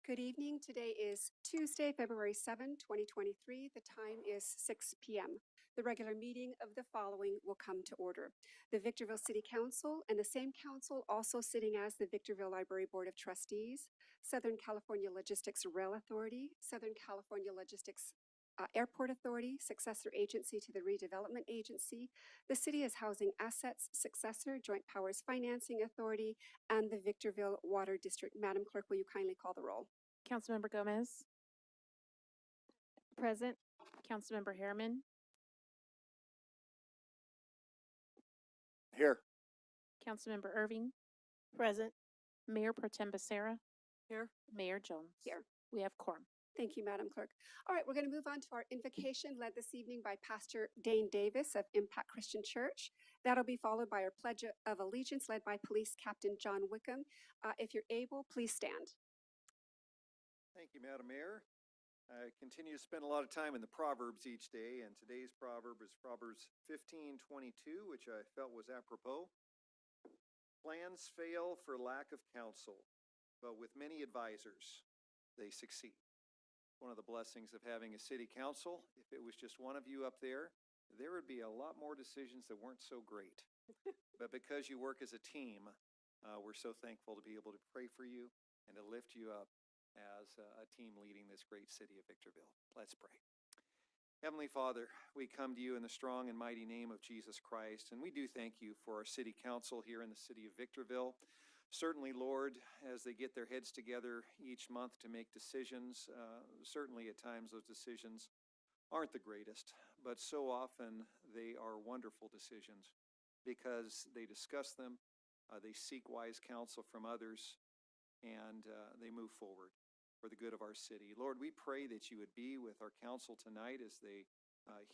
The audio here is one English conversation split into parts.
Good evening. Today is Tuesday, February 7, 2023. The time is 6 p.m. The regular meeting of the following will come to order. The Victorville City Council and the same council also sitting as the Victorville Library Board of Trustees, Southern California Logistics Rail Authority, Southern California Logistics Airport Authority, successor agency to the Redevelopment Agency, the City as Housing Assets successor, Joint Powers Financing Authority, and the Victorville Water District. Madam Clerk, will you kindly call the roll? Councilmember Gomez. Present. Councilmember Harriman. Here. Councilmember Irving. Present. Mayor Pro Tem Becerra. Here. Mayor Jones. Here. We have quorum. Thank you, Madam Clerk. All right, we're going to move on to our invocation led this evening by Pastor Dane Davis of Impact Christian Church. That'll be followed by our Pledge of Allegiance led by Police Captain John Wickham. If you're able, please stand. Thank you, Madam Mayor. I continue to spend a lot of time in the Proverbs each day, and today's proverb is Proverbs 15:22, which I felt was apropos. Plans fail for lack of counsel, but with many advisors, they succeed. One of the blessings of having a city council, if it was just one of you up there, there would be a lot more decisions that weren't so great. But because you work as a team, we're so thankful to be able to pray for you and to lift you up as a team leading this great city of Victorville. Let's pray. Heavenly Father, we come to you in the strong and mighty name of Jesus Christ, and we do thank you for our city council here in the city of Victorville. Certainly, Lord, as they get their heads together each month to make decisions, certainly at times those decisions aren't the greatest, but so often they are wonderful decisions because they discuss them, they seek wise counsel from others, and they move forward for the good of our city. Lord, we pray that you would be with our council tonight as they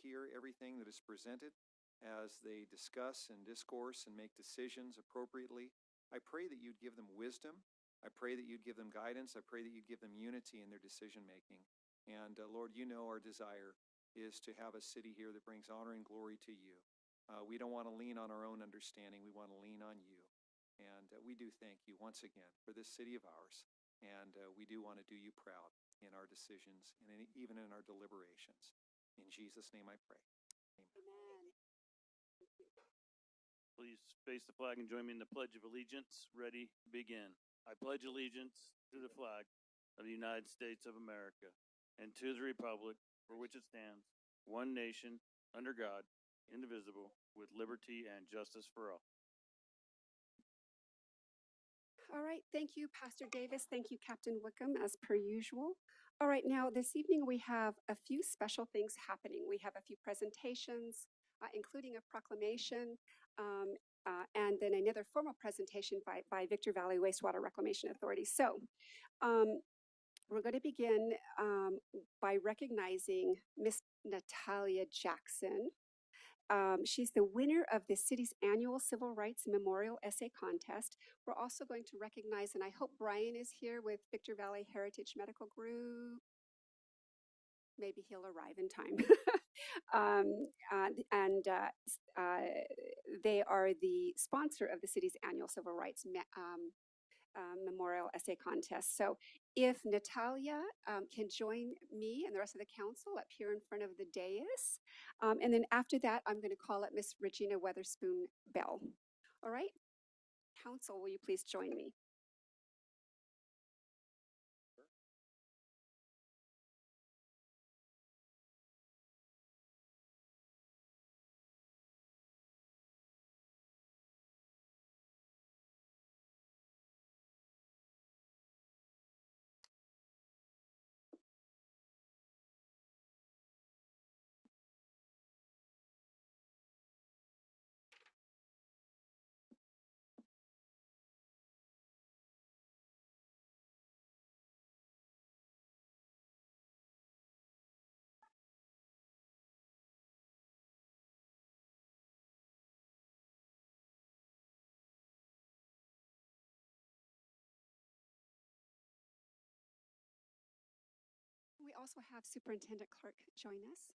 hear everything that is presented, as they discuss and discourse and make decisions appropriately. I pray that you'd give them wisdom. I pray that you'd give them guidance. I pray that you'd give them unity in their decision making. And Lord, you know our desire is to have a city here that brings honor and glory to you. We don't want to lean on our own understanding. We want to lean on you. And we do thank you once again for this city of ours. And we do want to do you proud in our decisions and even in our deliberations. In Jesus' name I pray. Amen. Amen. Please face the flag and join me in the Pledge of Allegiance. Ready, begin. I pledge allegiance to the flag of the United States of America and to the republic for which it stands, one nation, under God, indivisible, with liberty and justice for all. All right, thank you, Pastor Davis. Thank you, Captain Wickham, as per usual. All right, now this evening we have a few special things happening. We have a few presentations, including a proclamation, and then another formal presentation by Victor Valley Wastewater Reclamation Authority. So we're going to begin by recognizing Miss Natalia Jackson. She's the winner of the city's annual Civil Rights Memorial Essay Contest. We're also going to recognize, and I hope Brian is here with Victor Valley Heritage Medical Group. Maybe he'll arrive in time. They are the sponsor of the city's annual Civil Rights Memorial Essay Contest. So if Natalia can join me and the rest of the council up here in front of the dais. And then after that, I'm going to call up Miss Regina Weatherspoon Bell. All right? Council, will you please join me? We also have Superintendent Clark join us.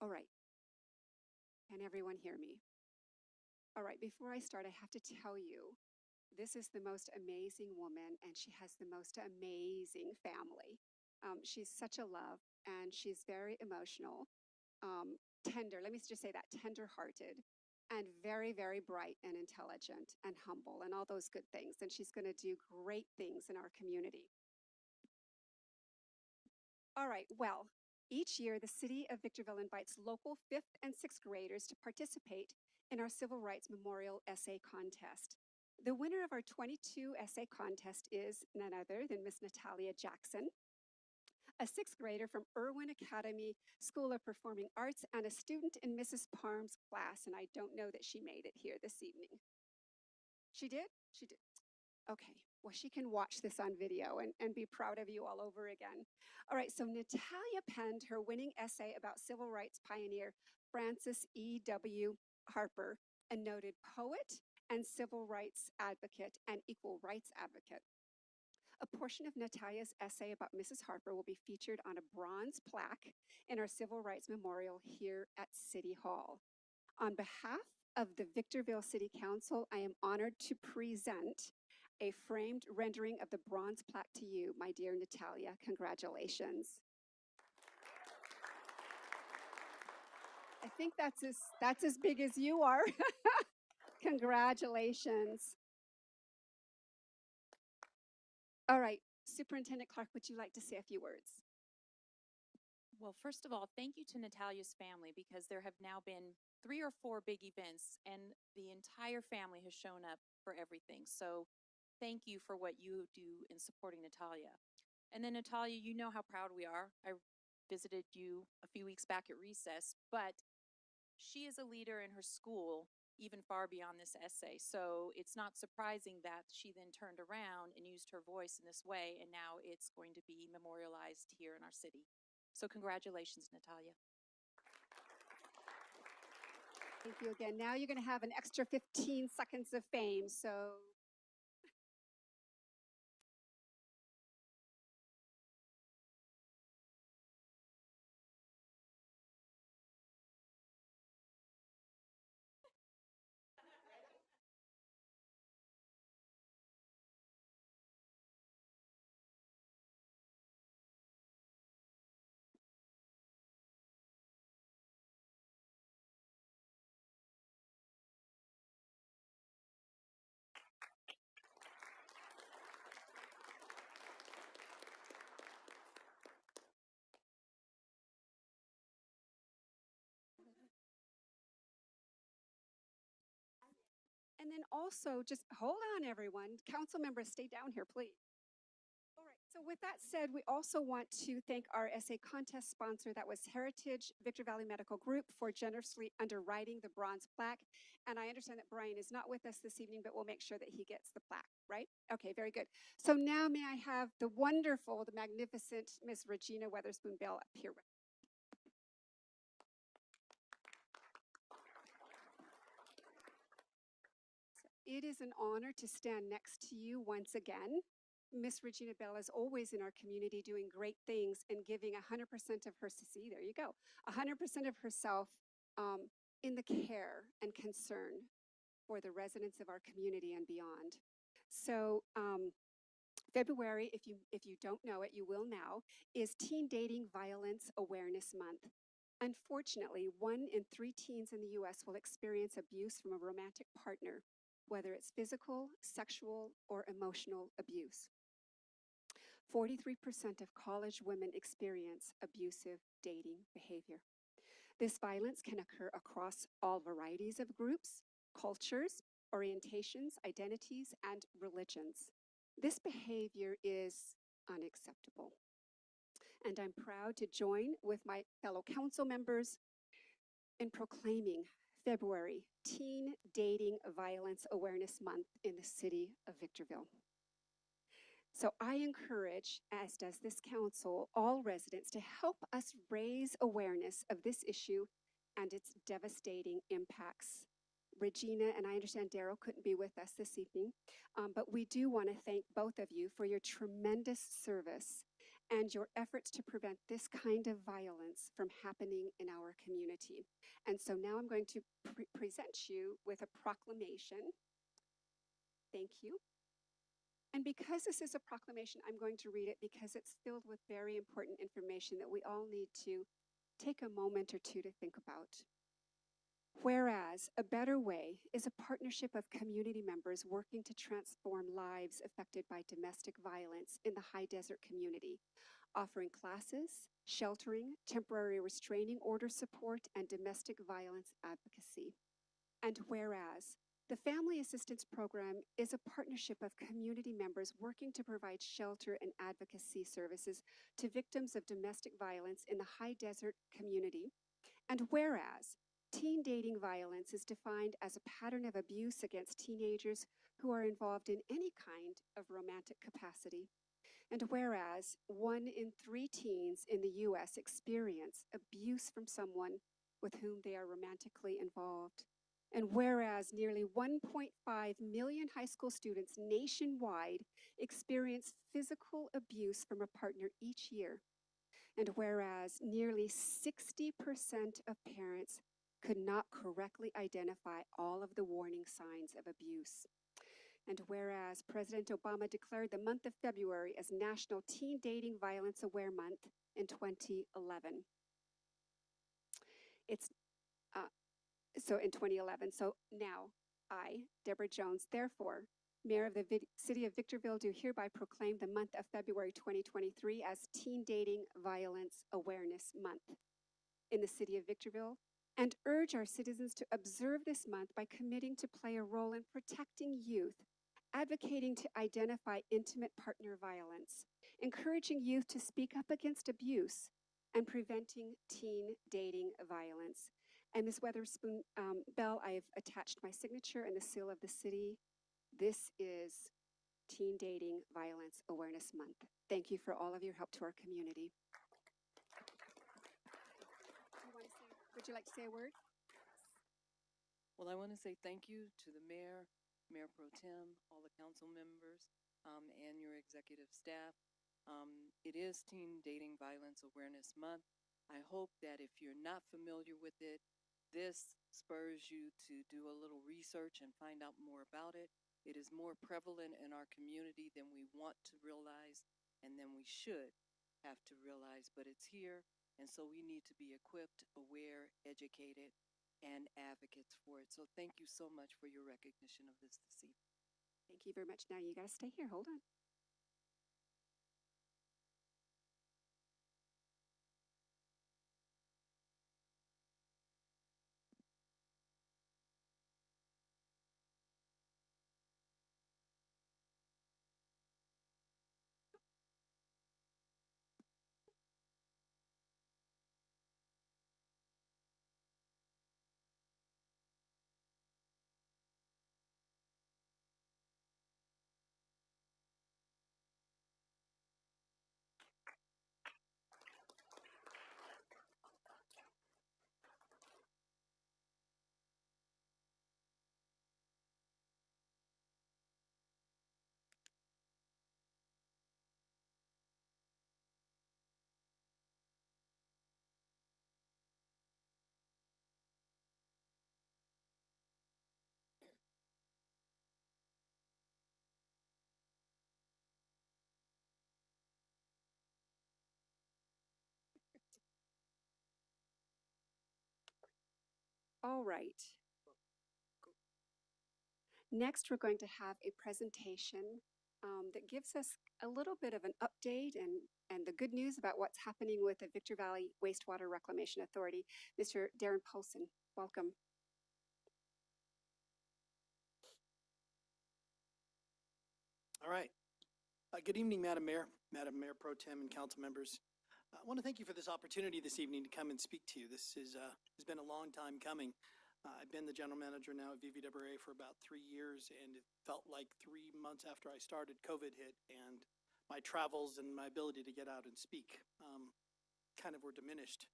All right. Can everyone hear me? All right, before I start, I have to tell you This is the most amazing woman, and she has the most amazing family. She's such a love, and she's very emotional, tender. Let me just say that, tender-hearted, and very, very bright and intelligent and humble and all those good things. And she's going to do great things in our community. All right, well, each year the City of Victorville invites local 5th and 6th graders to participate in our Civil Rights Memorial Essay Contest. The winner of our 22 essay contest is none other than Miss Natalia Jackson, a 6th grader from Irwin Academy School of Performing Arts and a student in Mrs. Parm's class, and I don't know that she made it here this evening. She did? She did. Okay, well, she can watch this on video and be proud of you all over again. All right, so Natalia penned her winning essay about civil rights pioneer Francis E.W. Harper, a noted poet and civil rights advocate and equal rights advocate. A portion of Natalia's essay about Mrs. Harper will be featured on a bronze plaque in our Civil Rights Memorial here at City Hall. On behalf of the Victorville City Council, I am honored to present a framed rendering of the bronze plaque to you, my dear Natalia. Congratulations. I think that's as big as you are. Congratulations. All right, Superintendent Clark, would you like to say a few words? Well, first of all, thank you to Natalia's family because there have now been 3 or 4 big events and the entire family has shown up for everything. So thank you for what you do in supporting Natalia. And then Natalia, you know how proud we are. I visited you a few weeks back at recess, but she is a leader in her school even far beyond this essay. So it's not surprising that she then turned around and used her voice in this way, and now it's going to be memorialized here in our city. So congratulations, Natalia. Thank you again. Now you're going to have an extra 15 seconds of fame, so. And then also, just hold on, everyone. Council members, stay down here, please. All right, so with that said, we also want to thank our essay contest sponsor, that was Heritage Victor Valley Medical Group, for generously underwriting the bronze plaque. And I understand that Brian is not with us this evening, but we'll make sure that he gets the plaque, right? Okay, very good. So now may I have the wonderful, the magnificent Miss Regina Weatherspoon Bell up here with us. It is an honor to stand next to you once again. Miss Regina Bell is always in our community doing great things and giving 100% of her, see, there you go, 100% of herself in the care and concern for the residents of our community and beyond. So February, if you don't know it, you will now, is Teen Dating Violence Awareness Month. Unfortunately, 1 in 3 teens in the U.S. will experience abuse from a romantic partner, whether it's physical, sexual, or emotional abuse. 43% of college women experience abusive dating behavior. This violence can occur across all varieties of groups, cultures, orientations, identities, and religions. This behavior is unacceptable. And I'm proud to join with my fellow council members in proclaiming February Teen Dating Violence Awareness Month in the city of Victorville. So I encourage, as does this council, all residents to help us raise awareness of this issue and its devastating impacts. Regina, and I understand Daryl couldn't be with us this evening, but we do want to thank both of you for your tremendous service and your efforts to prevent this kind of violence from happening in our community. And so now I'm going to present you with a proclamation. thank you. And because this is a proclamation, I'm going to read it because it's filled with very important information that we all need to take a moment or two to think about. Whereas A Better Way is a partnership of community members working to transform lives affected by domestic violence in the high desert community, offering classes, sheltering, temporary restraining order support, and domestic violence advocacy. And whereas the Family Assistance Program is a partnership of community members working to provide shelter and advocacy services to victims of domestic violence in the high desert community. And whereas teen dating violence is defined as a pattern of abuse against teenagers who are involved in any kind of romantic capacity. And whereas 1 in 3 teens in the US experience abuse from someone with whom they are romantically involved. And whereas nearly 1.5 million high school students nationwide experience physical abuse from a partner each year. And whereas nearly 60% of parents could not correctly identify all of the warning signs of abuse. And whereas President Obama declared the month of February as National Teen Dating Violence Aware Month in 2011. In 2011. So now, I, Deborah Jones, therefore, Mayor of the City of Victorville, do hereby proclaim the month of February 2023 as Teen Dating Violence Awareness Month in the City of Victorville, and urge our citizens to observe this month by committing to play a role in protecting youth, advocating to identify intimate partner violence, encouraging youth to speak up against abuse, and preventing teen dating violence. And Ms. Weatherspoon Bell, I've attached my signature and the seal of the city. This is Teen Dating Violence Awareness Month. Thank you for all of your help to our community. Would you like to say a word? Well, I want to say thank you to the mayor, Mayor Pro Tem, all the council members, and your executive staff. It is Teen Dating Violence Awareness Month. I hope that if you're not familiar with it, this spurs you to do a little research and find out more about it. It is more prevalent in our community than we want to realize and than we should have to realize, but it's here. And so we need to be equipped, aware, educated, and advocates for it. So thank you so much for your recognition of this evening. Thank you very much. Now you gotta stay here, hold on. All right. Next, we're going to have a presentation that gives us a little bit of an update and the good news about what's happening with the Victor Valley Wastewater Reclamation Authority. Mr. Darren Paulson, welcome. All right. Good evening, Madam Mayor Pro Tem, and council members. I want to thank you for this opportunity this evening to come and speak to you. This has been a long time coming. I've been the general manager now at VVWA for about 3 years, and it felt like 3 months after I started, COVID hit, and my travels and my ability to get out and speak kind of were diminished.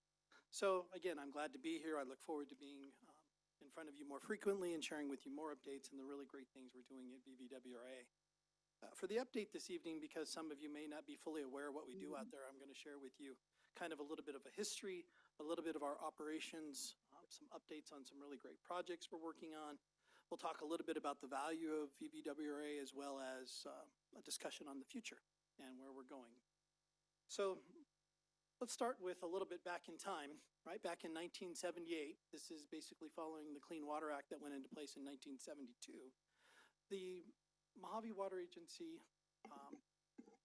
So again, I'm glad to be here. I look forward to being in front of you more frequently and sharing with you more updates and the really great things we're doing at VVWA. For the update this evening, because some of you may not be fully aware of what we do out there, I'm going to share with you kind of a little bit of a history, a little bit of our operations, some updates on some really great projects we're working on, a We'll talk a little bit about the value of VVWRA as well as a discussion on the future and where we're going. So let's start with a little bit back in time, right? Back in 1978, this is basically following the Clean Water Act that went into place in 1972. The Mojave Water Agency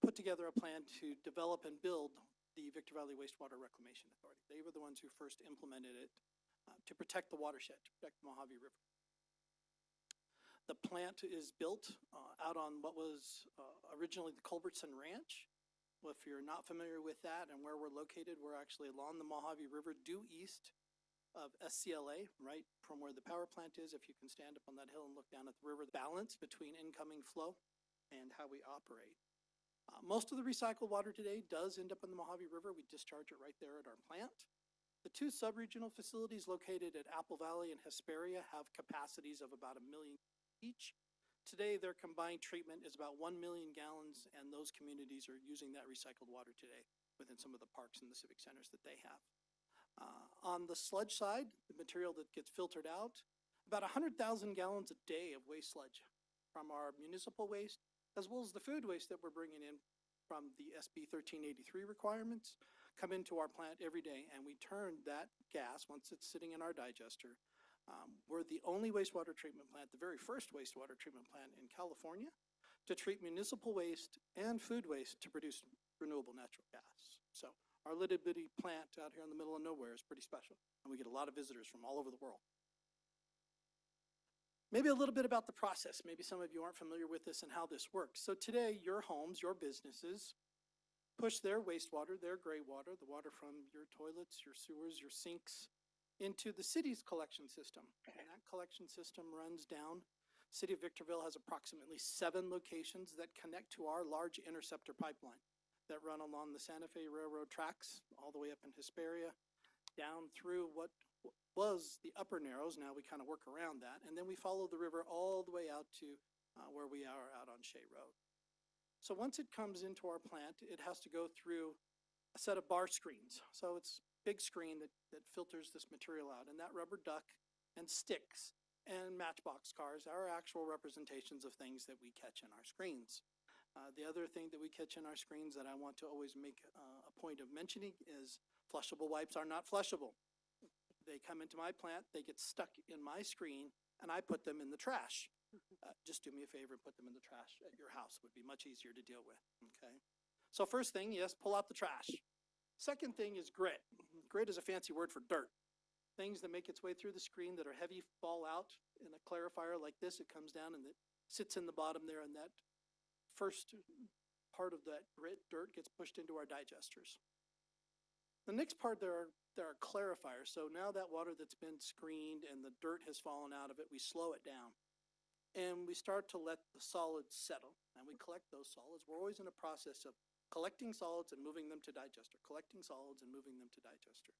put together a plan to develop and build the Victor Valley Wastewater Reclamation Authority. They were the ones who first implemented it to protect the watershed, to protect the Mojave River. The plant is built out on what was originally the Culbertson Ranch. Well, if you're not familiar with that and where we're located, we're actually along the Mojave River due east of SCLA, right from where the power plant is. If you can stand up on that hill and look down at the river, the balance between incoming flow and how we operate. Most of the recycled water today does end up in the Mojave River. We discharge it right there at our plant. The two sub-regional facilities located at Apple Valley and Hesperia have capacities of about 1 million each. Today, their combined treatment is about 1 million gallons, and those communities are using that recycled water today within some of the parks and the civic centers that they have. On the sludge side, the material that gets filtered out, about 100,000 gallons a day of waste sludge from our municipal waste, as well as the food waste that we're bringing in from the SB 1383 requirements, come into our plant every day, and we turn that gas, once it's sitting in our digester. We're the only wastewater treatment plant, the very first wastewater treatment plant in California, to treat municipal waste and food waste to produce renewable natural gas. So our little bitty plant out here in the middle of nowhere is pretty special, and we get a lot of visitors from all over the world. Maybe a little bit about the process. Maybe some of you aren't familiar with this and how this works. So today, your homes, your businesses, push their wastewater, their gray water, the water from your toilets, your sewers, your sinks, into the city's collection system. And that collection system runs down. City of Victorville has approximately 7 locations that connect to our large interceptor pipeline that run along the Santa Fe Railroad tracks all the way up in Hesperia, down through what was the Upper Narrows. Now we kind of work around that. And then we follow the river all the way out to where we are out on Shea Road. So once it comes into our plant, it has to go through a set of bar screens. So it's a big screen that filters this material out. And that rubber duck and sticks and matchbox cars are actual representations of things that we catch in our screens. The other thing that we catch in our screens that I want to always make a point of mentioning is flushable wipes are not flushable. They come into my plant, they get stuck in my screen, and I put them in the trash. Just do me a favor and put them in the trash at your house. It would be much easier to deal with, okay? So first thing, yes, pull out the trash. Second thing is grit. Grit is a fancy word for dirt. Things that make its way through the screen that are heavy fall out in a clarifier like this. It comes down and it sits in the bottom there, and that first part of that grit, dirt, gets pushed into our digesters. The next part, there are clarifiers. So now that water that's been screened and the dirt has fallen out of it, we slow it down. And we start to let the solids settle. And we collect those solids. We're always in a process of collecting solids and moving them to digester, collecting solids and moving them to digester.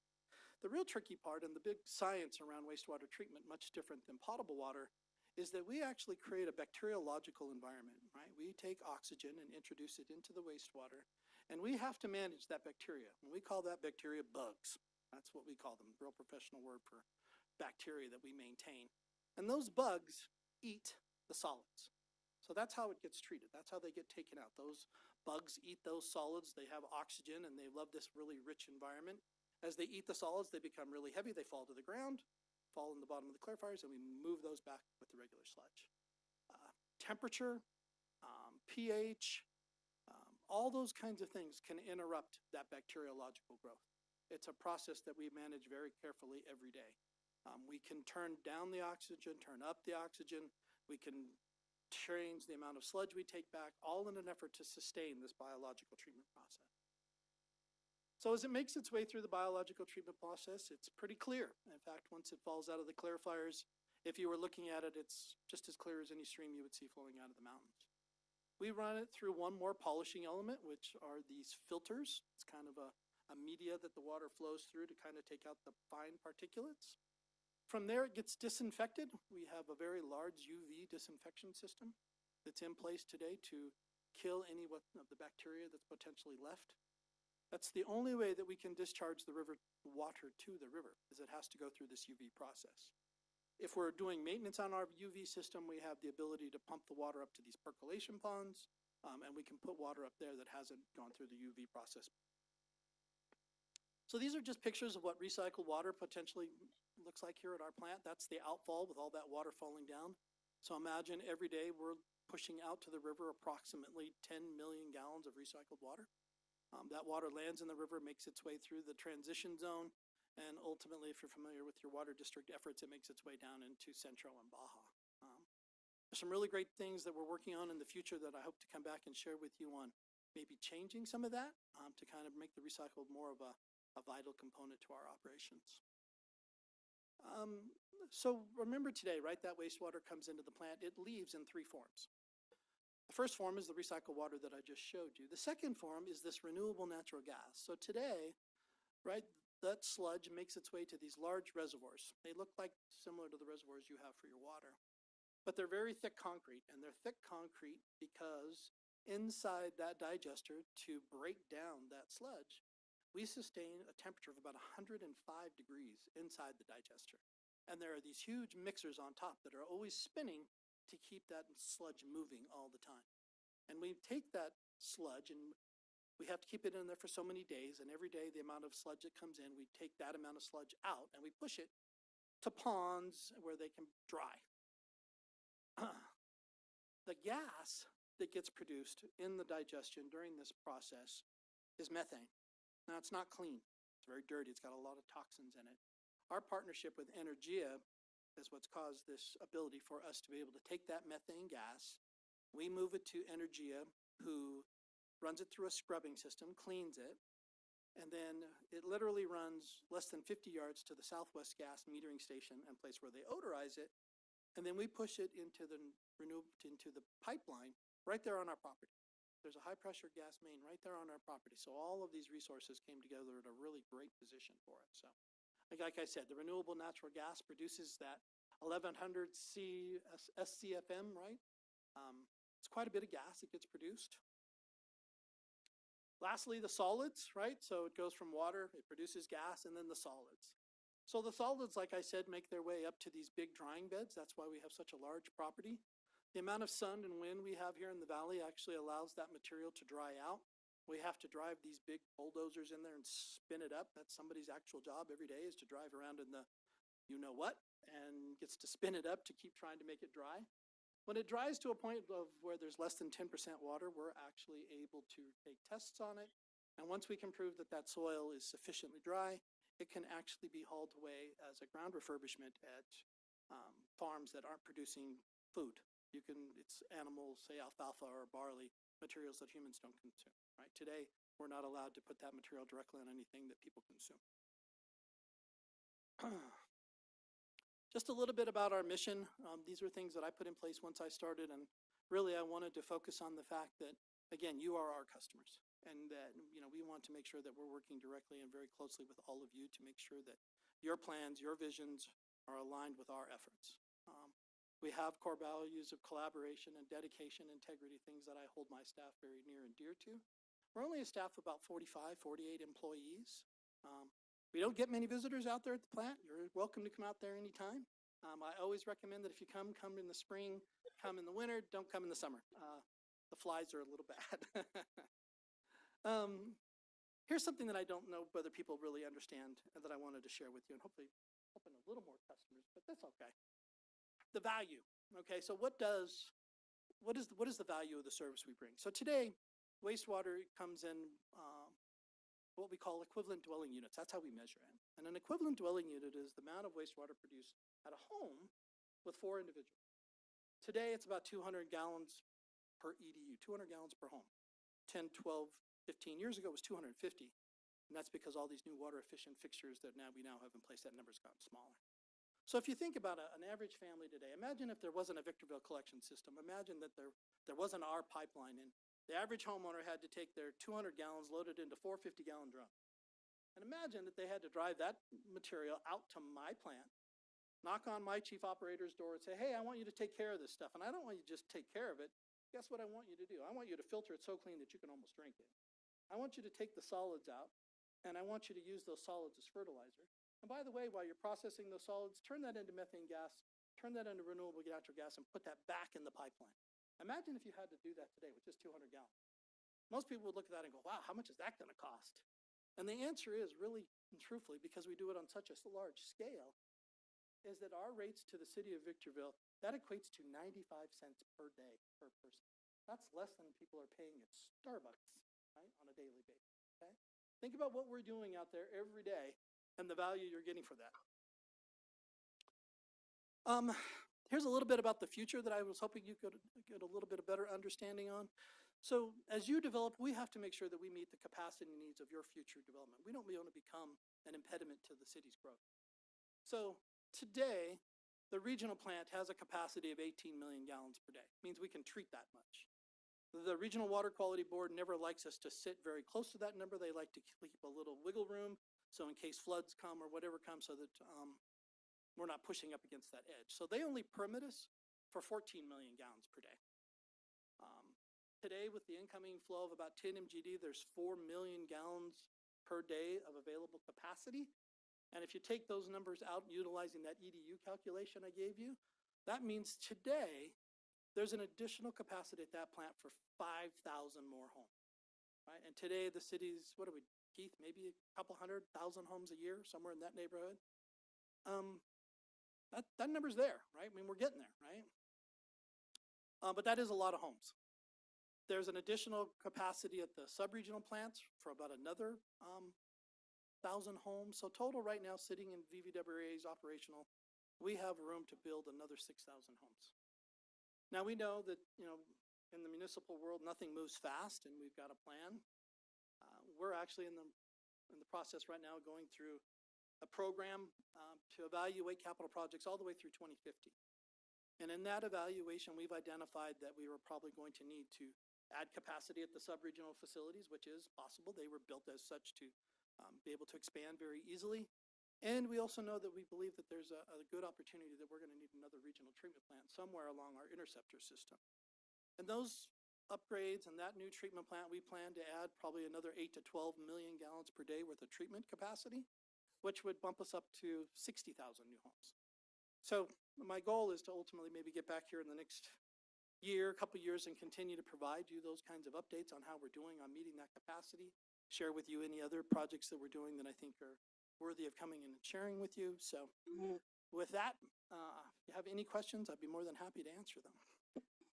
The real tricky part and the big science around wastewater treatment, much different than potable water, is that we actually create a bacteriological environment, right? We take oxygen and introduce it into the wastewater, and we have to manage that bacteria. And we call that bacteria bugs. That's what we call them, real professional word for bacteria that we maintain. And those bugs eat the solids. So that's how it gets treated. That's how they get taken out. Those bugs eat those solids. They have oxygen, and they love this really rich environment. As they eat the solids, they become really heavy. They fall to the ground, fall in the bottom of the clarifiers, and we move those back with the regular sludge. Temperature, pH, all those kinds of things can interrupt that bacteriological growth. It's a process that we manage very carefully every day. We can turn down the oxygen, turn up the oxygen. We can change the amount of sludge we take back, all in an effort to sustain this biological treatment process. So as it makes its way through the biological treatment process, it's pretty clear. In fact, once it falls out of the clarifiers, if you were looking at it, it's just as clear as any stream you would see flowing out of the mountains. We run it through one more polishing element, which are these filters. It's kind of a media that the water flows through to kind of take out the fine particulates. From there, it gets disinfected. We have a very large UV disinfection system that's in place today to kill any of the bacteria that's potentially left. That's the only way that we can discharge the river water to the river, is it has to go through this UV process. If we're doing maintenance on our UV system, we have the ability to pump the water up to these percolation ponds, and we can put water up there that hasn't gone through the UV process. So these are just pictures of what recycled water potentially looks like here at our plant. That's the outfall with all that water falling down. So imagine every day we're pushing out to the river approximately 10 million gallons of recycled water. That water lands in the river, makes its way through the transition zone, and ultimately, if you're familiar with your water district efforts, it makes its way down into Centro and Baja. There's some really great things that we're working on in the future that I hope to come back and share with you on maybe changing some of that to kind of make the recycled more of a vital component to our operations. So remember today, right, that wastewater comes into the plant, it leaves in three forms. The first form is the recycled water that I just showed you. The second form is this renewable natural gas. So today, right, that sludge makes its way to these large reservoirs. They look like similar to the reservoirs you have for your water, but they're very thick concrete, and they're thick concrete because inside that digester, to break down that sludge, we sustain a temperature of about 105 degrees inside the digester. And there are these huge mixers on top that are always spinning to keep that sludge moving all the time. And we take that sludge and we have to keep it in there for so many days, and every day the amount of sludge that comes in, we take that amount of sludge out and we push it to ponds where they can dry. The gas that gets produced in the digestion during this process is methane. Now, it's not clean. It's very dirty. It's got a lot of toxins in it. Our partnership with Energia is what's caused this ability for us to be able to take that methane gas, we move it to Energia, who runs it through a scrubbing system, cleans it, and then it literally runs less than 50 yards to the Southwest Gas metering station and place where they odorize it, and then we push it into the pipeline right there on our property. There's a high pressure gas main right there on our property. So all of these resources came together at a really great position for it. So like I said, the renewable natural gas produces that 1100 SCFM, right? It's quite a bit of gas that gets produced. Lastly, the solids, right? So it goes from water, it produces gas, and then the solids. So the solids, like I said, make their way up to these big drying beds. That's why we have such a large property. The amount of sun and wind we have here in the valley actually allows that material to dry out. We have to drive these big bulldozers in there and spin it up. That's somebody's actual job every day, is to drive around in the you-know-what and gets to spin it up to keep trying to make it dry. When it dries to a point of where there's less than 10% water, we're actually able to take tests on it. And once we can prove that that soil is sufficiently dry, it can actually be hauled away as a ground refurbishment at farms that aren't producing food. It's animals, say alfalfa or barley, materials that humans don't consume, right? Today, we're not allowed to put that material directly on anything that people consume. Just a little bit about our mission. These are things that I put in place once I started, and really I wanted to focus on the fact that, again, you are our customers, and that we want to make sure that we're working directly and very closely with all of you to make sure that your plans, your visions are aligned with our efforts. We have core values of collaboration and dedication, integrity, things that I hold my staff very near and dear to. We're only a staff of about 45, 48 employees. We don't get many visitors out there at the plant. You're welcome to come out there anytime. I always recommend that if you come in the spring, come in the winter, don't come in the summer. The flies are a little bad. Here's something that I don't know whether people really understand and that I wanted to share with you, and hopefully open a little more customers, but that's okay. The value. Okay, so what is the value of the service we bring? So today, wastewater comes in what we call equivalent dwelling units. That's how we measure it. And an equivalent dwelling unit is the amount of wastewater produced at a home with 4 individuals. Today, it's about 200 gallons per EDU, 200 gallons per home. 10, 12, 15 years ago, it was 250. And that's because all these new water efficient fixtures that we now have in place, that number's gotten smaller. So if you think about an average family today, imagine if there wasn't a Victorville collection system. Imagine that there wasn't our pipeline, and the average homeowner had to take their 200 gallons loaded into 4 50-gallon drums. And imagine that they had to drive that material out to my plant, knock on my chief operator's door and say, hey, I want you to take care of this stuff. And I don't want you to just take care of it. Guess what I want you to do? I want you to filter it so clean that you can almost drink it. I want you to take the solids out, and I want you to use those solids as fertilizer. And by the way, while you're processing those solids, turn that into methane gas turn that into renewable natural gas, and put that back in the pipeline. Imagine if you had to do that today with just 200 gallons. Most people would look at that and go, wow, how much is that going to cost? And the answer is really and truthfully, because we do it on such a large scale, is that our rates to the city of Victorville, that equates to 95 cents per day per person. That's less than people are paying at Starbucks, right, on a daily basis, okay? Think about what we're doing out there every day and the value you're getting for that. Here's a little bit about the future that I was hoping you could get a little bit of better understanding on. So as you develop, we have to make sure that we meet the capacity needs of your future development. We don't want to become an impediment to the city's growth. So today, the regional plant has a capacity of 18 million gallons per day. It means we can treat that much. The Regional Water Quality Board never likes us to sit very close to that number. They like to keep a little wiggle room, so in case floods come or whatever comes, so that we're not pushing up against that edge. So they only permit us for 14 million gallons per day. Today, with the incoming flow of about 10 MGD, there's 4 million gallons per day of available capacity. And if you take those numbers out utilizing that EDU calculation I gave you, that means today there's an additional capacity at that plant for 5,000 more homes, right? And today the city's, what are we, Keith, maybe a couple 100,000 homes a year, somewhere in that neighborhood. That number's there, right? I mean, we're getting there, right? But that is a lot of homes. There's an additional capacity at the sub-regional plants for about another 1,000 homes. So total right now, sitting in VVWA's operational, we have room to build another 6,000 homes. Now we know that, you know, in the municipal world, nothing moves fast, and we've got a plan. We're actually in the process right now going through a program to evaluate capital projects all the way through 2050. And in that evaluation, we've identified that we were probably going to need to add capacity at the sub-regional facilities, which is possible. They were built as such to be able to expand very easily. And we also know that we believe that there's a good opportunity that we're going to need another regional treatment plant somewhere along our interceptor system. And those upgrades and that new treatment plant, we plan to add probably another 8 to 12 million gallons per day worth of treatment capacity, which would bump us up to 60,000 new homes. So my goal is to ultimately maybe get back here in the next year, couple years, and continue to provide you those kinds of updates on how we're doing on meeting that capacity, share with you any other projects that we're doing that I think are worthy of coming in and sharing with you. So with that, if you have any questions, I'd be more than happy to answer them.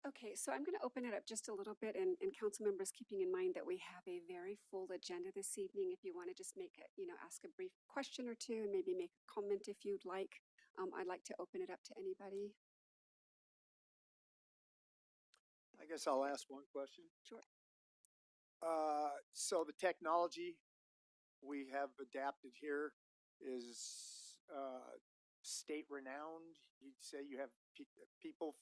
Okay, so I'm going to open it up just a little bit, and council members, keeping in mind that we have a very full agenda this evening. If you want to just make it, ask a brief question or two and maybe make a comment if you'd like, I'd like to open it up to anybody. I guess I'll ask one question. Sure. So the technology we have adapted here is state renowned. You'd say you have people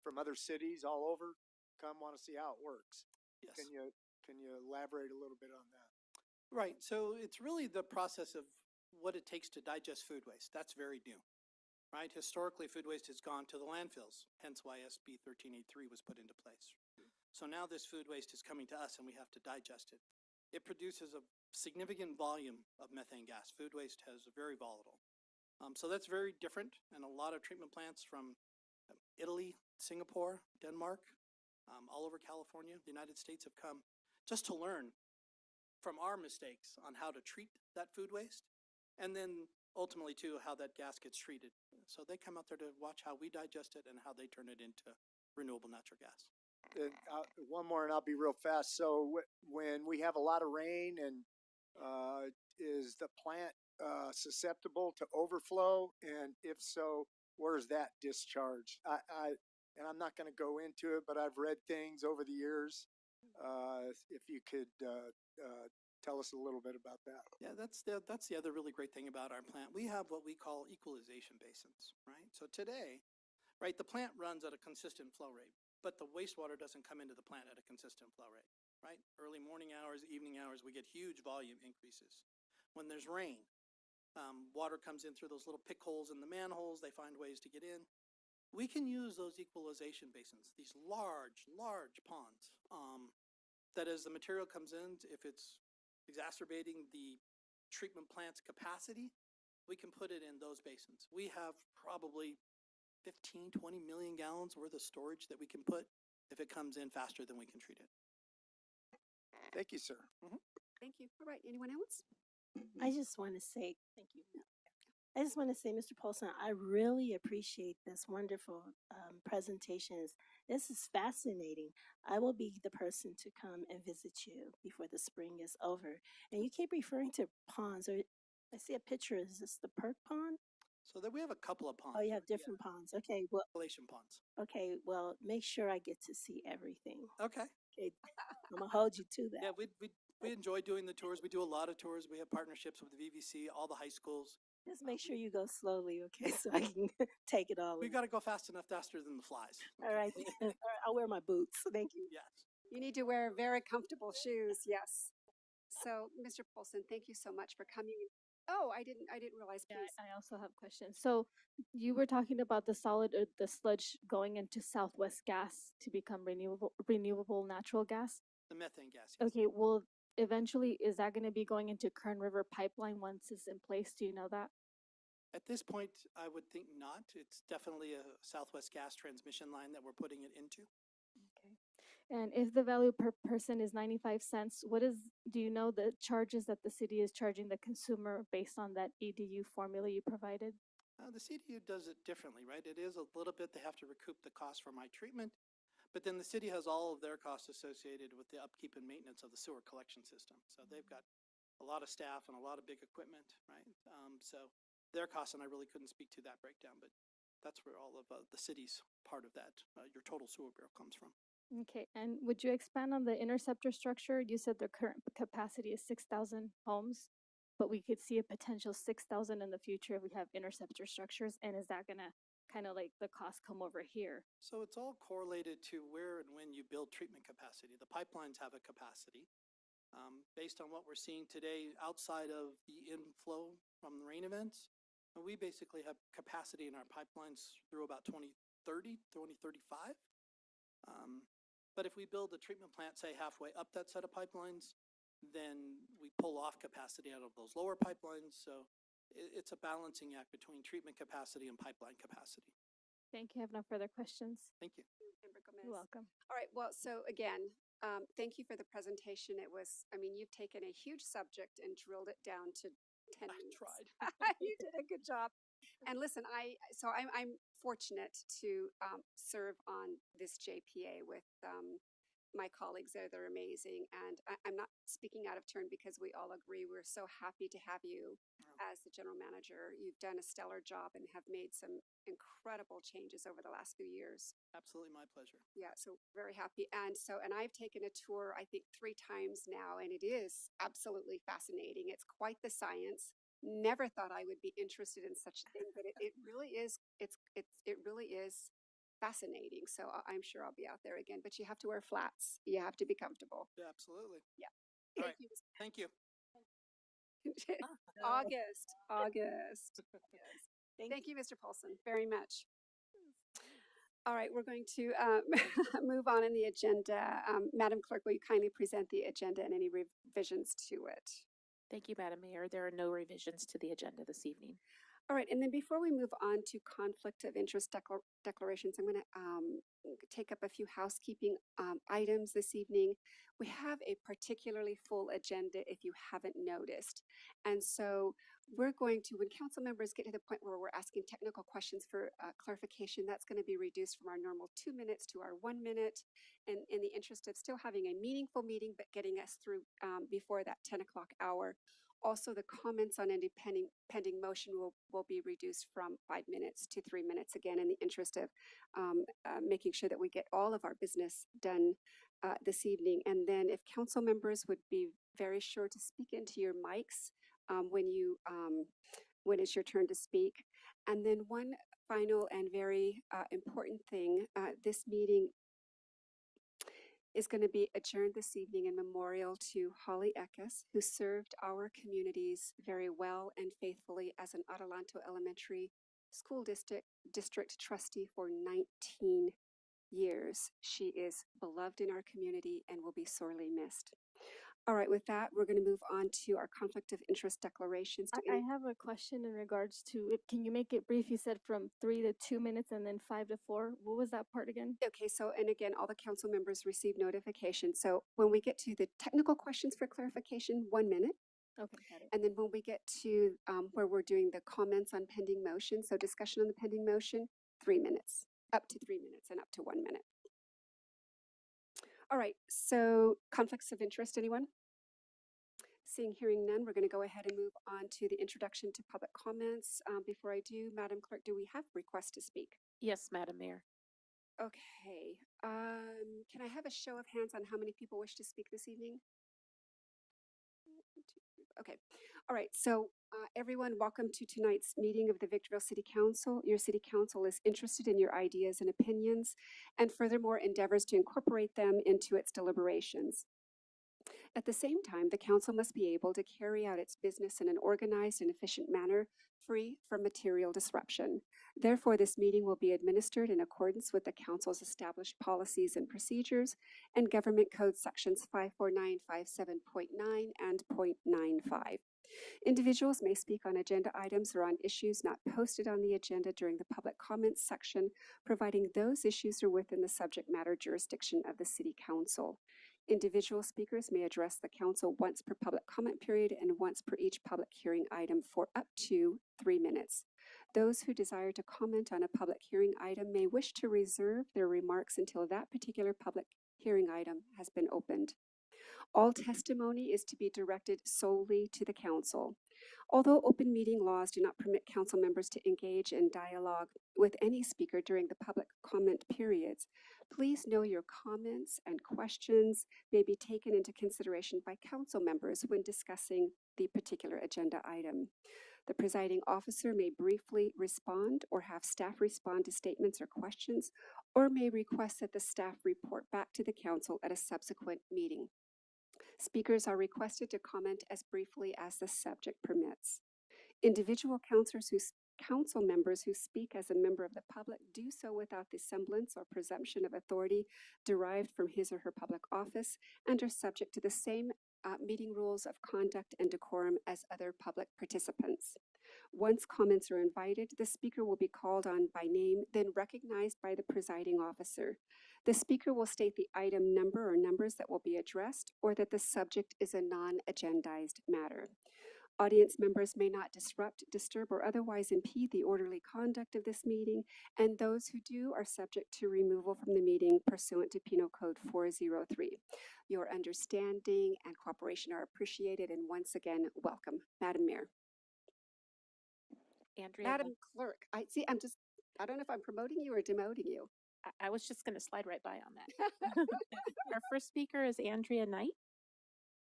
from other cities all over come want to see how it works. Yes. Can you elaborate a little bit on that? Right. So it's really the process of what it takes to digest food waste. That's very new. Right? Historically, food waste has gone to the landfills, hence why SB 1383 was put into place. So now this food waste is coming to us and we have to digest it. It produces a significant volume of methane gas. Food waste is very volatile. So that's very different, and a lot of treatment plants from Italy, Singapore, Denmark, all over California, the United States have come just to learn from our mistakes on how to treat that food waste, and then ultimately too how that gas gets treated. So they come out there to watch how we digest it and how they turn it into renewable natural gas. One more and I'll be real fast. So when we have a lot of rain, and is the plant susceptible to overflow? And if so, where's that discharge? And I'm not going to go into it, but I've read things over the years. If you could tell us a little bit about that. Yeah, that's the other really great thing about our plant. We have what we call equalization basins, right? So today, right, the plant runs at a consistent flow rate, but the wastewater doesn't come into the plant at a consistent flow rate, right? Early morning hours, evening hours, we get huge volume increases. When there's rain, water comes in through those little pick holes in the manholes. They find ways to get in. We can use those equalization basins, these large ponds, that as the material comes in, if it's exacerbating the treatment plant's capacity, we can put it in those basins. We have probably 15, 20 million gallons worth of storage that we can put if it comes in faster than we can treat it. Thank you, sir. Thank you. All right, anyone else? I just want to say thank you. I just want to say, Mr. Paulson, I really appreciate this wonderful presentations. This is fascinating. I will be the person to come and visit you before the spring is over. And you keep referring to ponds. Or I see a picture. Is this the Perk Pond? So that we have a couple of ponds. Oh, you have different ponds. Okay. Well, Population ponds. okay. Well, make sure I get to see everything. Okay. Okay. I'm gonna hold you to that. Yeah, we enjoy doing the tours. We do a lot of tours. We have partnerships with the VVC, all the high schools. Just make sure you go slowly, okay, so I can take it all We in. got to go fast enough, faster than the flies. All right. All right, I'll wear my boots. Thank you. Yes. You need to wear very comfortable shoes, yes. So, Mr. Polson, thank you so much for coming. Oh, I didn't realize, Yeah, please. I also have questions. So you were talking about the solid or the sludge going into Southwest Gas to become renewable natural gas. The methane gas. Yes. Okay, well, eventually, is that going to be going into Kern River Pipeline once it's in place? Do you know that? At this point, I would think not. It's definitely a Southwest gas transmission line that we're putting it into. Okay. And if the value per person is 95 cents, do you know the charges that the city is charging the consumer based on that EDU formula you provided? The CDU does it differently, right? It is a little bit, they have to recoup the cost for my treatment, but then the city has all of their costs associated with the upkeep and maintenance of the sewer collection system. So they've got a lot of staff and a lot of big equipment, right? So their costs, and I really couldn't speak to that breakdown, but that's where all of the city's part of that, your total sewer bill comes from. Okay, and would you expand on the interceptor structure? You said the current capacity is 6,000 homes, but we could see a potential 6,000 in the future if we have interceptor structures. And is that gonna kind of like the cost come over here? So it's all correlated to where and when you build treatment capacity. The pipelines have a capacity. Based on what we're seeing today outside of the inflow from the rain events, we basically have capacity in our pipelines through about 2030, 2035. But if we build a treatment plant, say halfway up that set of pipelines, then we pull off capacity out of those lower pipelines. So it's a balancing act between treatment capacity and pipeline capacity. Thank you. I have no further questions. Thank you. Member Gomez. You're welcome. All right, well, so again, thank you for the presentation. It was, I mean, you've taken a huge subject and drilled it down to 10 I minutes. tried. You did a good job. And listen, I'm fortunate to serve on this JPA with my colleagues there. They're amazing. And I'm not speaking out of turn because we all agree. We're so happy to have you as the general manager. You've done a stellar job and have made some incredible changes over the last few years. Absolutely my pleasure. Yeah, so very happy. And I've taken a tour, I think 3 times now, and it is absolutely fascinating. It's quite the science. Never thought I would be interested in such a thing, but it really is, it really is fascinating. So I'm sure I'll be out there again, but you have to wear flats. You have to be comfortable. Yeah, absolutely. Yeah. All Thank right. you. Thank you. August. Yes. Thank you, Mr. Paulson, very much. All right, we're going to move on in the agenda. Madam Clerk, will you kindly present the agenda and any revisions to it? Thank you, Madam Mayor. There are no revisions to the agenda this evening. All right, and then before we move on to conflict of interest declarations, I'm going to take up a few housekeeping items this evening. We have a particularly full agenda if you haven't noticed. And so we're going to, when council members get to the point where we're asking technical questions for clarification, that's going to be reduced from our normal 2 minutes to our 1 minute. And in the interest of still having a meaningful meeting, but getting us through before that 10 o'clock hour. Also, the comments on any pending motion will be reduced from 5 minutes to 3 minutes, again, in the interest of making sure that we get all of our business done this evening. And then if council members would be very sure to speak into your mics when it's your turn to speak. And then one final and very important thing, this meeting is going to be adjourned this evening in memorial to Holly Eckes, who served our communities very well and faithfully as an Adelanto Elementary School District trustee for 19 years. She is beloved in our community and will be sorely missed. All right, with that, we're going to move on to our conflict of interest declarations. Do I any- have a question in regards to, can you make it brief? You said from 3 to 2 minutes and then 5 to 4. What was that part again? Okay, so, and again, all the council members receive notification. So when we get to the technical questions for clarification, 1 minute. Okay, got it. And then when we get to where we're doing the comments on pending motion, so discussion on the pending motion, 3 minutes, up to 3 minutes and up to 1 minute. All right, so conflicts of interest, anyone? Seeing, hearing none, we're going to go ahead and move on to the introduction to public comments. Before I do, Madam Clerk, do we have requests to speak? Yes, Madam Mayor. Okay, can I have a show of hands on how many people wish to speak this evening? Okay, all right, so everyone, welcome to tonight's meeting of the Victorville City Council. Your City Council is interested in your ideas and opinions, and furthermore endeavors to incorporate them into its deliberations. At the same time, the Council must be able to carry out its business in an organized and efficient manner, free from material disruption. Therefore, this meeting will be administered in accordance with the Council's established policies and procedures and Government Code Sections 549, 57.9, and .95. Individuals may speak on agenda items or on issues not posted on the agenda during the public comments section, providing those issues are within the subject matter jurisdiction of the City Council. Individual speakers may address the council once per public comment period and once per each public hearing item for up to 3 minutes. Those who desire to comment on a public hearing item may wish to reserve their remarks until that particular public hearing item has been opened. All testimony is to be directed solely to the council. Although open meeting laws do not permit council members to engage in dialogue with any speaker during the public comment periods, please know your comments and questions may be taken into consideration by council members when discussing the particular agenda item. The presiding officer may briefly respond or have staff respond to statements or questions, or may request that the staff report back to the council at a subsequent meeting. Speakers are requested to comment as briefly as the subject permits. Individual council members who speak as a member of the public do so without the semblance or presumption of authority derived from his or her public office and are subject to the same meeting rules of conduct and decorum as other public participants. Once comments are invited, the speaker will be called on by name, then recognized by the presiding officer. The speaker will state the item number or numbers that will be addressed, or that the subject is a non-agendized matter. Audience members may not disrupt, disturb, or otherwise impede the orderly conduct of this meeting, and those who do are subject to removal from the meeting pursuant to Penal Code 403. Your understanding and cooperation are appreciated, and once again, welcome. Madam Mayor. Andrea. Madam Clerk, I don't know if I'm promoting you or demoting you. I was just going to slide right by on that. Our first speaker is Andrea Knight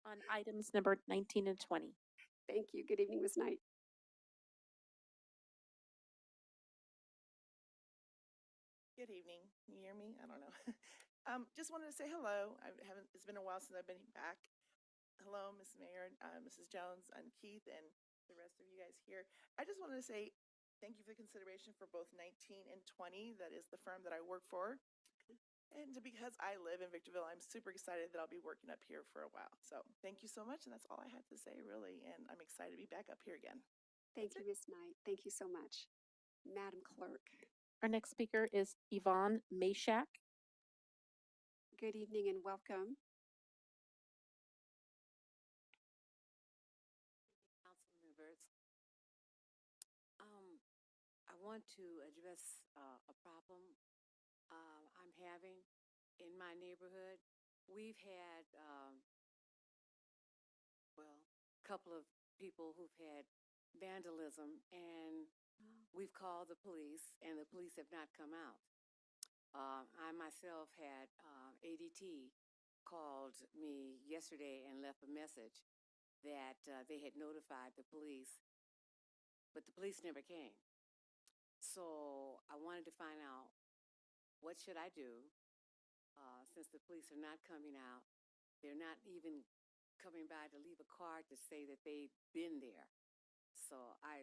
on items number 19 and 20. Thank you. Good evening, Ms. Knight. Good evening. Can you hear me? I don't know. Just wanted to say hello. It's been a while since I've been back. Hello, Ms. Mayor, Mrs. Jones, and Keith, and the rest of you guys here. I just wanted to say thank you for the consideration for both 19 and 20. That is the firm that I work for. And because I live in Victorville, I'm super excited that I'll be working up here for a while. So thank you so much. And that's all I had to say, really. And I'm excited to be back up here again. Thank you, Ms. Knight. Thank you so much. Madam Clerk. Our next speaker is Yvonne Mashak. Good evening and welcome. Council members, I want to address a problem I'm having in my neighborhood. We've had, a couple of people who've had vandalism, and we've called the police, and the police have not come out. I myself had ADT called me yesterday and left a message that they had notified the police, but the police never came. So I wanted to find out, what should I do since the police are not coming out? They're not even coming by to leave a card to say that they've been there. So I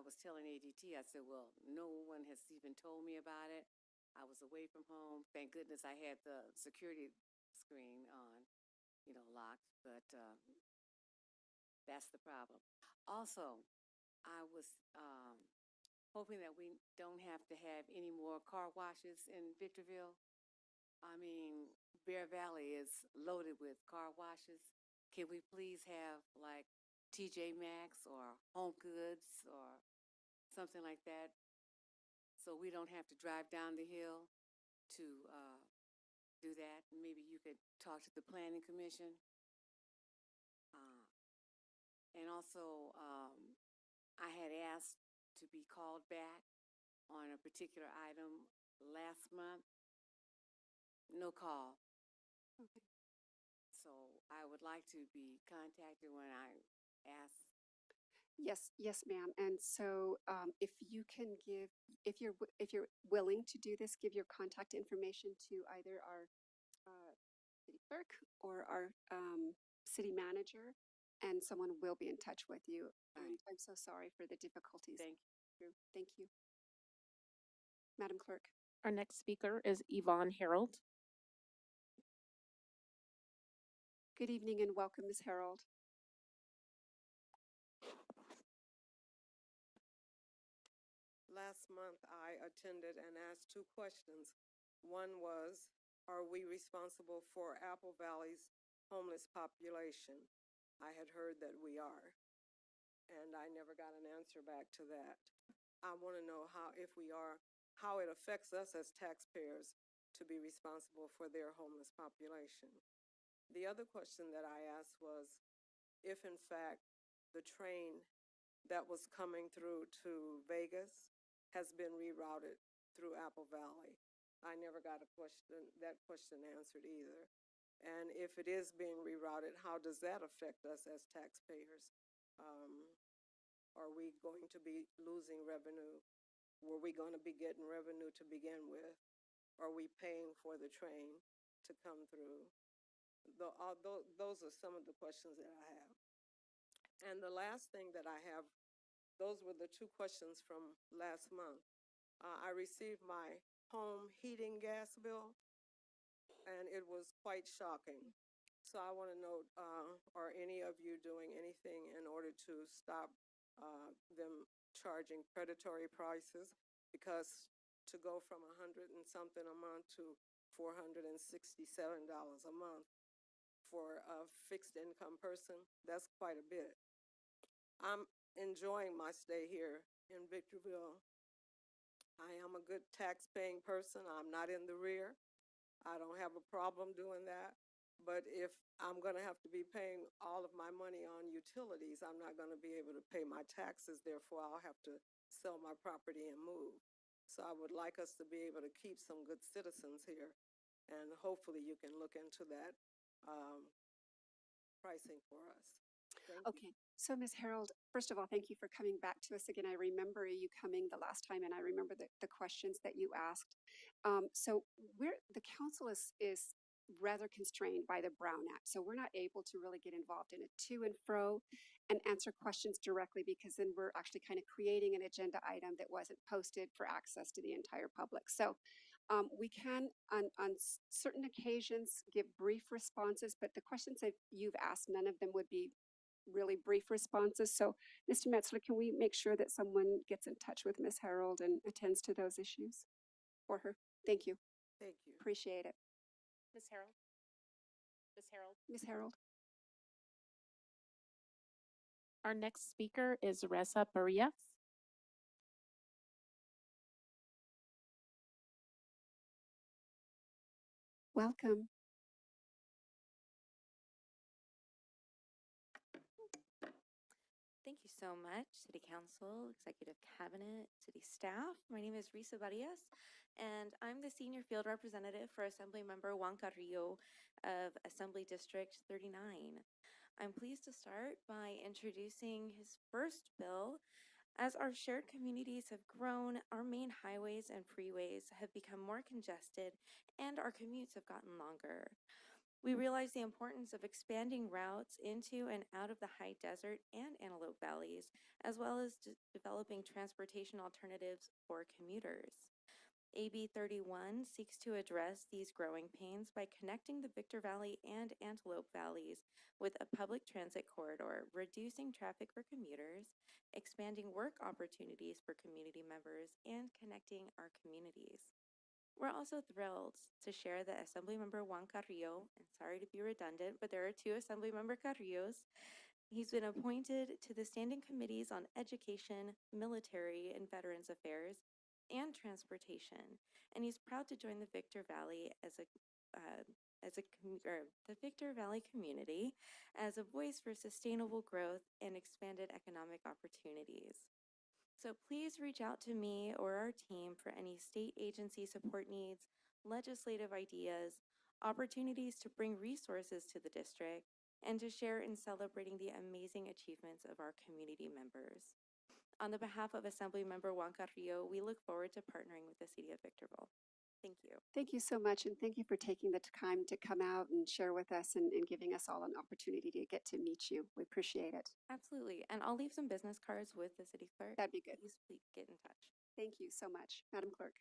was telling ADT, I said, well, no one has even told me about it. I was away from home. Thank goodness I had the security screen on. locked, but that's the problem. Also, I was hoping that we don't have to have any more car washes in Victorville. I mean, Bear Valley is loaded with car washes. Can we please have like TJ Maxx or Home Goods or something like that, so we don't have to drive down the hill to do that? Maybe you could talk to the Planning Commission. And also, I had asked to be called back on a particular item last month. No call. Okay. So I would like to be contacted when I ask. Yes, ma'am. And so, if you can give, if you're willing to do this, give your contact information to either our city clerk or our city manager, and someone will be in touch with you. And I'm so sorry for the difficulties. Thank you. Thank you. Madam Clerk. Our next speaker is Yvonne Harold. Good evening and welcome, Ms. Harold. Last month, I attended and asked two questions. One was, are we responsible for Apple Valley's homeless population? I had heard that we are, and I never got an answer back to that. I want to know how, if we are, how it affects us as taxpayers to be responsible for their homeless population. The other question that I asked was, if in fact the train that was coming through to Vegas has been rerouted through Apple Valley. I never got that question answered either. And if it is being rerouted, how does that affect us as taxpayers? Are we going to be losing revenue? Were we going to be getting revenue to begin with? Are we paying for the train to come through? Those are some of the questions that I have. And the last thing that I have, those were the two questions from last month. I received my home heating gas bill, and it was quite shocking. So I want to know, are any of you doing anything in order to stop them charging predatory prices? Because to go from $100 and something a month to $467 a month for a fixed income person, that's quite a bit. I'm enjoying my stay here in Victorville. I am a good tax-paying person. I'm not in the rear. I don't have a problem doing that. But if I'm going to have to be paying all of my money on utilities, I'm not going to be able to pay my taxes. Therefore, I'll have to sell my property and move. So I would like us to be able to keep some good citizens here. And hopefully you can look into that pricing for us. Thank you. Okay, so Ms. Harold, first of all, thank you for coming back to us again. I remember you coming the last time, and I remember the questions that you asked. So the council is rather constrained by the Brown Act, so we're not able to really get involved in a to and fro and answer questions directly, because then we're actually kind of creating an agenda item that wasn't posted for access to the entire public. So we can, on certain occasions, give brief responses, but the questions that you've asked, none of them would be really brief responses. So, Mr. Metzler, can we make sure that someone gets in touch with Ms. Harold and attends to those issues for her? Thank you. Thank you. Appreciate it. Ms. Harold? Ms. Harold? Ms. Harold? Our next speaker is Reza Barias. Welcome. Thank you so much, City Council, Executive Cabinet, City staff. My name is Risa Barias, and I'm the Senior Field Representative for Assemblymember Juan Carrillo of Assembly District 39. I'm pleased to start by introducing his first bill. As our shared communities have grown, our main highways and freeways have become more congested, and our commutes have gotten longer. We realize the importance of expanding routes into and out of the high desert and Antelope Valleys, as well as developing transportation alternatives for commuters. AB 31 seeks to address these growing pains by connecting the Victor Valley and Antelope Valleys with a public transit corridor, reducing traffic for commuters, expanding work opportunities for community members, and connecting our communities. We're also thrilled to share that Assemblymember Juan Carrillo, and sorry to be redundant, but there are two Assemblymember Carrillos. He's been appointed to the standing committees on education, military and veterans affairs, and transportation, and he's proud to join the Victor Valley the Victor Valley community as a voice for sustainable growth and expanded economic opportunities. So please reach out to me or our team for any state agency support needs, legislative ideas, opportunities to bring resources to the district, and to share in celebrating the amazing achievements of our community members. On the behalf of Assemblymember Juan Carrillo, we look forward to partnering with the City of Victorville. Thank you. Thank you so much, and thank you for taking the time to come out and share with us and giving us all an opportunity to get to meet you. We appreciate it. Absolutely. And I'll leave some business cards with the city clerk. That'd be good. Please get in touch. Thank you so much. Madam Clerk.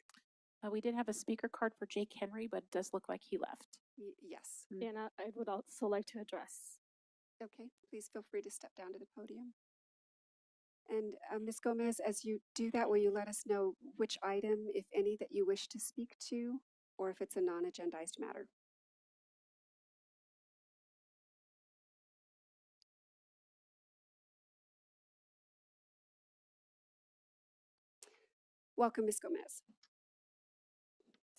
We did have a speaker card for Jake Henry, but it does look like he left. Yes. And I would also like to address. Okay, please feel free to step down to the podium. And Ms. Gomez, as you do that, will you let us know which item, if any, that you wish to speak to, or if it's a non-agendized matter? Welcome, Ms. Gomez.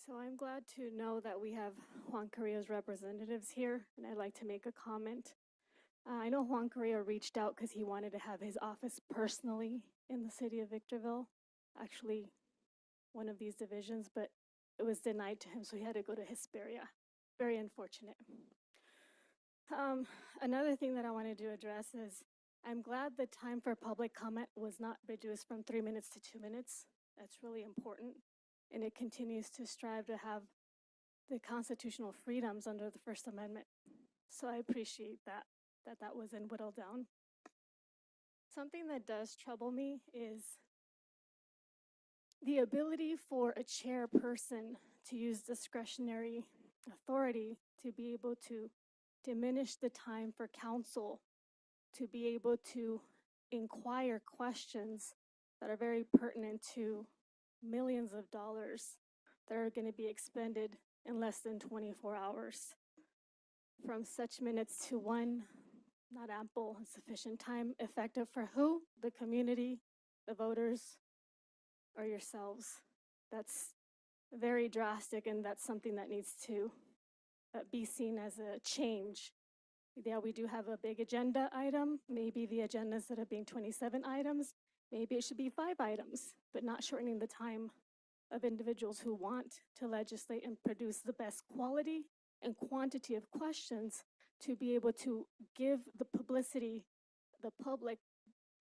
So I'm glad to know that we have Juan Carrillo's representatives here, and I'd like to make a comment. I know Juan Carrillo reached out because he wanted to have his office personally in the city of Victorville, actually one of these divisions, but it was denied to him, so he had to go to Hesperia. Very unfortunate. Another thing that I wanted to address is I'm glad the time for public comment was not reduced from 3 minutes to 2 minutes. That's really important, and it continues to strive to have the constitutional freedoms under the First Amendment. So I appreciate that wasn't whittled down. Something that does trouble me is the ability for a chairperson to use discretionary authority to be able to diminish the time for council to be able to inquire questions that are very pertinent to millions of dollars that are going to be expended in less than 24 hours. From such minutes to one, not ample and sufficient time, effective for who? The community, the voters, or yourselves. That's very drastic, and that's something that needs to be seen as a change. Yeah, we do have a big agenda item. Maybe the agenda, instead of being 27 items, maybe it should be 5 items, but not shortening the time of individuals who want to legislate and produce the best quality and quantity of questions to be able to give the publicity, the public,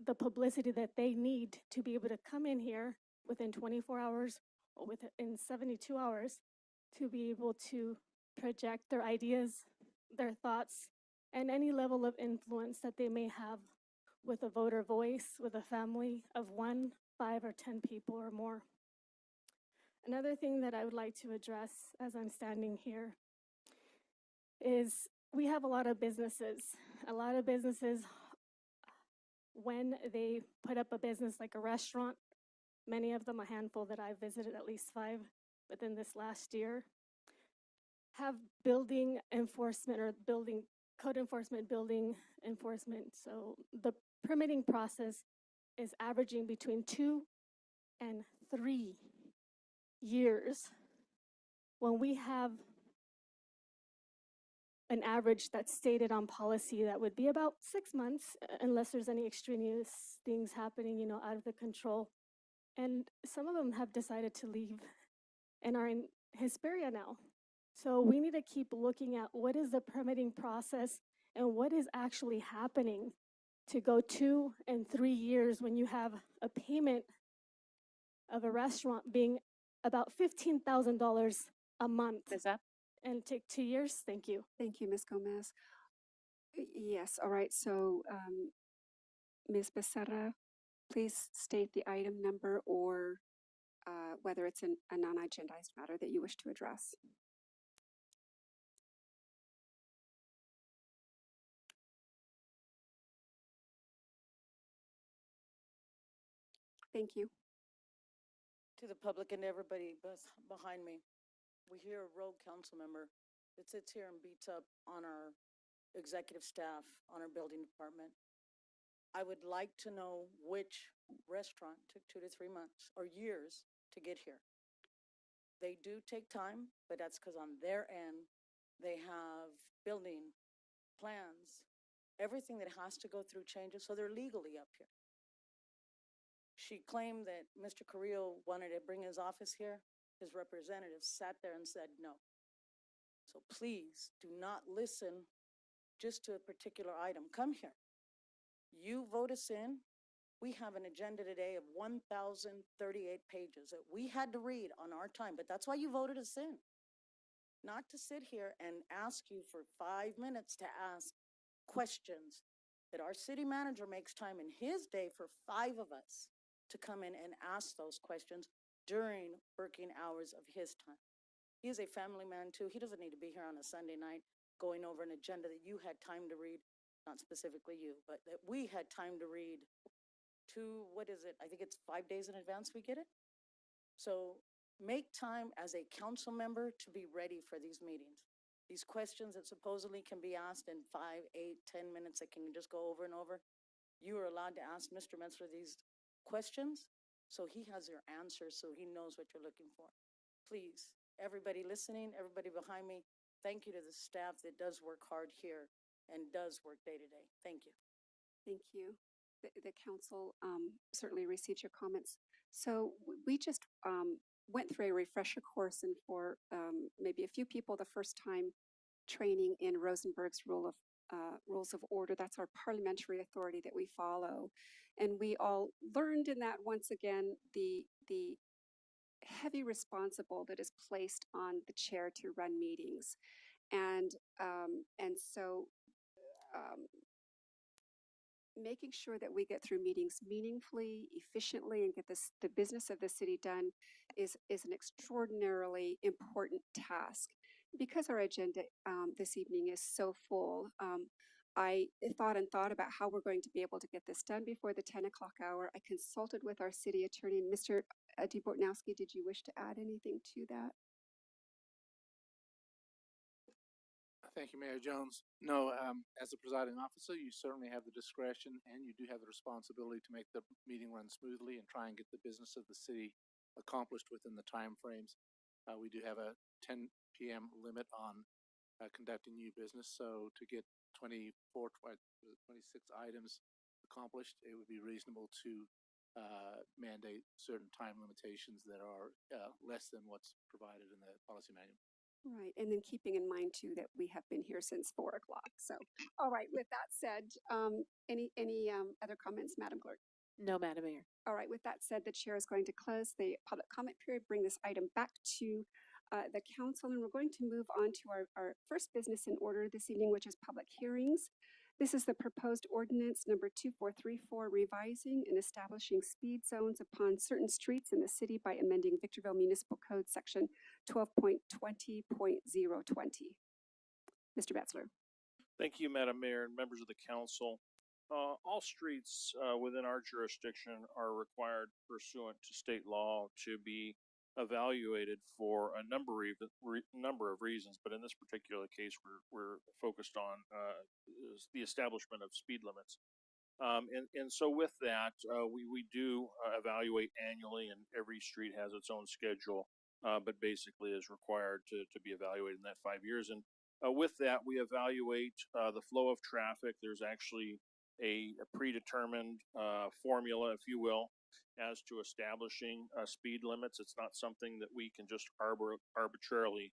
the publicity that they need to be able to come in here within 24 hours or within 72 hours to be able to project their ideas, their thoughts, and any level of influence that they may have with a voter voice, with a family of 1, 5, or 10 people or more. Another thing that I would like to address as I'm standing here is we have a lot of businesses. A lot of businesses, when they put up a business like a restaurant, many of them, a handful that I've visited, at least 5 within this last year, have building enforcement or building code enforcement, building enforcement. So the permitting process is averaging between 2 and 3 years when we have an average that's stated on policy that would be about 6 months, unless there's any extraneous things happening, out of the control. And some of them have decided to leave and are in Hesperia now. So we need to keep looking at what is the permitting process and what is actually happening to go 2 and 3 years when you have a payment of a restaurant being about $15,000 a month. Is that? And take 2 years. Thank you. Thank you, Ms. Gomez. Yes, all right, so Ms. Becerra, please state the item number or whether it's a non-agendized matter that you wish to address. Thank you. To the public and everybody behind me, we hear a rogue council member that sits here and beats up on our executive staff, on our building department. I would like to know which restaurant took 2 to 3 months or years to get here. They do take time, but that's because on their end, they have building plans, everything that has to go through changes, so they're legally up here. She claimed that Mr. Carrillo wanted to bring his office here. His representative sat there and said no. So please do not listen just to a particular item. Come here. You vote us in. We have an agenda today of 1,038 pages that we had to read on our time, but that's why you voted us in. Not to sit here and ask you for 5 minutes to ask questions that our city manager makes time in his day for 5 of us to come in and ask those questions during working hours of his time. He is a family man too. He doesn't need to be here on a Sunday night going over an agenda that you had time to read, not specifically you, but that we had time to read what is it? I think it's 5 days in advance we get it. So make time as a council member to be ready for these meetings. These questions that supposedly can be asked in 5, 8, 10 minutes that can just go over and over. You are allowed to ask Mr. Metzler these questions so he has your answers, so he knows what you're looking for. Please, everybody listening, everybody behind me, thank you to the staff that does work hard here and does work day to day. Thank you. Thank you. The council certainly received your comments. So we just went through a refresher course, and for maybe a few people, the first time training in Rosenberg's rules of order. That's our parliamentary authority that we follow. And we all learned in that once again the heavy responsible that is placed on the chair to run meetings. And so making sure that we get through meetings meaningfully, efficiently, and get the business of the city done is an extraordinarily important task. Because our agenda this evening is so full, I thought about how we're going to be able to get this done before the 10 o'clock hour. I consulted with our city attorney, Mr. DeBortnowski. Did you wish to add anything to that? Thank you, Mayor Jones. No, as a presiding officer, you certainly have the discretion and you do have the responsibility to make the meeting run smoothly and try and get the business of the city accomplished within the time frames. We do have a 10 p.m. limit on conducting new business, so to get 26 items accomplished, it would be reasonable to mandate certain time limitations that are less than what's provided in the policy manual. Right, and then keeping in mind too that we have been here since 4 o'clock. So, all right. With that said, any other comments, Madam Clerk? No, Madam Mayor. All right. With that said, the chair is going to close the public comment period. Bring this item back to the council, and we're going to move on to our first business in order this evening, which is public hearings. This is the proposed ordinance number 2434, revising and establishing speed zones upon certain streets in the city by amending Victorville Municipal Code section 12.20.020. Mr. Metzler. Thank you, Madam Mayor and members of the council. All streets within our jurisdiction are required pursuant to state law to be evaluated for a number of reasons, but in this particular case, we're focused on is the establishment of speed limits. And so with that, we do evaluate annually, and every street has its own schedule, but basically is required to be evaluated in that 5 years. And with that, we evaluate the flow of traffic. There's actually a predetermined formula, if you will, as to establishing speed limits. It's not something that we can just arbitrarily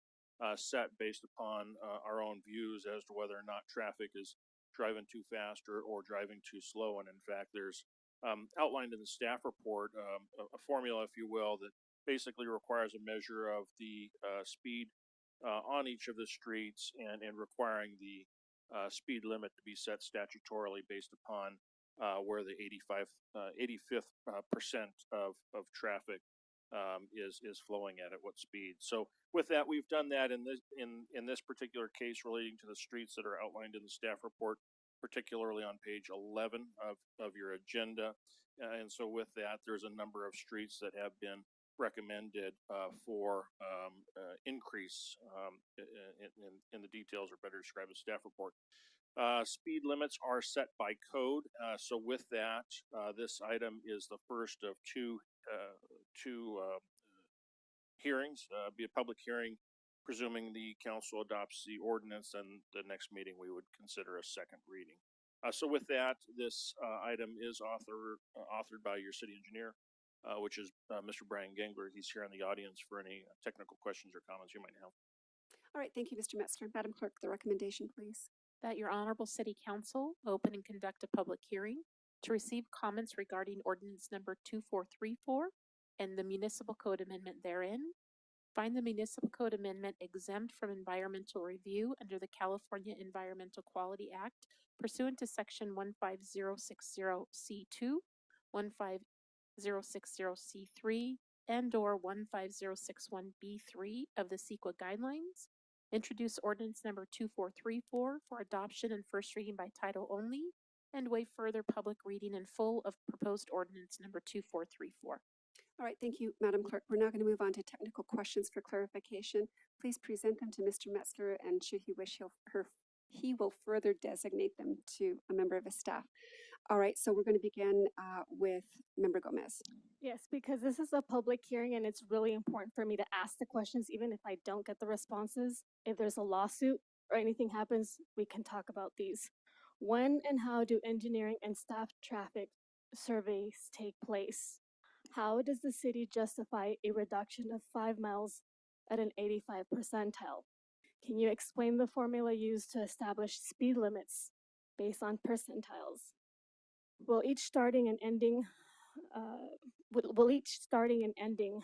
set based upon our own views as to whether or not traffic is driving too fast or driving too slow. And in fact, there's outlined in the staff report a formula, if you will, that basically requires a measure of the speed on each of the streets and requiring the speed limit to be set statutorily based upon where the 85th percent of traffic is flowing at what speed. So with that, we've done that in this particular case relating to the streets that are outlined in the staff report, particularly on page 11 of your agenda. And so with that, there's a number of streets that have been recommended for increase in the details, or better described as staff report. Speed limits are set by code. So with that, this item is the first of two hearings, be a public hearing, presuming the council adopts the ordinance, and the next meeting we would consider a second reading. So with that, this item is authored by your city engineer, which is Mr. Brian Gangler. He's here in the audience for any technical questions or comments you might have. All right, thank you, Mr. Metzler. Madam Clerk, the recommendation, please. That your honorable city council open and conduct a public hearing to receive comments regarding ordinance number 2434 and the municipal code amendment therein. Find the municipal code amendment exempt from environmental review under the California Environmental Quality Act pursuant to section 15060C2, 15060C3, and/or 15061B3 of the CEQA guidelines. Introduce ordinance number 2434 for adoption and first reading by title only, and waive further public reading in full of proposed ordinance number 2434. All right, thank you, Madam Clerk. We're now going to move on to technical questions for clarification. Please present them to Mr. Metzler, and should he wish, he will further designate them to a member of his staff. All right, so we're going to begin with Member Gomez. Yes, because this is a public hearing and it's really important for me to ask the questions, even if I don't get the responses. If there's a lawsuit or anything happens, we can talk about these. When and how do engineering and staff traffic surveys take place? How does the city justify a reduction of 5 miles at an 85 percentile? Can you explain the formula used to establish speed limits based on percentiles? Will each starting and ending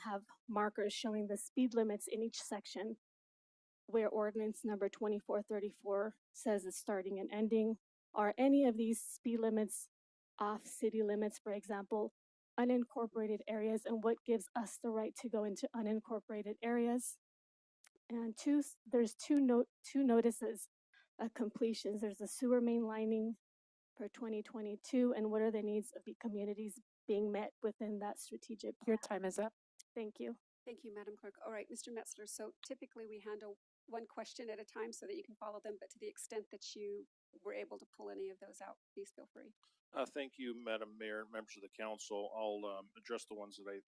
have markers showing the speed limits in each section where ordinance number 2434 says it's starting and ending? Are any of these speed limits off city limits, for example, unincorporated areas, and what gives us the right to go into unincorporated areas? And there's two notices of completions. There's the sewer main lining for 2022, and what are the needs of the communities being met within that strategic plan? Your time is up. Thank you. Thank you, Madam Clerk. All right, Mr. Metzler, so typically we handle one question at a time so that you can follow them, but to the extent that you were able to pull any of those out, please feel free. Thank you, Madam Mayor, members of the council. I'll address the ones that I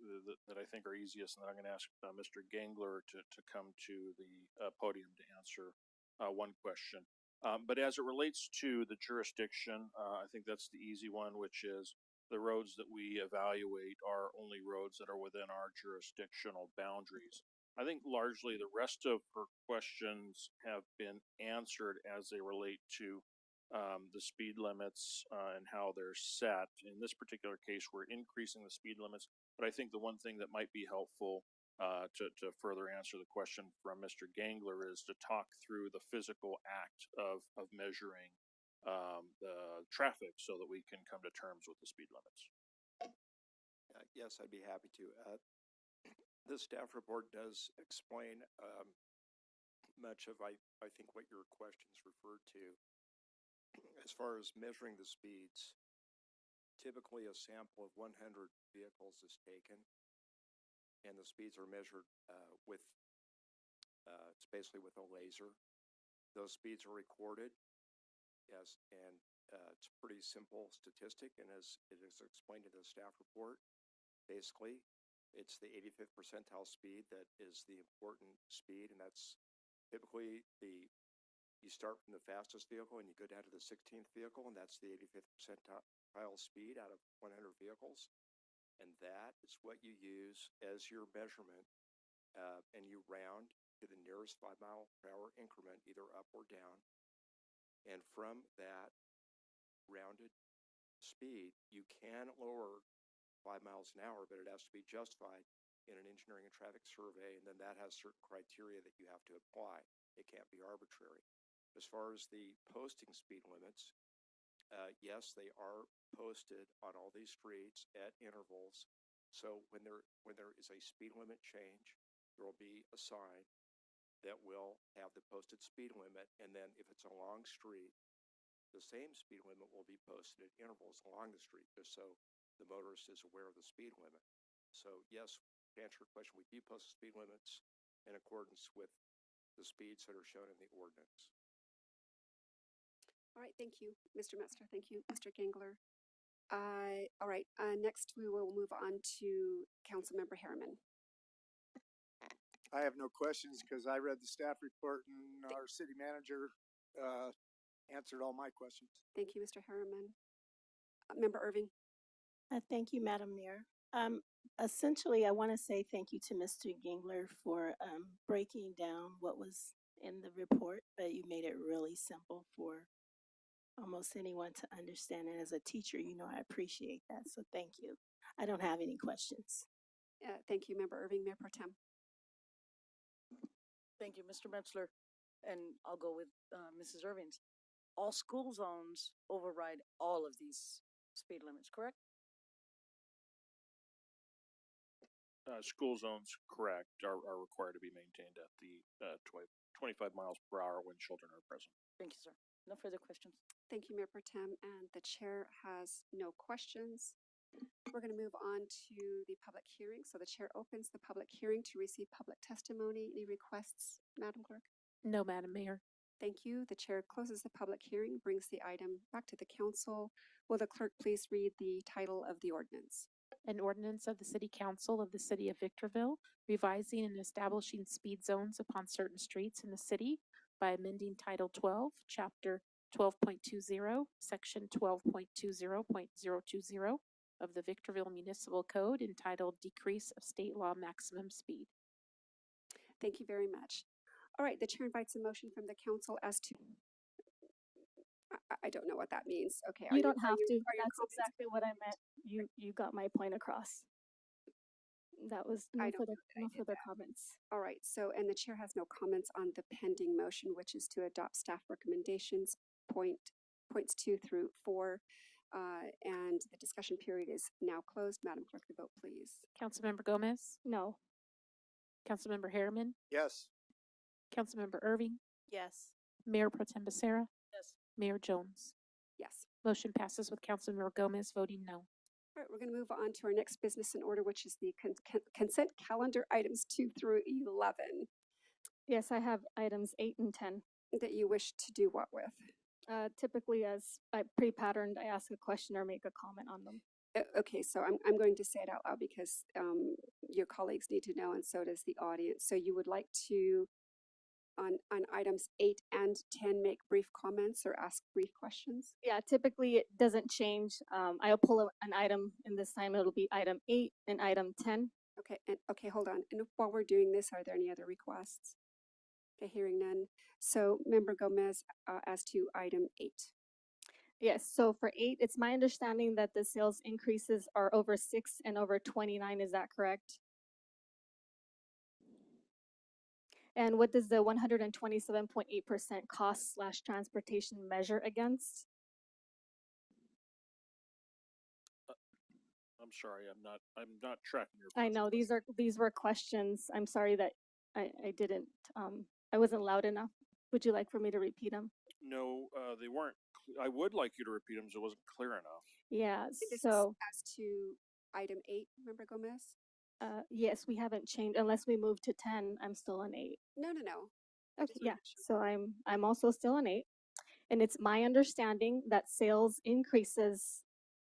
think are easiest, and then I'm going to ask Mr. Gangler to come to the podium to answer one question. But as it relates to the jurisdiction, I think that's the easy one, which is the roads that we evaluate are only roads that are within our jurisdictional boundaries. I think largely the rest of her questions have been answered as they relate to the speed limits and how they're set. In this particular case, we're increasing the speed limits, but I think the one thing that might be helpful to further answer the question from Mr. Gangler is to talk through the physical act of measuring the traffic so that we can come to terms with the speed limits. Yes, I'd be happy to. The staff report does explain much of, I think, what your questions referred to. As far as measuring the speeds, typically a sample of 100 vehicles is taken, and the speeds are measured it's basically with a laser. Those speeds are recorded, yes, and it's a pretty simple statistic, and as it is explained in the staff report, basically it's the 85th percentile speed that is the important speed, and that's typically you start from the fastest vehicle and you go down to the 16th vehicle, and that's the 85th percentile speed out of 100 vehicles. And that is what you use as your measurement, and you round to the nearest 5 mile per hour increment, either up or down. And from that rounded speed, you can lower 5 miles an hour, but it has to be justified in an engineering and traffic survey, and then that has certain criteria that you have to apply. It can't be arbitrary. As far as the posting speed limits, yes, they are posted on all these streets at intervals So when there is a speed limit change, there will be a sign that will have the posted speed limit, and then if it's a long street, the same speed limit will be posted at intervals along the street, just so the motorist is aware of the speed limit. So yes, to answer your question, we do post speed limits in accordance with the speeds that are shown in the ordinance. All right, thank you, Mr. Metzler. Thank you, Mr. Gangler. All right, next we will move on to Councilmember Harriman. I have no questions because I read the staff report and our city manager answered all my questions. Thank you, Mr. Harriman. Member Irving. Thank you, Madam Mayor. Essentially, I want to say thank you to Mr. Gingler for breaking down what was in the report, but you made it really simple for almost anyone to understand. And as a teacher, you know I appreciate that, so thank you. I don't have any questions. Thank you, Member Irving. Mayor Pro Tem. Thank you, Mr. Metzler. And I'll go with Mrs. Irving's. All school zones override all of these speed limits, correct? School zones, correct, are required to be maintained at the 25 miles per hour when children are present. Thank you, sir. No further questions. Thank you, Mayor Pro Tem, and the chair has no questions. We're going to move on to the public hearing. So the chair opens the public hearing to receive public testimony. Any requests, Madam Clerk? No, Madam Mayor. Thank you. The chair closes the public hearing, brings the item back to the council. Will the clerk please read the title of the ordinance? An ordinance of the City Council of the City of Victorville, revising and establishing speed zones upon certain streets in the city by amending Title 12, Chapter 12.20, Section 12.20.020 of the Victorville Municipal Code entitled Decrease of State Law Maximum Speed. Thank you very much. All right, the chair invites a motion from the council as to, I don't know what that means. Okay. You don't have to. Are your That's comments- exactly what I meant. You got my point across. That was I no don't further, know that I no did further that. comments. All right, so, and the chair has no comments on the pending motion, which is to adopt staff recommendations, points 2 through 4. And the discussion period is now closed. Madam Clerk, the vote, please. Councilmember Gomez, No. Councilmember Harriman, Yes. Councilmember Irving, Yes. Mayor Pro Tem Becerra, Yes. Mayor Jones. Yes. Motion passes with Councilmember Gomez voting no. All right, we're going to move on to our next business in order, which is the consent calendar items 2 through 11 Yes, I have items 8 and 10. that you wish to do what with? Typically, as I pre-patterned, I ask a question or make a comment on them. Okay, so I'm going to say it out loud because your colleagues need to know, and so does the audience. So you would like to, on items 8 and 10, make brief comments or ask brief questions? Yeah, typically it doesn't change. I'll pull an item, and this time it'll be item 8 and item 10. Okay, and okay, hold on. And while we're doing this, are there any other requests? Okay, hearing none. So Member Gomez, as to item 8. Yes, so for 8, it's my understanding that the sales increases are over 6 and over 29. Is that correct? And what does the 127.8% cost/transportation measure against? I'm sorry, I'm not tracking your. I know these were questions. I'm sorry that I didn't I wasn't loud enough. Would you like for me to repeat them? No, they weren't. I would like you to repeat them, so it wasn't clear enough. Yeah, This is so as to item 8, Member Gomez? yes, we haven't changed unless we move to 10. I'm still on 8. No. I Okay, just wanna yeah. make sure. So I'm also still on 8. And it's my understanding that sales increases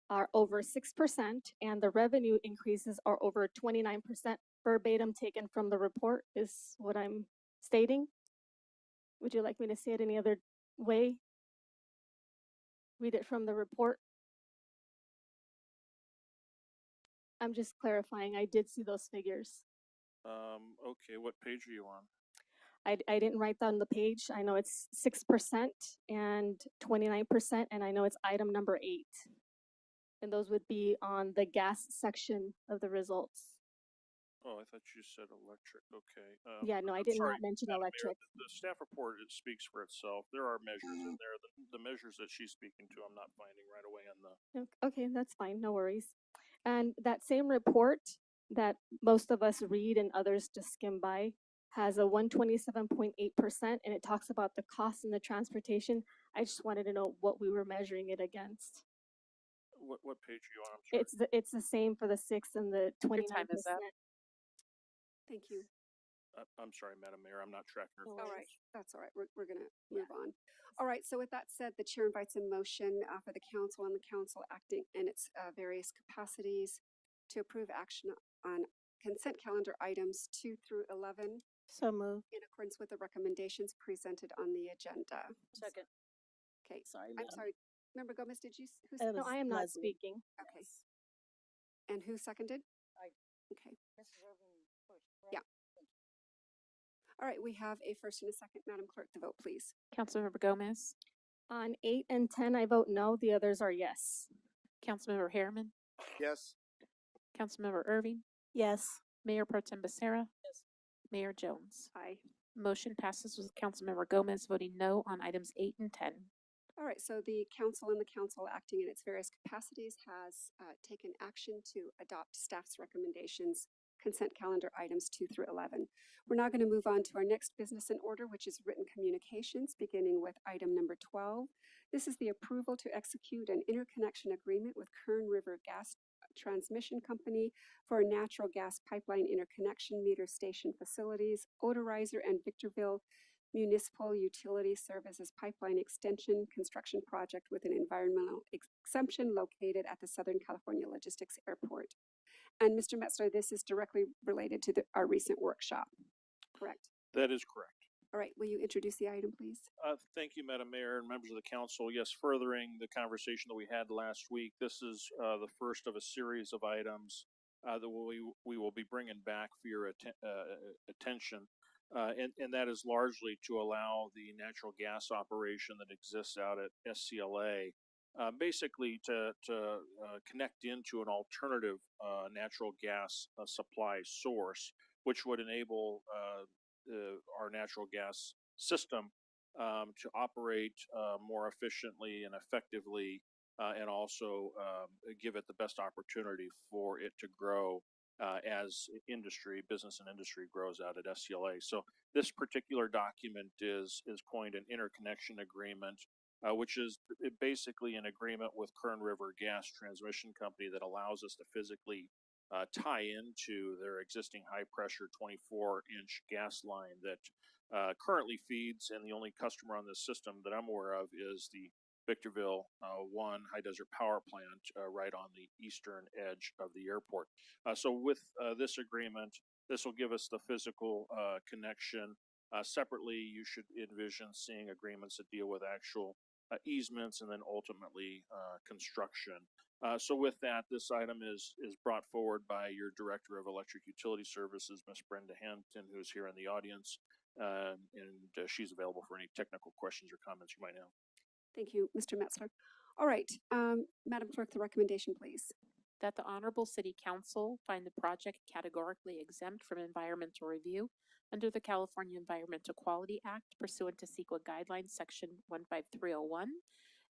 are over 6% and the revenue increases are over 29%. Verbatim taken from the report is what I'm stating. Would you like me to say it any other way? Read it from the report. I'm just clarifying. I did see those figures. Okay, what page are you on? I didn't write down the page. I know it's 6% and 29%, and I know it's item number 8. And those would be on the gas section of the results. Oh, I thought you said electric, okay. Yeah, no, I I'm did sorry, not mention Madam Mayor, electric. The staff report, it speaks for itself. There are measures in there. The measures that she's speaking to, I'm not finding right away on the, Okay, that's fine. No worries. And that same report that most of us read and others just skim by has a 127.8%, and it talks about the cost and the transportation. I just wanted to know what we were measuring it against. What page are you on? I'm sorry. It's the same for the 6 and the 29%. time is up. Thank you. I'm sorry, Madam Mayor, I'm not tracking her. All right, that's all right. We're going to move on. All right, so with that said, the chair invites a motion for the council and the council acting in its various capacities to approve action on consent calendar items 2 through 11 So moved. in accordance with the recommendations presented on the agenda. Second. Okay, Sorry, I'm Madam. sorry. Member Gomez, did you? Who It seconded? No, was I am not Leslie. speaking. Okay. And who seconded? I. Okay. Mrs. Irving pushed, Yeah. All right, we have a first and a second. Madam Clerk, the vote, please. Councilmember Gomez, On 8 and 10, I vote no. The others are yes. Councilmember Harriman, Yes. Councilmember Irving, Yes. Mayor Pro Tem Becerra, Yes. Mayor Jones. Aye. Motion passes with Councilmember Gomez voting no on items 8 and 10. All right, so the council and the council acting in its various capacities has taken action to adopt staff's recommendations, consent calendar items 2 through 11. We're now going to move on to our next business in order, which is written communications, beginning with item number 12. This is the approval to execute an interconnection agreement with Kern River Gas Transmission Company for natural gas pipeline interconnection meter station facilities, odorizer, and Victorville Municipal Utility Services Pipeline Extension Construction Project with an environmental exemption located at the Southern California Logistics Airport. And Mr. Metzler, this is directly related to our recent workshop, correct? That is correct. All right, will you introduce the item, please? Thank you, Madam Mayor and members of the council. Yes, furthering the conversation that we had last week, this is the first of a series of items that we will be bringing back for your attention. And that is largely to allow the natural gas operation that exists out at SCLA basically to connect into an alternative natural gas supply source, which would enable our natural gas system to operate more efficiently and effectively, and also give it the best opportunity for it to grow as business and industry grows out at SCLA. So this particular document is coined an interconnection agreement, which is basically an agreement with Kern River Gas Transmission Company that allows us to physically tie into their existing high-pressure 24-inch gas line that currently feeds, and the only customer on this system that I'm aware of is the Victorville 1 High Desert Power Plant right on the eastern edge of the airport. So with this agreement, this will give us the physical connection. Separately, you should envision seeing agreements that deal with actual easements and then ultimately construction. So with that, this item is brought forward by your Director of Electric Utility Services, Ms. Brenda Hampton, who's here in the audience, and she's available for any technical questions or comments you might have. Thank you, Mr. Metzler. All right, Madam Clerk, the recommendation, please. That the Honorable City Council find the project categorically exempt from environmental review under the California Environmental Quality Act pursuant to CEQA Guidelines Section 15301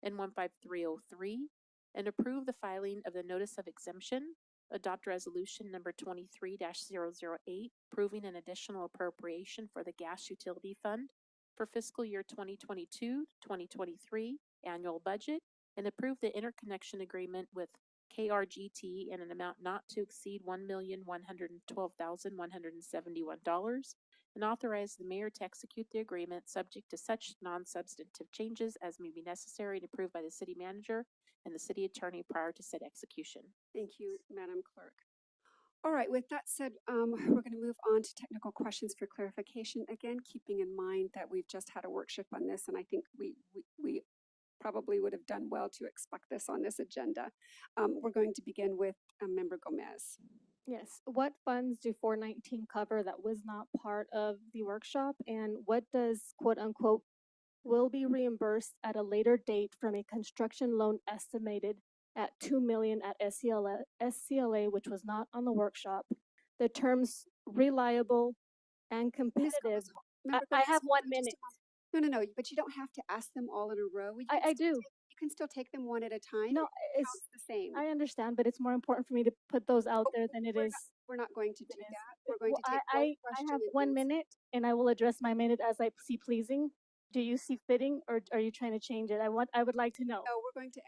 and 15303, and approve the filing of the Notice of Exemption, adopt Resolution number 23-008, approving an additional appropriation for the Gas Utility Fund for fiscal year 2022-2023 annual budget, and approve the interconnection agreement with KRGT in an amount not to exceed $1,112,171, and authorize the mayor to execute the agreement subject to such non-substantive changes as may be necessary and approved by the city manager and the city attorney prior to said execution. Thank you, Madam Clerk. All right, with that said, we're going to move on to technical questions for clarification. Again, keeping in mind that we've just had a workshop on this, and I think we probably would have done well to expect this on this agenda. We're going to begin with Member Gomez. Yes. What funds do 419 cover that was not part of the workshop? And what does quote unquote will be reimbursed at a later date from a construction loan estimated at $2 million at SCLA, which was not on the workshop? The terms reliable and competitive. I have 1 minute. No, but you don't have to ask them all in a row. I do. You can still take them one at a time. No, It it's, counts the same. I understand, but it's more important for me to put those out there than it is. We're not going to do than is- that. We're going Well, to take I one question. have and 1 answer. minute and I will address my minute as I see pleasing. Do you see fitting or are you trying to change it? I would like to know. No, we're going to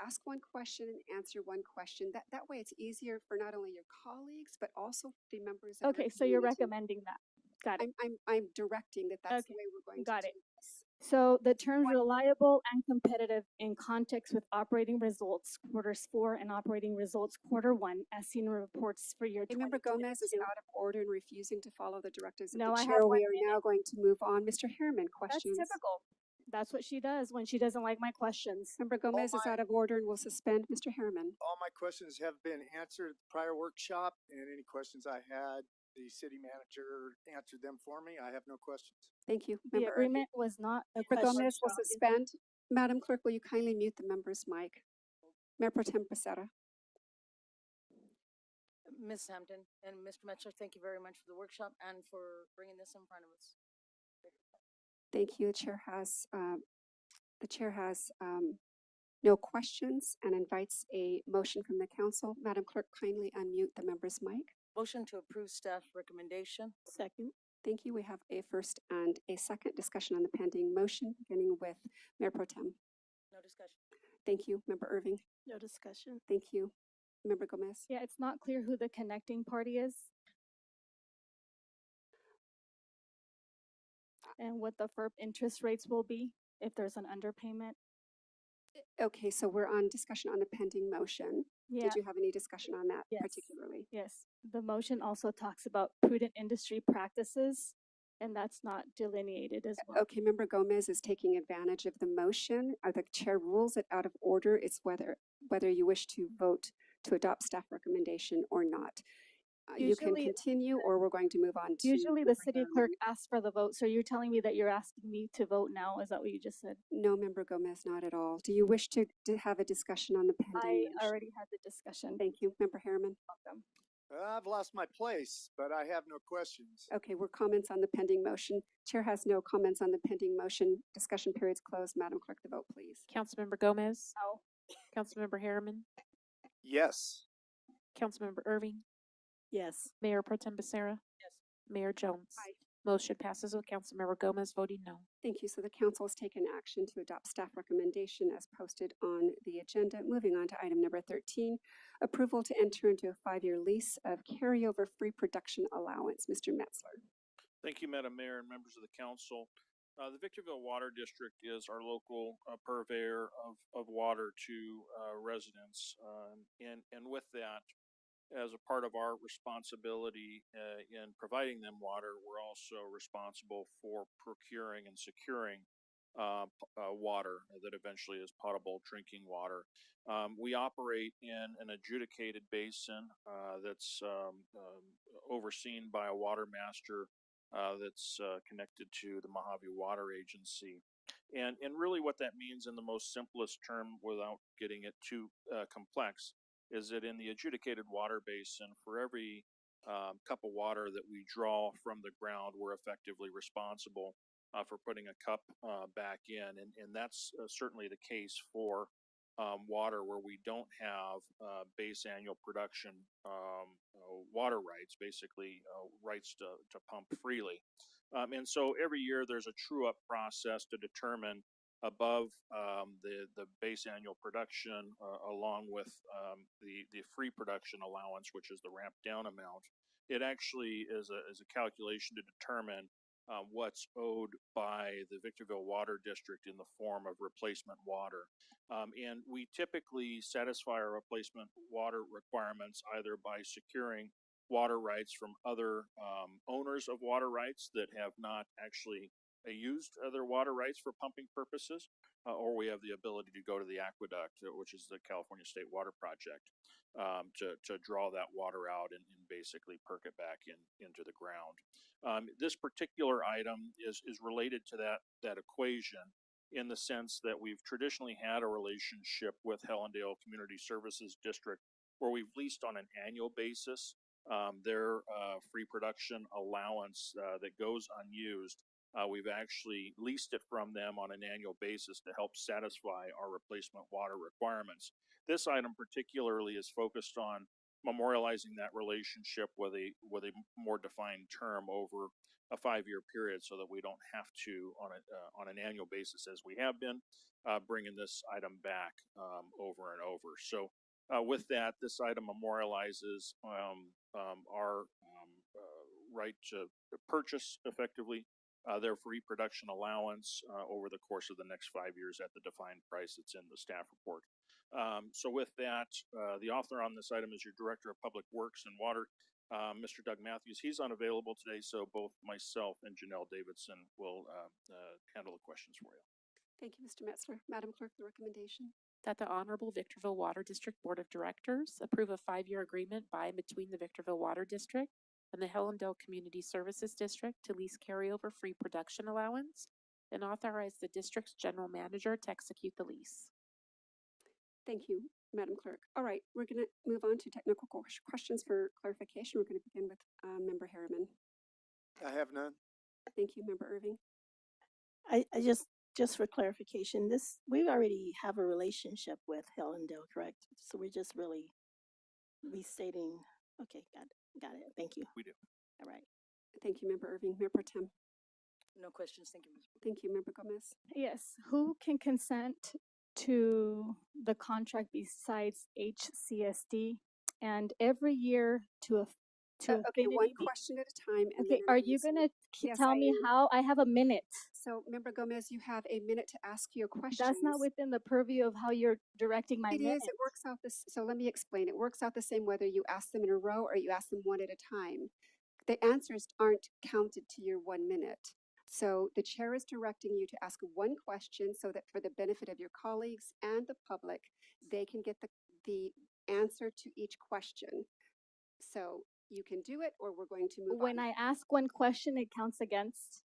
ask one question and answer one question. That way it's easier for not only your colleagues, but also the members of your Okay, so you're community. recommending that. Got it. I'm directing that that's the Okay, way we're going got to it. do this. So the terms reliable and competitive in context with operating results quarters 4 and operating results quarter 1 as seen in reports for year Hey, Member Gomez is 2022. out of order and refusing to follow the directives of No, the I chair. have We 1 are minute. now going to move on. Mr. Harriman, That's questions? typical. That's what she does when she doesn't like my questions. Member Gomez is out of order and will suspend. Mr. Harriman. All my questions have been answered at the prior workshop, and any questions I had, the city manager answered them for me. I have no questions. Thank you. The Member agreement was not a Member question. Gomez will suspend. Madam Clerk, will you kindly mute the member's mic? Mayor Pro Tem Becerra. Ms. Hampton and Mr. Metzler, thank you very much for the workshop and for bringing this in front of us. Thank you. The chair has no questions and invites a motion from the council. Madam Clerk, kindly unmute the member's mic. Motion to approve staff recommendation. Second. Thank you. We have a first and a second discussion on the pending motion, beginning with Mayor Pro Tem. No discussion. Thank you. Member Irving. No discussion. Thank you. Member Gomez. Yeah, it's not clear who the connecting party is. And what the FERP interest rates will be if there's an underpayment. Okay, so we're on discussion on the pending motion. Yeah. Did you have any discussion on that Yes. particularly? Yes, the motion also talks about prudent industry practices, and that's not delineated as well. Okay, Member Gomez is taking advantage of the motion. The chair rules it out of order. It's whether you wish to vote to adopt staff recommendation or not. You can Usually- continue, or we're going to move on to. Usually the Member city Harriman. clerk asks for the vote, so you're telling me that you're asking me to vote now? Is that what you just said? No, Member Gomez, not at all. Do you wish to have a discussion on the pending I motion? already had the discussion. Thank you. Member Harriman. Welcome. I've lost my place, but I have no questions. Okay, we're comments on the pending motion. Chair has no comments on the pending motion. Discussion period's closed. Madam Clerk, the vote, please. Councilmember Gomez, No. Councilmember Harriman, Yes. Councilmember Irving, Yes. Mayor Pro Tem Becerra. Yes. Mayor Jones. Aye. Motion passes with Councilmember Gomez voting no. Thank you. So the council has taken action to adopt staff recommendation as posted on the agenda. Moving on to item number 13, approval to enter into a 5-year lease of carryover free production allowance. Mr. Metzler. Thank you, Madam Mayor and members of the council. The Victorville Water District is our local purveyor of water to residents. And with that, as a part of our responsibility in providing them water, we're also responsible for procuring and securing water that eventually is potable drinking water. We operate in an adjudicated basin that's overseen by a water master that's connected to the Mojave Water Agency. And really what that means in the most simplest term without getting it too complex is that in the adjudicated water basin, for every cup of water that we draw from the ground, we're effectively responsible for putting a cup back in. And that's certainly the case for water where we don't have base annual production water rights, basically rights to pump freely. And so every year there's a true up process to determine above the base annual production along with the free production allowance, which is the ramp down amount. It actually is a calculation to determine what's owed by the Victorville Water District in the form of replacement water. And we typically satisfy our replacement water requirements either by securing water rights from other owners of water rights that have not actually used their water rights for pumping purposes, or we have the ability to go to the aqueduct, which is the California State Water Project, to draw that water out and basically perk it back into the ground. This particular item is related to that equation in the sense that we've traditionally had a relationship with Hellendale Community Services District where we've leased on an annual basis their free production allowance that goes unused. We've actually leased it from them on an annual basis to help satisfy our replacement water requirements. This item particularly is focused on memorializing that relationship with a more defined term over a 5-year period, so that we don't have to on an annual basis, as we have been, bringing this item back over and over. So with that, this item memorializes our right to purchase effectively their free production allowance over the course of the next 5 years at the defined price that's in the staff report. So with that, the author on this item is your Director of Public Works and Water, Mr. Doug Matthews. He's unavailable today, so both myself and Janelle Davidson will handle the questions for you. Thank you, Mr. Metzler. Madam Clerk, the recommendation. That the Honorable Victorville Water District Board of Directors approve a 5-year agreement by and between the Victorville Water District and the Hellendale Community Services District to lease carryover free production allowance and authorize the district's general manager to execute the lease. Thank you, Madam Clerk. All right, we're going to move on to technical questions for clarification. We're going to begin with Member Harriman. I have none. Thank you, Member Irving. I just for clarification, we already have a relationship with Hellendale, correct? So we're just really restating. Okay, got it. Thank you. We do. All right. Thank you, Member Irving. Member Tem. No questions. Thank you, Ms. Thank you, Member Gomez. Yes, who can consent to the contract besides HCSD? And every year to okay, one Affinity- question at a time. And Okay, then are I'm you gonna gonna Yes, tell I me am. how? I have a minute. So, Member Gomez, you have a minute to ask your questions. That's not within the purview of how you're directing my It minute. is. It works out this. So let me explain. It works out the same whether you ask them in a row or you ask them one at a time. The answers aren't counted to your 1 minute. So the chair is directing you to ask one question so that for the benefit of your colleagues and the public, they can get the answer to each question. So you can do it, or we're going to move When on. I ask one question, it counts against.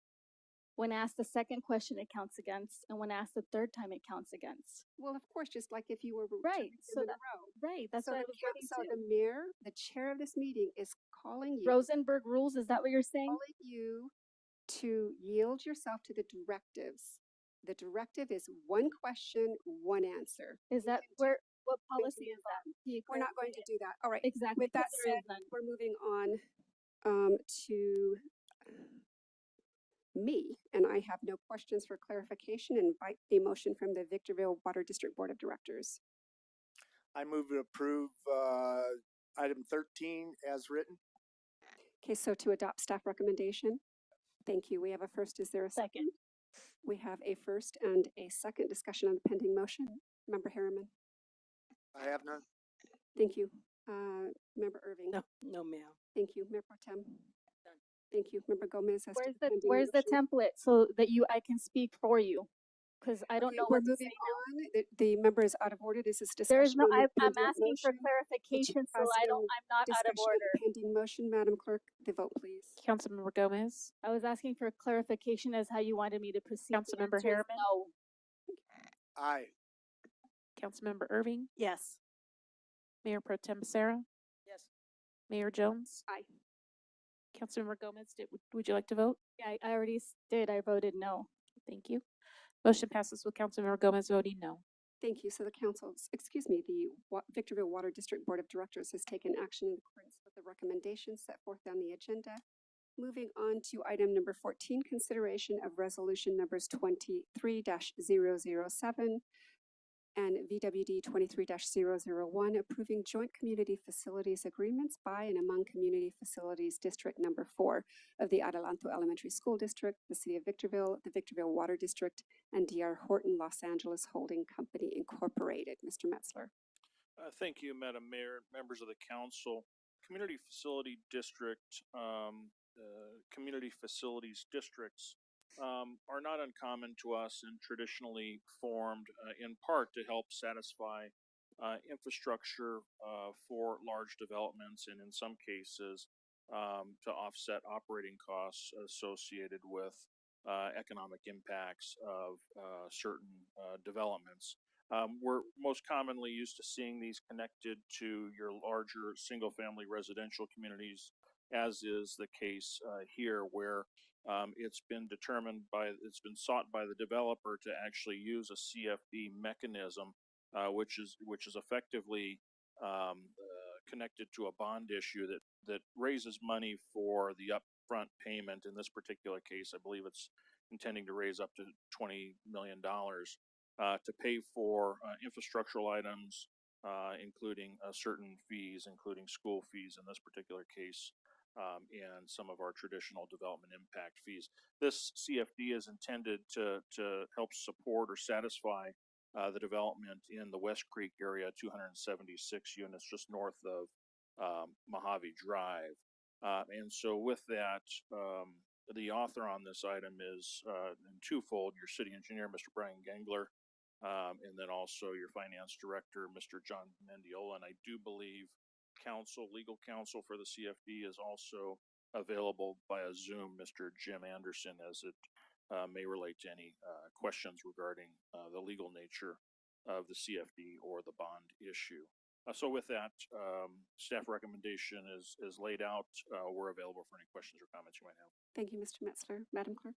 When I ask the second question, it counts against. And when I ask the third time, it counts against. Well, of course, just like if you were to Right. read them So in that, a row. right. That's So what I the was coun- getting so to. the mayor, the chair of this meeting, is calling you. Rosenberg rules, is that what you're saying? Calling you to yield yourself to the directives. The directive is one question, one answer. Is that what policy is that? Can you We're not clarify going to it? do that. All right. Exactly. With that because there said, is none. we're moving on to me, and I have no questions for clarification and invite a motion from the Victorville Water District Board of Directors. I move to approve item 13 as written. Okay, so to adopt staff recommendation. Thank you. We have a first. Is there a second? We have a first and a second discussion on the pending motion. Member Harriman. I have none. Thank you. Member Irving. No, ma'am. Thank you. Member Pro Tem. Thank you. Member Gomez. As to Where's the pending where's the motion. template so that I can speak for you? Because I don't Okay, know we're what to moving say now. on. The member is out of order. This is discussion. There is no. on the I'm pending asking for motion. The clarification, so chair has no I'm not out of discussion order. the pending motion. Madam Clerk, the vote, please. Councilmember Gomez, I was asking for clarification as how you wanted me to proceed. The Councilmember answer is Harriman? No. Aye. Councilmember Irving, Yes. Mayor Pro Tem Becerra, Yes. Mayor Jones, Aye. Councilmember Gomez, would you like to vote? Yeah, I already did. I voted no. Thank you. Motion passes with Councilmember Gomez voting no. Thank you. So the council's, the Victorville Water District Board of Directors has taken action in accordance with the recommendations set forth on the agenda. Moving on to item number 14, consideration of resolution numbers 23-007 and VWD 23-001, approving joint community facilities agreements by and among Community Facilities District Number 4 of the Adelanto Elementary School District, the City of Victorville, the Victorville Water District, and D.R. Horton Los Angeles Holding Company Incorporated. Mr. Metzler. Thank you, Madam Mayor, members of the council. Community Facility District, community facilities districts are not uncommon to us and traditionally formed in part to help satisfy infrastructure for large developments and in some cases to offset operating costs associated with economic impacts of certain developments. We're most commonly used to seeing these connected to your larger single-family residential communities as is the case here, where it's been sought by the developer to actually use a CFD mechanism, which is effectively connected to a bond issue that raises money for the upfront payment. In this particular case, I believe it's intending to raise up to $20 million to pay for infrastructural items, including certain fees, including school fees in this particular case, and some of our traditional development impact fees. This CFD is intended to help support or satisfy the development in the West Creek area, 276 units just north of Mojave Drive. And so with that, the author on this item is in twofold: your city engineer, Mr. Brian Gengler, and then also your finance director, Mr. John Mendiola. And I do believe legal counsel for the CFD is also available via Zoom, Mr. Jim Anderson, as it may relate to any questions regarding the legal nature of the CFD or the bond issue. So with that, staff recommendation is laid out. We're available for any questions or comments you might have. Thank you, Mr. Metzler. Madam Clerk?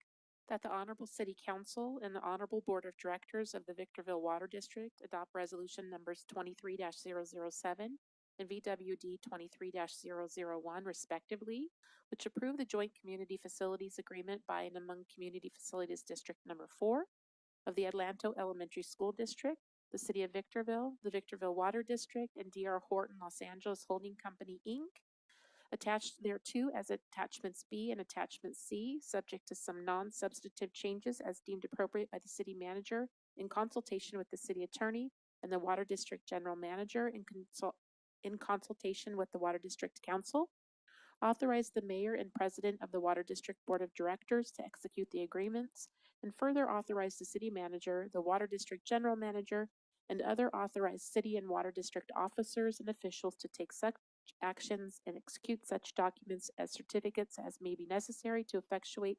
That the Honorable City Council and the Honorable Board of Directors of the Victorville Water District adopt resolution numbers 23-007 and VWD 23-001 respectively, which approve the Joint Community Facilities Agreement by and among Community Facilities District Number 4 of the Atlanto Elementary School District, the City of Victorville, the Victorville Water District, and D.R. Horton Los Angeles Holding Company, Inc., attached thereto as attachments B and attachment C, subject to some non-substantive changes as deemed appropriate by the city manager in consultation with the city attorney and the Water District General Manager in consultation with the Water District Council. Authorize the mayor and president of the Water District Board of Directors to execute the agreements, and further authorize the city manager, the Water District General Manager, and other authorized city and water district officers and officials to take such actions and execute such documents as certificates as may be necessary to effectuate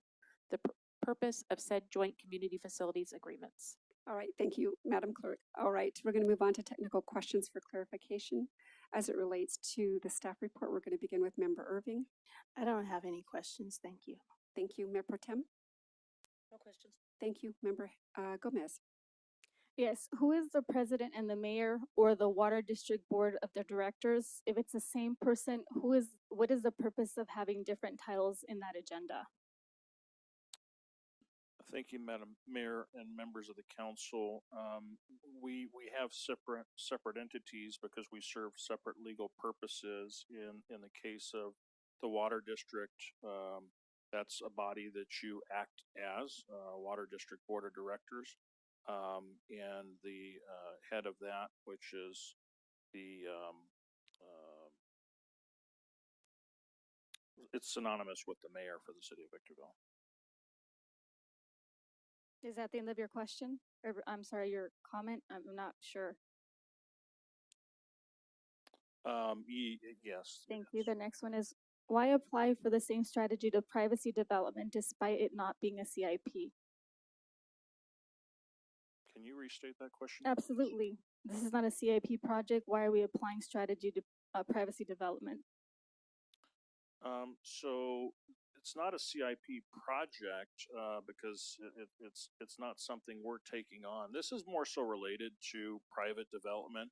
the purpose of said joint community facilities agreements. All right, thank you, Madam Clerk. All right, we're going to move on to technical questions for clarification. As it relates to the staff report, we're going to begin with Member Irving. I don't have any questions. Thank you. Thank you, Mayor Pro Tem. No questions. Thank you, Member Gomez. Yes, who is the president and the mayor or the water district board of the directors? If it's the same person, what is the purpose of having different titles in that agenda? Thank you, Madam Mayor and members of the council. We have separate entities because we serve separate legal purposes. In the case of the water district, that's a body that you act as, Water District Board of Directors. And the head of that, which is it's synonymous with the mayor for the city of Victorville. Is that the end of your question? Or, I'm sorry, your comment? I'm not sure. Yes. Thank you. The next one is, why apply for the same strategy to privacy development despite it not being a CIP? Can you restate that question? Absolutely. This is not a CIP project. Why are we applying strategy to privacy development? So it's not a CIP project because it's not something we're taking on. This is more so related to private development,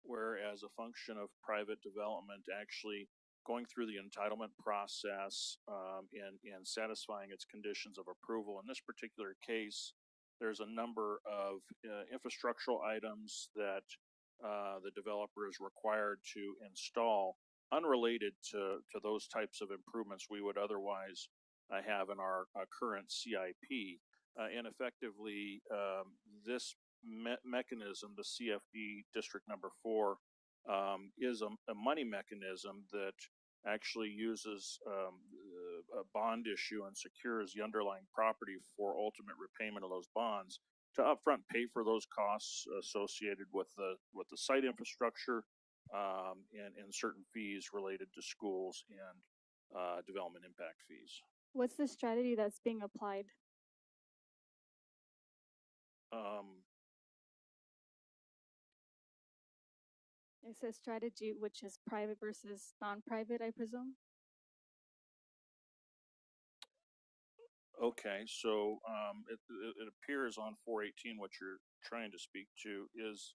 where as a function of private development actually going through the entitlement process and satisfying its conditions of approval. In this particular case, there's a number of infrastructural items that the developer is required to install unrelated to those types of improvements we would otherwise have in our current CIP. And effectively, this mechanism, the CFD District Number 4, is a money mechanism that actually uses a bond issue and secures the underlying property for ultimate repayment of those bonds to upfront pay for those costs associated with the site infrastructure and certain fees related to schools and development impact fees. What's the strategy that's being applied? It says strategy, which is private versus non-private, I presume? Okay, so, it appears on 418, what you're trying to speak to is,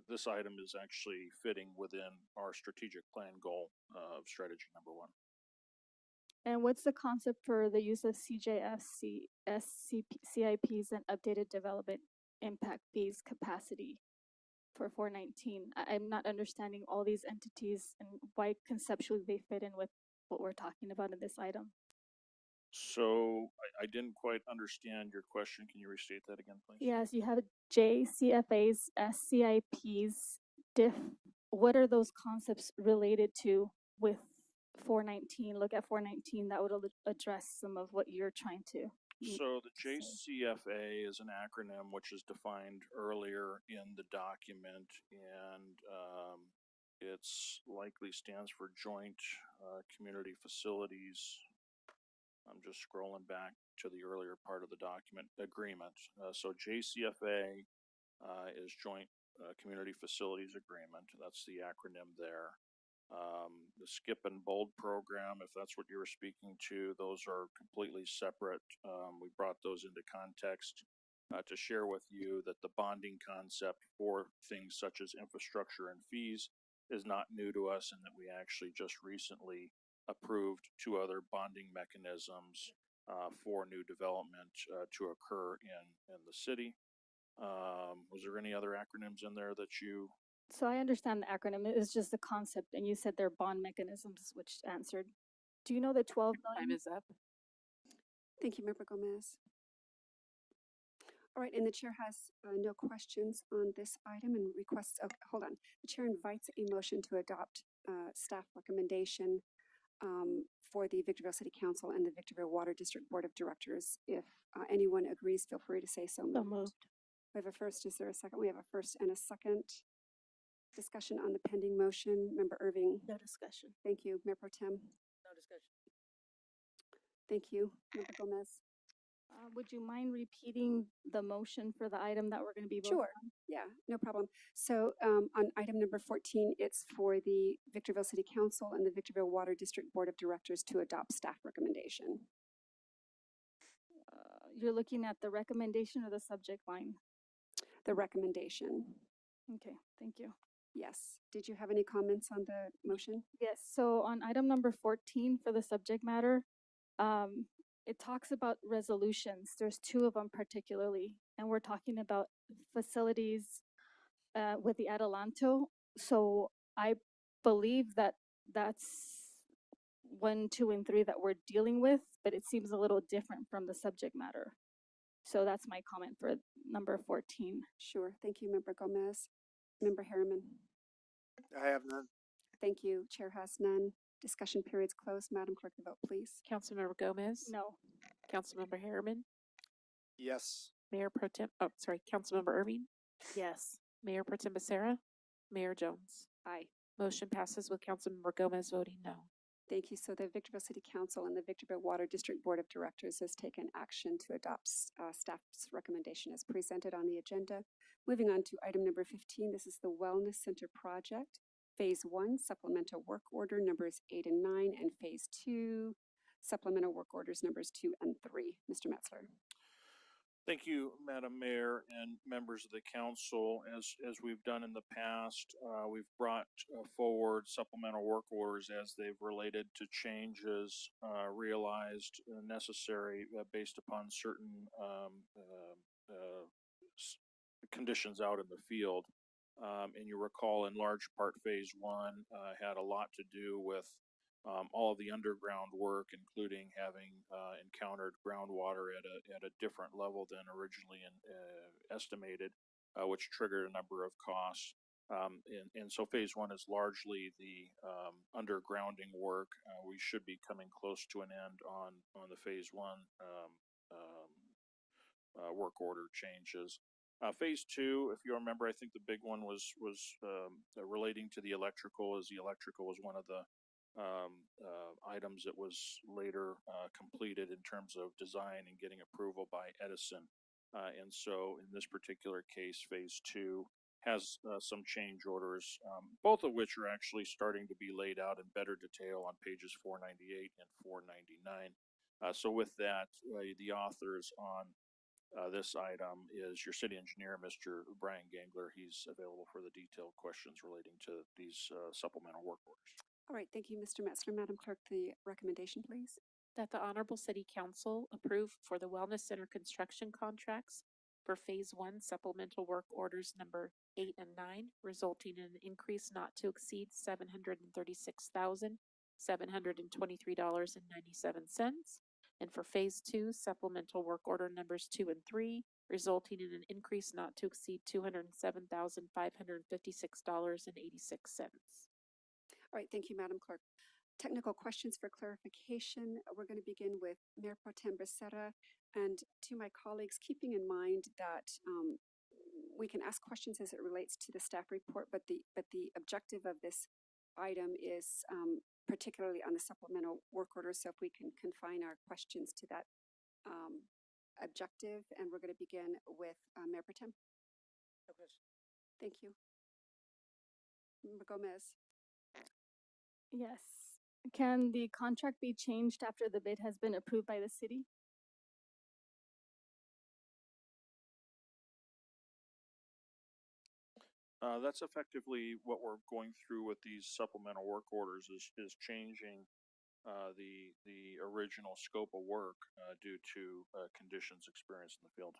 this item is actually fitting within our strategic plan goal of strategy number 1. And what's the concept for the use of CJFC, CIPs and updated development impact fees capacity for 419? I'm not understanding all these entities and why conceptually they fit in with what we're talking about in this item. So I didn't quite understand your question. Can you restate that again, please? Yes, you have JCFAs, SCIPs, diff. What are those concepts related to with 419? Look at 419, that would address some of what you're trying to. So the JCFA is an acronym which is defined earlier in the document, and it's likely stands for Joint Community Facilities. I'm just scrolling back to the earlier part of the document agreement. So JCFA is Joint Community Facilities Agreement. That's the acronym there. The Skip and Bold program, if that's what you were speaking to, those are completely separate. We brought those into context to share with you that the bonding concept for things such as infrastructure and fees is not new to us, and that we actually just recently approved 2 other bonding mechanisms for new development to occur in the city. Was there any other acronyms in there that you? So I understand the acronym is just the concept, and you said they're bond mechanisms, which answered. Do you know the 12 million? Time is up. Thank you, Member Gomez. All right, and the chair has no questions on this item and requests, oh, hold on. The chair invites a motion to adopt staff recommendation for the Victorville City Council and the Victorville Water District Board of Directors. If anyone agrees, feel free to say so moved. So moved. We have a first. Is there a second? We have a first and a second. Discussion on the pending motion. Member Irving. No discussion. Thank you. Mayor Pro Tem. No discussion. Thank you. Member Gomez. Would you mind repeating the motion for the item that we're going to be voting Sure. on? Yeah, no problem. So on item number 14, it's for the Victorville City Council and the Victorville Water District Board of Directors to adopt staff recommendation. You're looking at the recommendation or the subject line? The recommendation. Okay, thank you. Yes. Did you have any comments on the motion? Yes, so on item number 14 for the subject matter, it talks about resolutions. There's 2 of them particularly, and we're talking about facilities with the Adelanto. So I believe that that's 1, 2, and 3 that we're dealing with, but it seems a little different from the subject matter. So that's my comment for number 14. Sure. Thank you, Member Gomez. Member Harriman. I have none. Thank you. Chair has none. Discussion period's closed. Madam Clerk, the vote, please. Councilmember Gomez? No. Councilmember Harriman? Yes. Mayor Pro Tem, oh, sorry, Councilmember Irving? Yes. Mayor Pro Tem Becerra? Mayor Jones? Aye. Motion passes with Councilmember Gomez voting no. Thank you. So the Victorville City Council and the Victorville Water District Board of Directors has taken action to adopt staff's recommendation as presented on the agenda. Moving on to item number 15, this is the Wellness Center Project, Phase 1, Supplemental Work Order numbers 8 and 9, and Phase 2, Supplemental Work Orders numbers 2 and 3. Mr. Metzler. Thank you, Madam Mayor and members of the council. As we've done in the past, we've brought forward supplemental work orders as they've related to changes realized necessary based upon certain conditions out in the field. And you recall in large part Phase 1 had a lot to do with all of the underground work, including having encountered groundwater at a different level than originally estimated, which triggered a number of costs. And so Phase 1 is largely the undergrounding work. We should be coming close to an end on the Phase 1 work order changes. Phase 2, if you remember, I think the big one was relating to the electrical, as the electrical was one of the items that was later completed in terms of design and getting approval by Edison. And so in this particular case, Phase 2 has some change orders, both of which are actually starting to be laid out in better detail on pages 498 and 499. So with that, the authors on this item is your city engineer, Mr. Brian Gangler. He's available for the detailed questions relating to these supplemental work orders. All right, thank you, Mr. Metzler. Madam Clerk, the recommendation, please. That the Honorable City Council approve for the Wellness Center construction contracts for Phase 1 supplemental work orders number 8 and 9, resulting in an increase not to exceed $736,723.97. And for Phase 2 supplemental work order numbers 2 and 3, resulting in an increase not to exceed $207,556.86. All right, thank you, Madam Clerk. Technical questions for clarification. We're going to begin with Mayor Pro Tem Becerra. And to my colleagues, keeping in mind that we can ask questions as it relates to the staff report, but the objective of this item is particularly on the supplemental work order. So if we can confine our questions to that objective, and we're going to begin with Mayor Pro Tem. No question. Thank you. Member Gomez. Yes. Can the contract be changed after the bid has been approved by the city? That's effectively what we're going through with these supplemental work orders is changing the original scope of work due to conditions experienced in the field.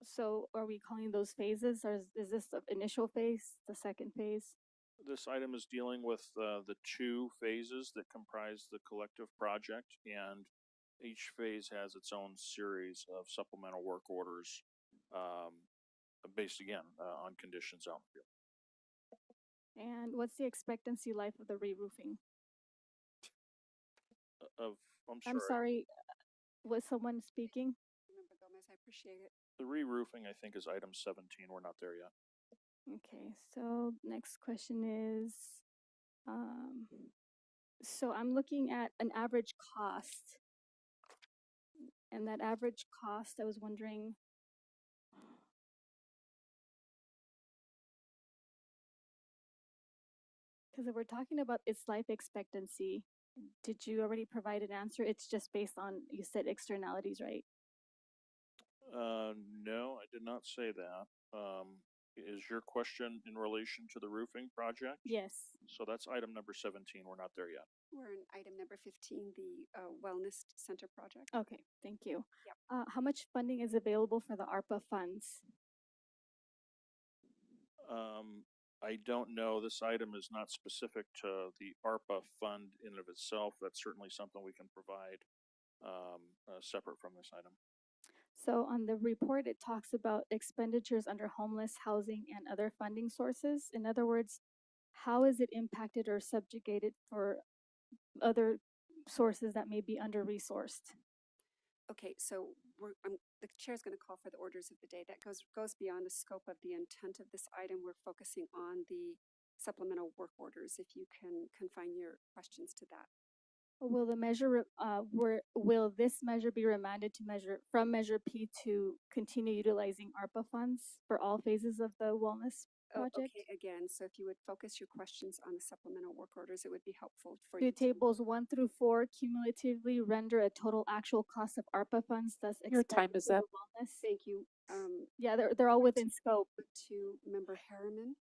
So are we calling those phases, or is this the initial phase, the second phase? This item is dealing with the two phases that comprise the collective project, and each phase has its own series of supplemental work orders based again on conditions out in the field. And what's the expectancy life of the re-roofing? I'm sorry. Was someone speaking? Member Gomez, I appreciate it. The re-roofing, I think, is item 17. We're not there yet. Okay, so next question is, so I'm looking at an average cost. And that average cost, I was wondering, because if we're talking about its life expectancy, did you already provide an answer? It's just based on, you said externalities, right? No, I did not say that. Is your question in relation to the roofing project? Yes. So that's item number 17. We're not there yet. We're in item number 15, the Wellness Center project. Okay, thank you. Yep. How much funding is available for the ARPA funds? I don't know. This item is not specific to the ARPA fund in and of itself. That's certainly something we can provide separate from this item. So on the report, it talks about expenditures under homeless housing and other funding sources. In other words, how is it impacted or subjugated for other sources that may be under-resourced? Okay, so the chair is going to call for the orders of the day. That goes beyond the scope of the intent of this item. We're focusing on the supplemental work orders. If you can confine your questions to that. Will the measure, will this measure be remanded to from Measure P to continue utilizing ARPA funds for all phases of the wellness project? Okay, again, so if you would focus your questions on the supplemental work orders, it would be helpful for Do you. tables 1 through 4 cumulatively render a total actual cost of ARPA funds thus Your time expended is for the up. wellness? Thank you. Yeah, they're all within scope. To Member Harriman.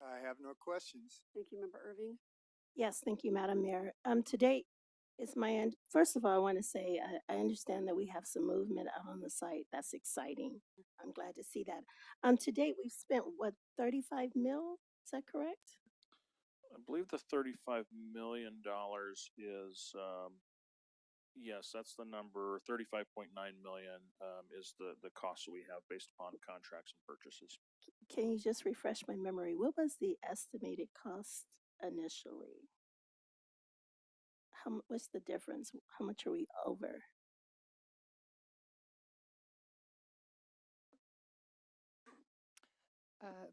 I have no questions. Thank you, Member Irving. Yes, thank you, Madam Mayor. Today is my end. First of all, I want to say I understand that we have some movement out on the site. That's exciting. I'm glad to see that. To date, we've spent what, 35 mil? Is that correct? I believe the $35 million is, yes, that's the number. 35.9 million is the cost that we have based upon contracts and purchases. Can you just refresh my memory? What was the estimated cost initially? What's the difference? How much are we over?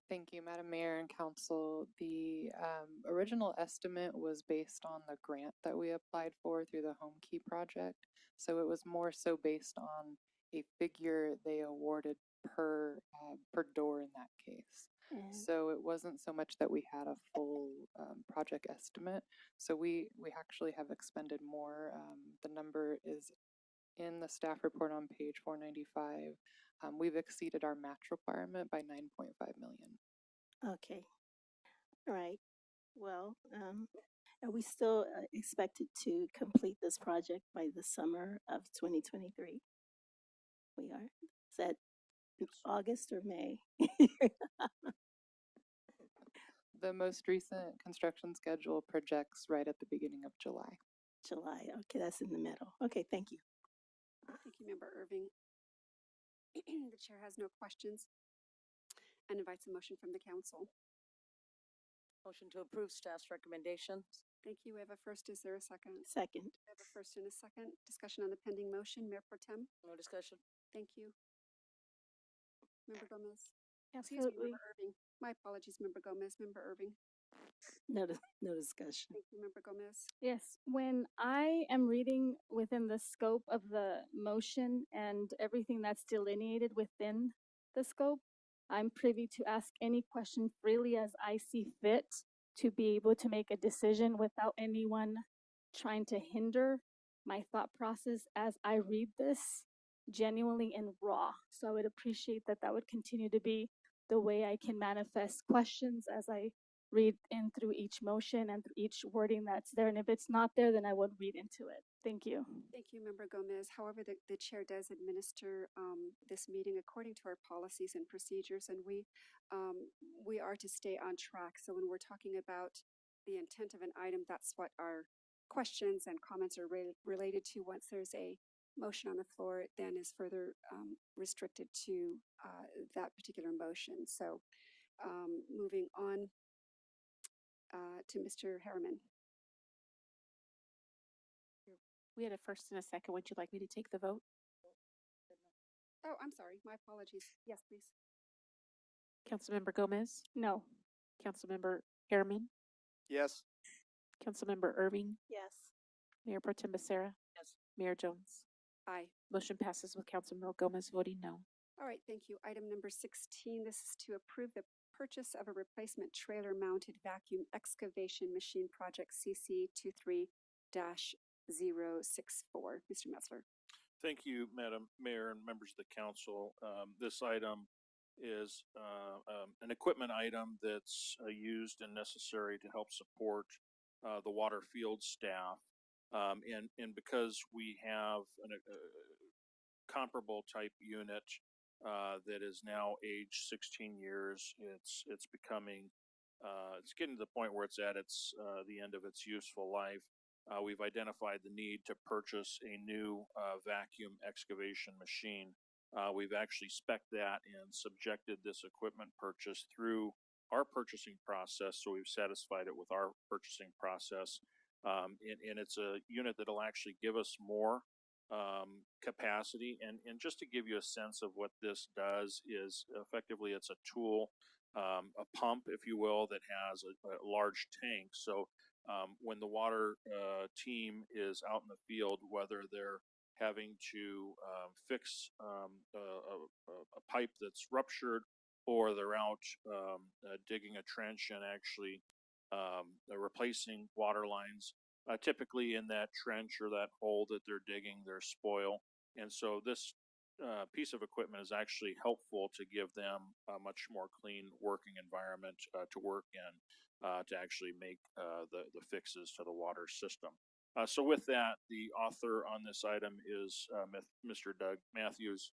Thank you, Madam Mayor and Council. The original estimate was based on the grant that we applied for through the Home Key project. So it was more so based on a figure they awarded per door in that case. And So it wasn't so much that we had a full project estimate. So we actually have expended more. The number is in the staff report on page 495. We've exceeded our match requirement by 9.5 million. okay, all right. Well, are we still expected to complete this project by the summer of 2023? We are. Is that August or May? The most recent construction schedule projects right at the beginning of July. July. Okay, that's in the middle. Okay, thank you. Thank you, Member Irving. The chair has no questions and invites a motion from the council. Motion to approve staff's recommendations. Thank you. We have a first. Is there a second? Second. We have a first and a second. Discussion on the pending motion. Mayor Pro Tem. No discussion. Thank you. Member Gomez. Excuse me, Absolutely. Member Irving. My apologies, Member Gomez. Member Irving. No discussion. Thank you, Member Gomez. Yes, when I am reading within the scope of the motion and everything that's delineated within the scope, I'm privy to ask any question freely as I see fit to be able to make a decision without anyone trying to hinder my thought process as I read this genuinely and raw. So I would appreciate that that would continue to be the way I can manifest questions as I read in through each motion and through each wording that's there. And if it's not there, then I would read into it. Thank you. Thank you, Member Gomez. However, the chair does administer this meeting according to our policies and procedures, and we are to stay on track. So when we're talking about the intent of an item, that's what our questions and comments are related to. Once there's a motion on the floor, it then is further restricted to that particular motion. So moving on to Mr. Harriman. We had a first and a second. Would you like me to take the vote? Oh, I'm sorry. My apologies. Yes, please. Councilmember Gomez, No. Councilmember Harriman, Yes. Councilmember Irving, Yes. Mayor Pro Tem Becerra, Yes. Mayor Jones. Aye. Motion passes with Councilmember Gomez voting no. All right, thank you. Item number 16, this is to approve the purchase of a replacement trailer-mounted vacuum excavation machine project CC 23-064. Mr. Metzler. Thank you, Madam Mayor and members of the council. This item is an equipment item that's used and necessary to help support the water field staff. And because we have a comparable type unit that is now age 16 years, it's becoming it's getting to the point where it's at the end of its useful life. We've identified the need to purchase a new vacuum excavation machine. We've actually spec'd that and subjected this equipment purchase through our purchasing process, so we've satisfied it with our purchasing process. And it's a unit that'll actually give us more capacity. And just to give you a sense of what this does is effectively it's a tool, a pump, if you will, that has a large tank. So when the water team is out in the field, whether they're having to fix a pipe that's ruptured, or they're out digging a trench and actually replacing water lines, typically in that trench or that hole that they're digging, there's spoil. And so this piece of equipment is actually helpful to give them a much more clean working environment to work in, to actually make the fixes to the water system. So with that, the author on this item is Mr. Doug Matthews.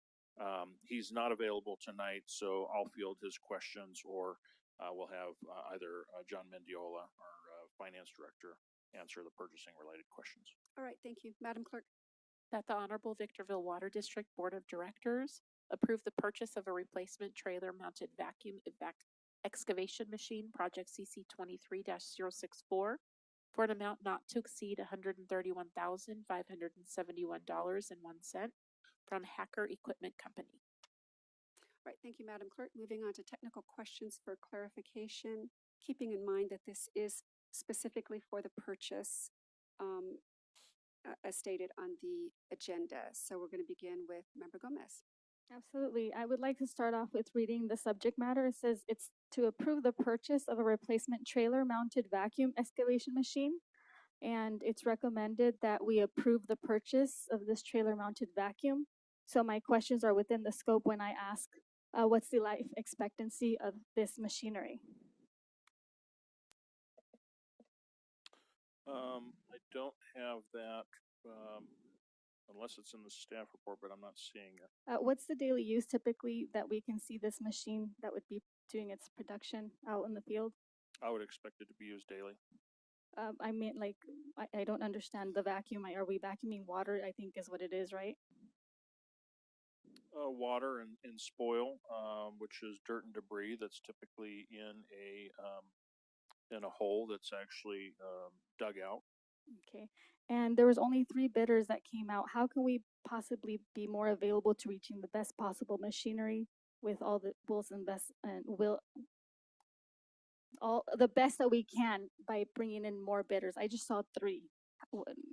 He's not available tonight, so I'll field his questions, or we'll have either John Mendiola, our finance director, answer the purchasing related questions. All right, thank you. Madam Clerk. That the Honorable Victorville Water District Board of Directors approve the purchase of a replacement trailer-mounted vacuum excavation machine, project CC 23-064, for an amount not to exceed $131,571.01 from Hacker Equipment Company. All right, thank you, Madam Clerk. Moving on to technical questions for clarification, keeping in mind that this is specifically for the purchase as stated on the agenda. So we're going to begin with Member Gomez. Absolutely. I would like to start off with reading the subject matter. It says it's to approve the purchase of a replacement trailer mounted vacuum excavation machine. And it's recommended that we approve the purchase of this trailer mounted vacuum. So my questions are within the scope when I ask, what's the life expectancy of this machinery? I don't have that, unless it's in the staff report, but I'm not seeing it. What's the daily use typically that we can see this machine that would be doing its production out in the field? I would expect it to be used daily. I mean, like, I don't understand the vacuum. Are we vacuuming water? I think is what it is, right? Water and spoil, which is dirt and debris that's typically in a hole that's actually dug out. Okay. And there was only 3 bidders that came out. How can we possibly be more available to reaching the best possible machinery with all the all the best that we can by bringing in more bidders? I just saw 3.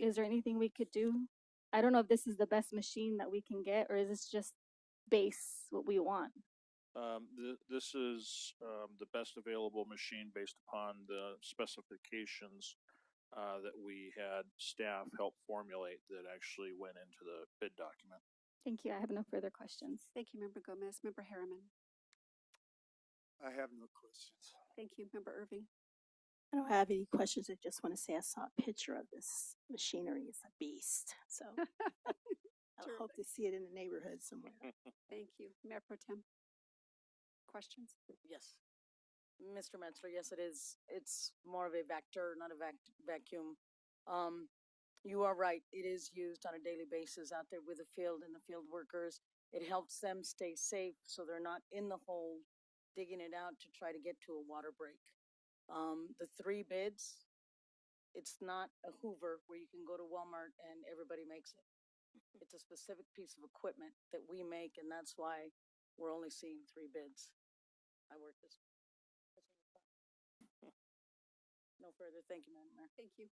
Is there anything we could do? I don't know if this is the best machine that we can get, or is this just base what we want? This is the best available machine based upon the specifications that we had staff help formulate that actually went into the bid document. Thank you. I have no further questions. Thank you, Member Gomez. Member Harriman. I have no questions. Thank you, Member Irving. I don't have any questions. I just want to say I saw a picture of this machinery. It's a beast. So I hope to see it in the neighborhood somewhere. Thank you. Mayor Pro Tem. Questions? Yes. Mr. Metzler, yes, it is. It's more of a vector, not a vacuum. You are right. It is used on a daily basis out there with the field and the field workers. It helps them stay safe so they're not in the hole digging it out to try to get to a water break. The 3 bids, it's not a Hoover where you can go to Walmart and everybody makes it. It's a specific piece of equipment that we make, and that's why we're only seeing 3 bids. I work this. No further. Thank you, Madam Mayor. Thank you.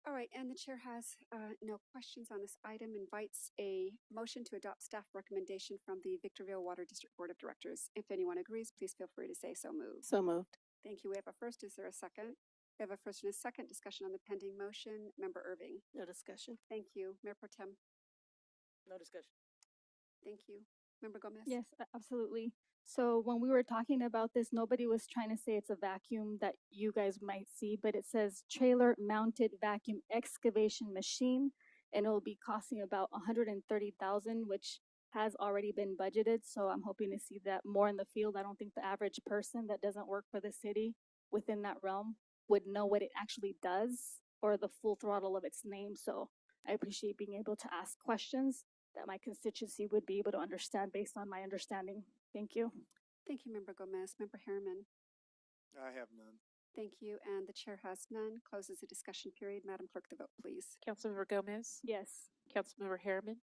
All right, and the chair has no questions on this item. Invites a motion to adopt staff recommendation from the Victorville Water District Board of Directors. If anyone agrees, please feel free to say so moved. So moved. Thank you. We have a first. Is there a second? We have a first and a second. Discussion on the pending motion. Member Irving. No discussion. Thank you. Mayor Pro Tem. No discussion. Thank you. Member Gomez. Yes, absolutely. So when we were talking about this, nobody was trying to say it's a vacuum that you guys might see, but it says trailer mounted vacuum excavation machine, and it will be costing about 130,000, which has already been budgeted. So I'm hoping to see that more in the field. I don't think the average person that doesn't work for the city within that realm would know what it actually does or the full throttle of its name. So I appreciate being able to ask questions that my constituency would be able to understand based on my understanding. Thank you. Thank you, Member Gomez. Member Harriman. I have none. Thank you. And the chair has none. Closes the discussion period. Madam Clerk, the vote, please. Councilmember Gomez, Yes. Councilmember Harriman,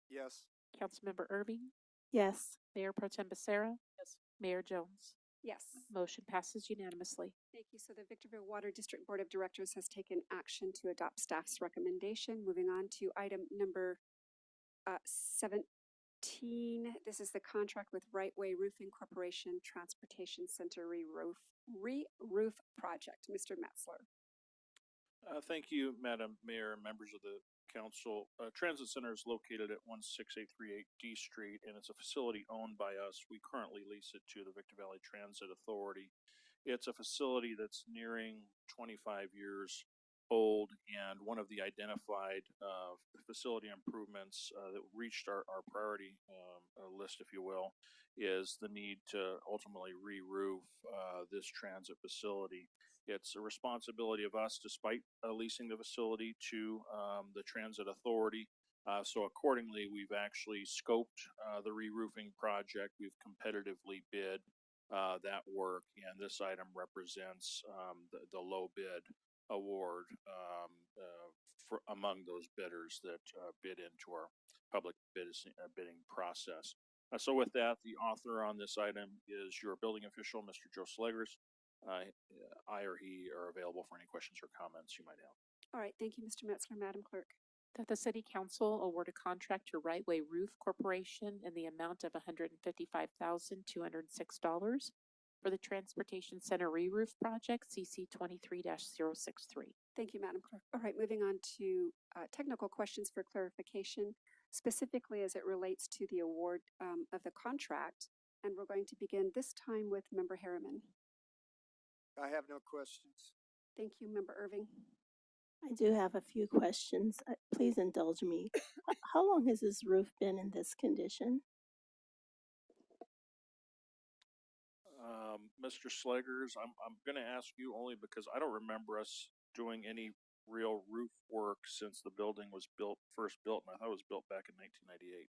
Yes. Councilmember Irving, Yes. Mayor Pro Tem Becerra, Yes. Mayor Jones. Yes. Motion passes unanimously. Thank you. So the Victorville Water District Board of Directors has taken action to adopt staff's recommendation. Moving on to item number 17. This is the contract with Right Way Roofing Corporation Transportation Center re-roof project. Mr. Metzler. Thank you, Madam Mayor and members of the council. Transit Center is located at 16838 D Street, and it's a facility owned by us. We currently lease it to the Victor Valley Transit Authority. It's a facility that's nearing 25 years old, and one of the identified facility improvements that reached our priority list, if you will, is the need to ultimately re-roof this transit facility. It's a responsibility of us, despite leasing the facility to the Transit Authority. So accordingly, we've actually scoped the re-roofing project. We've competitively bid that work, and this item represents the low bid award for among those bidders that bid into our public bidding process. So with that, the author on this item is your building official, Mr. Joe Slegers. I or he are available for any questions or comments you might have. All right, thank you, Mr. Metzler. Madam Clerk. That the City Council award a contract to Right Way Roof Corporation in the amount of $155,206 for the Transportation Center re-roof project CC 23-063. Thank you, Madam Clerk. All right, moving on to technical questions for clarification, specifically as it relates to the award of the contract. And we're going to begin this time with Member Harriman. I have no questions. Thank you, Member Irving. I do have a few questions. Please indulge me. How long has this roof been in this condition? Mr. Slegers, I'm going to ask you only because I don't remember us doing any real roof work since the building was first built, and I thought it was built back in 1998.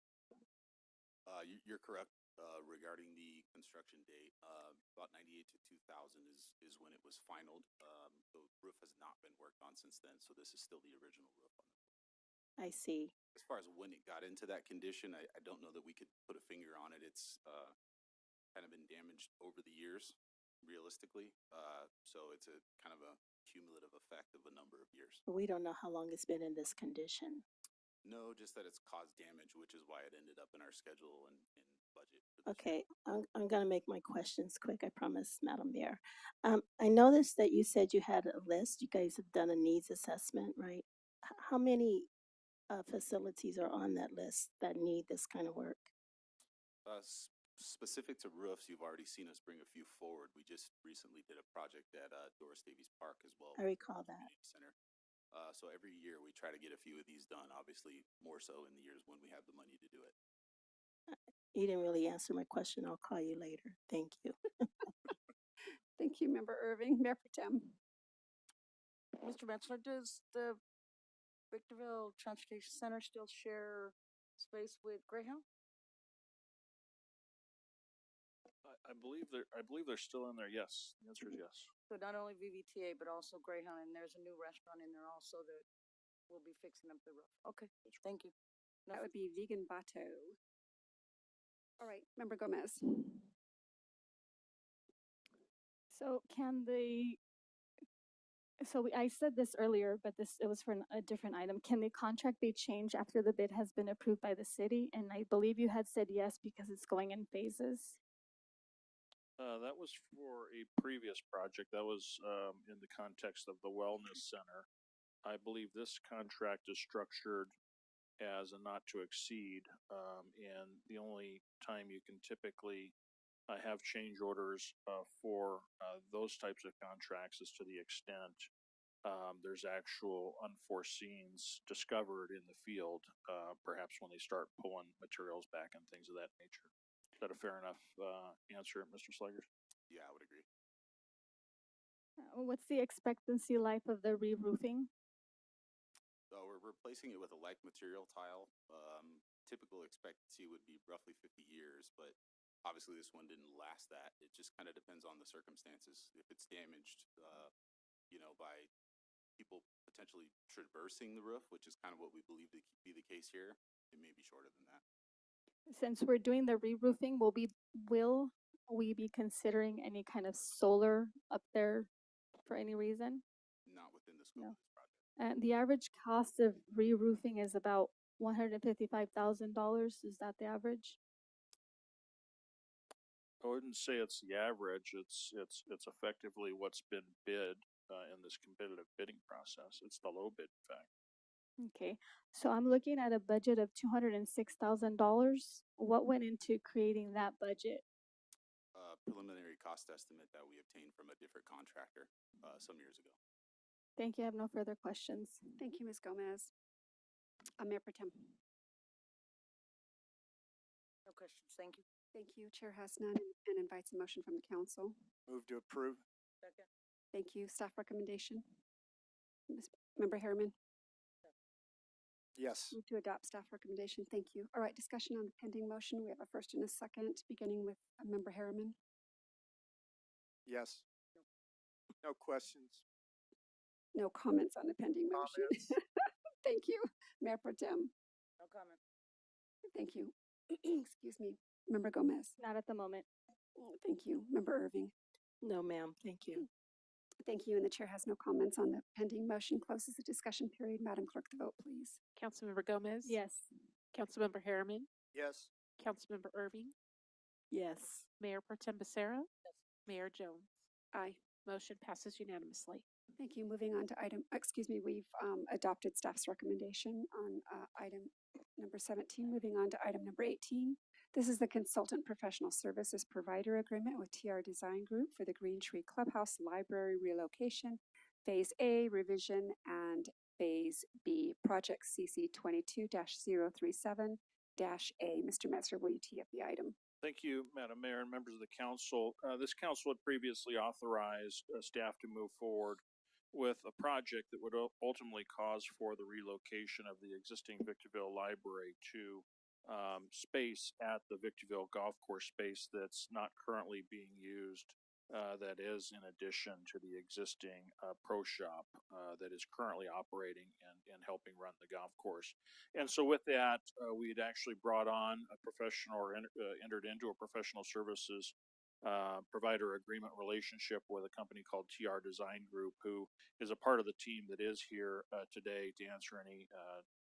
You're correct regarding the construction date. About 98 to 2000 is when it was finalized. The roof has not been worked on since then, so this is still the original roof on it. I see. As far as when it got into that condition, I don't know that we could put a finger on it. It's kind of been damaged over the years, realistically. So it's a kind of a cumulative effect of a number of years. We don't know how long it's been in this condition. No, just that it's caused damage, which is why it ended up in our schedule and budget. Okay, I'm going to make my questions quick, I promise, Madam Mayor. I noticed that you said you had a list. You guys have done a needs assessment, right? How many facilities are on that list that need this kind of work? Specific to roofs, you've already seen us bring a few forward. We just recently did a project at Doris Davies Park as well. I recall that. Community Center. So every year we try to get a few of these done, obviously more so in the years when we have the money to do it. You didn't really answer my question. I'll call you later. Thank you. Thank you, Member Irving. Mayor Pro Tem. Mr. Metzler, does the Victorville Transportation Center still share space with Greyhound? I believe they're still in there. Yes, the answer is yes. So not only VVTA, but also Greyhound, and there's a new restaurant in there also that will be fixing up the roof. Okay, thank you. That would be Vegan Bato. All right, Member Gomez. So I said this earlier, but it was for a different item. Can the contract be changed after the bid has been approved by the city? And I believe you had said yes because it's going in phases. That was for a previous project. That was in the context of the wellness center. I believe this contract is structured as a not to exceed, and the only time you can typically have change orders for those types of contracts is to the extent there's actual unforeseens discovered in the field, perhaps when they start pulling materials back and things of that nature. Is that a fair enough answer, Mr. Slegers? Yeah, I would agree. What's the expectancy life of the re-roofing? So we're replacing it with a like material tile. Typical expectancy would be roughly 50 years, but obviously this one didn't last that. It just kind of depends on the circumstances. If it's damaged, by people potentially traversing the roof, which is kind of what we believe to be the case here, it may be shorter than that. Since we're doing the re-roofing, will we be considering any kind of solar up there for any reason? Not within the scope No. of this project. The average cost of re-roofing is about $155,000. Is that the average? I wouldn't say it's the average. It's effectively what's been bid in this competitive bidding process. It's the low bid, in fact. Okay, so I'm looking at a budget of $206,000. What went into creating that budget? Preliminary cost estimate that we obtained from a different contractor some years ago. Thank you. I have no further questions. Thank you, Ms. Gomez. Mayor Pro Tem. No questions. Thank you. Thank you. Chair has none and invites a motion from the council. Move to approve. Second. Thank you. Staff recommendation. Member Harriman. Yes. Move to adopt staff recommendation. Thank you. All right, discussion on the pending motion. We have a first and a second, beginning with Member Harriman. Yes. No questions. No comments on the pending motion. Thank you. Mayor Pro Tem. No comment. Thank you. Excuse me. Member Gomez. Not at the moment. Thank you. Member Irving. No, ma'am. Thank you. Thank you, and the chair has no comments on the pending motion. Closes the discussion period. Madam Clerk, the vote, please. Councilmember Gomez? Yes. Councilmember Harriman? Yes. Councilmember Irving? Yes. Mayor Pro Tem Becerra? Mayor Jones? Aye. Motion passes unanimously. Thank you. Moving on to we've adopted staff's recommendation on item number 17. Moving on to item number 18. This is the consultant professional services provider agreement with TR Design Group for the Green Tree Clubhouse Library relocation, Phase A revision, and Phase B, Project CC 22-037-A. Mr. Metzger, will you tee up the item? Thank you, Madam Mayor and members of the council. This council had previously authorized staff to move forward with a project that would ultimately cause for the relocation of the existing Victorville Library to space at the Victorville Golf Course space that's not currently being used. That is in addition to the existing pro shop that is currently operating and helping run the golf course. And so with that, we had actually brought on a professional or entered into a professional services provider agreement relationship with a company called TR Design Group, who is a part of the team that is here today to answer any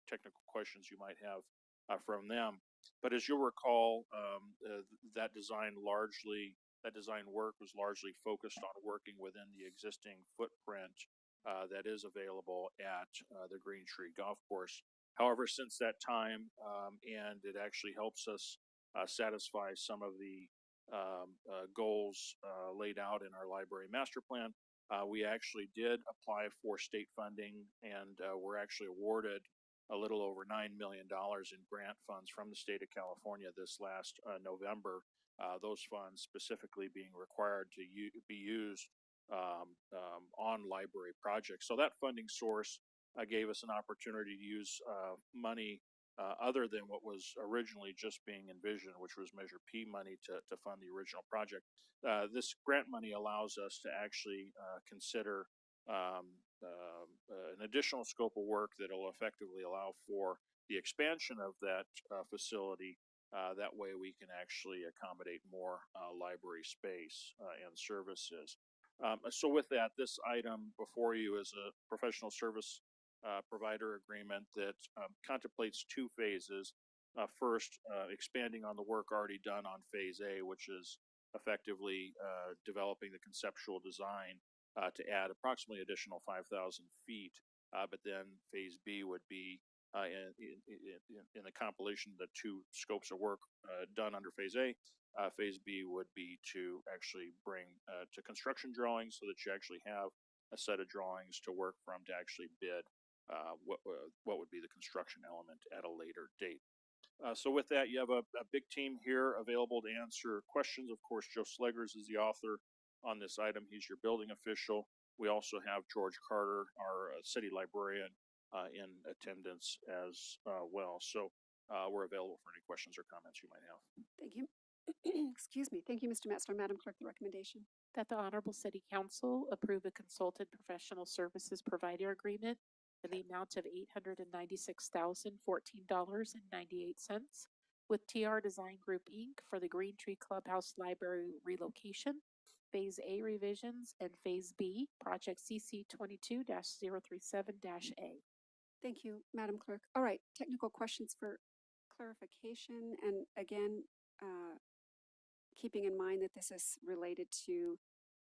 technical questions you might have from them. But as you'll recall, that design work was largely focused on working within the existing footprint that is available at the Green Tree Golf Course. However, since that time, and it actually helps us satisfy some of the goals laid out in our library master plan, we actually did apply for state funding and were actually awarded a little over $9 million in grant funds from the state of California this last November. Those funds specifically being required to be used on library projects. So that funding source gave us an opportunity to use money other than what was originally just being envisioned, which was Measure P money to fund the original project. This grant money allows us to actually consider an additional scope of work that will effectively allow for the expansion of that facility. That way we can actually accommodate more library space and services. So with that, this item before you is a professional service provider agreement that contemplates two phases. First, expanding on the work already done on Phase A, which is effectively developing the conceptual design to add approximately additional 5,000 feet. But then Phase B would be in the compilation of the two scopes of work done under Phase A. Phase B would be to actually bring to construction drawings so that you actually have a set of drawings to work from to actually bid what would be the construction element at a later date. So with that, you have a big team here available to answer questions. Of course, Joe Sleggers is the author on this item. He's your building official. We also have George Carter, our city librarian, in attendance as well. So we're available for any questions or comments you might have. Thank you. Excuse me. Thank you, Mr. Metzler. Madam Clerk, the recommendation. That the Honorable City Council approve a consultant professional services provider agreement in the amount of $896,014.98 with TR Design Group, Inc. for the Green Tree Clubhouse Library relocation, Phase A revisions, and Phase B, Project CC 22-037-A. Thank you, Madam Clerk. All right, technical questions for clarification. And again, keeping in mind that this is related to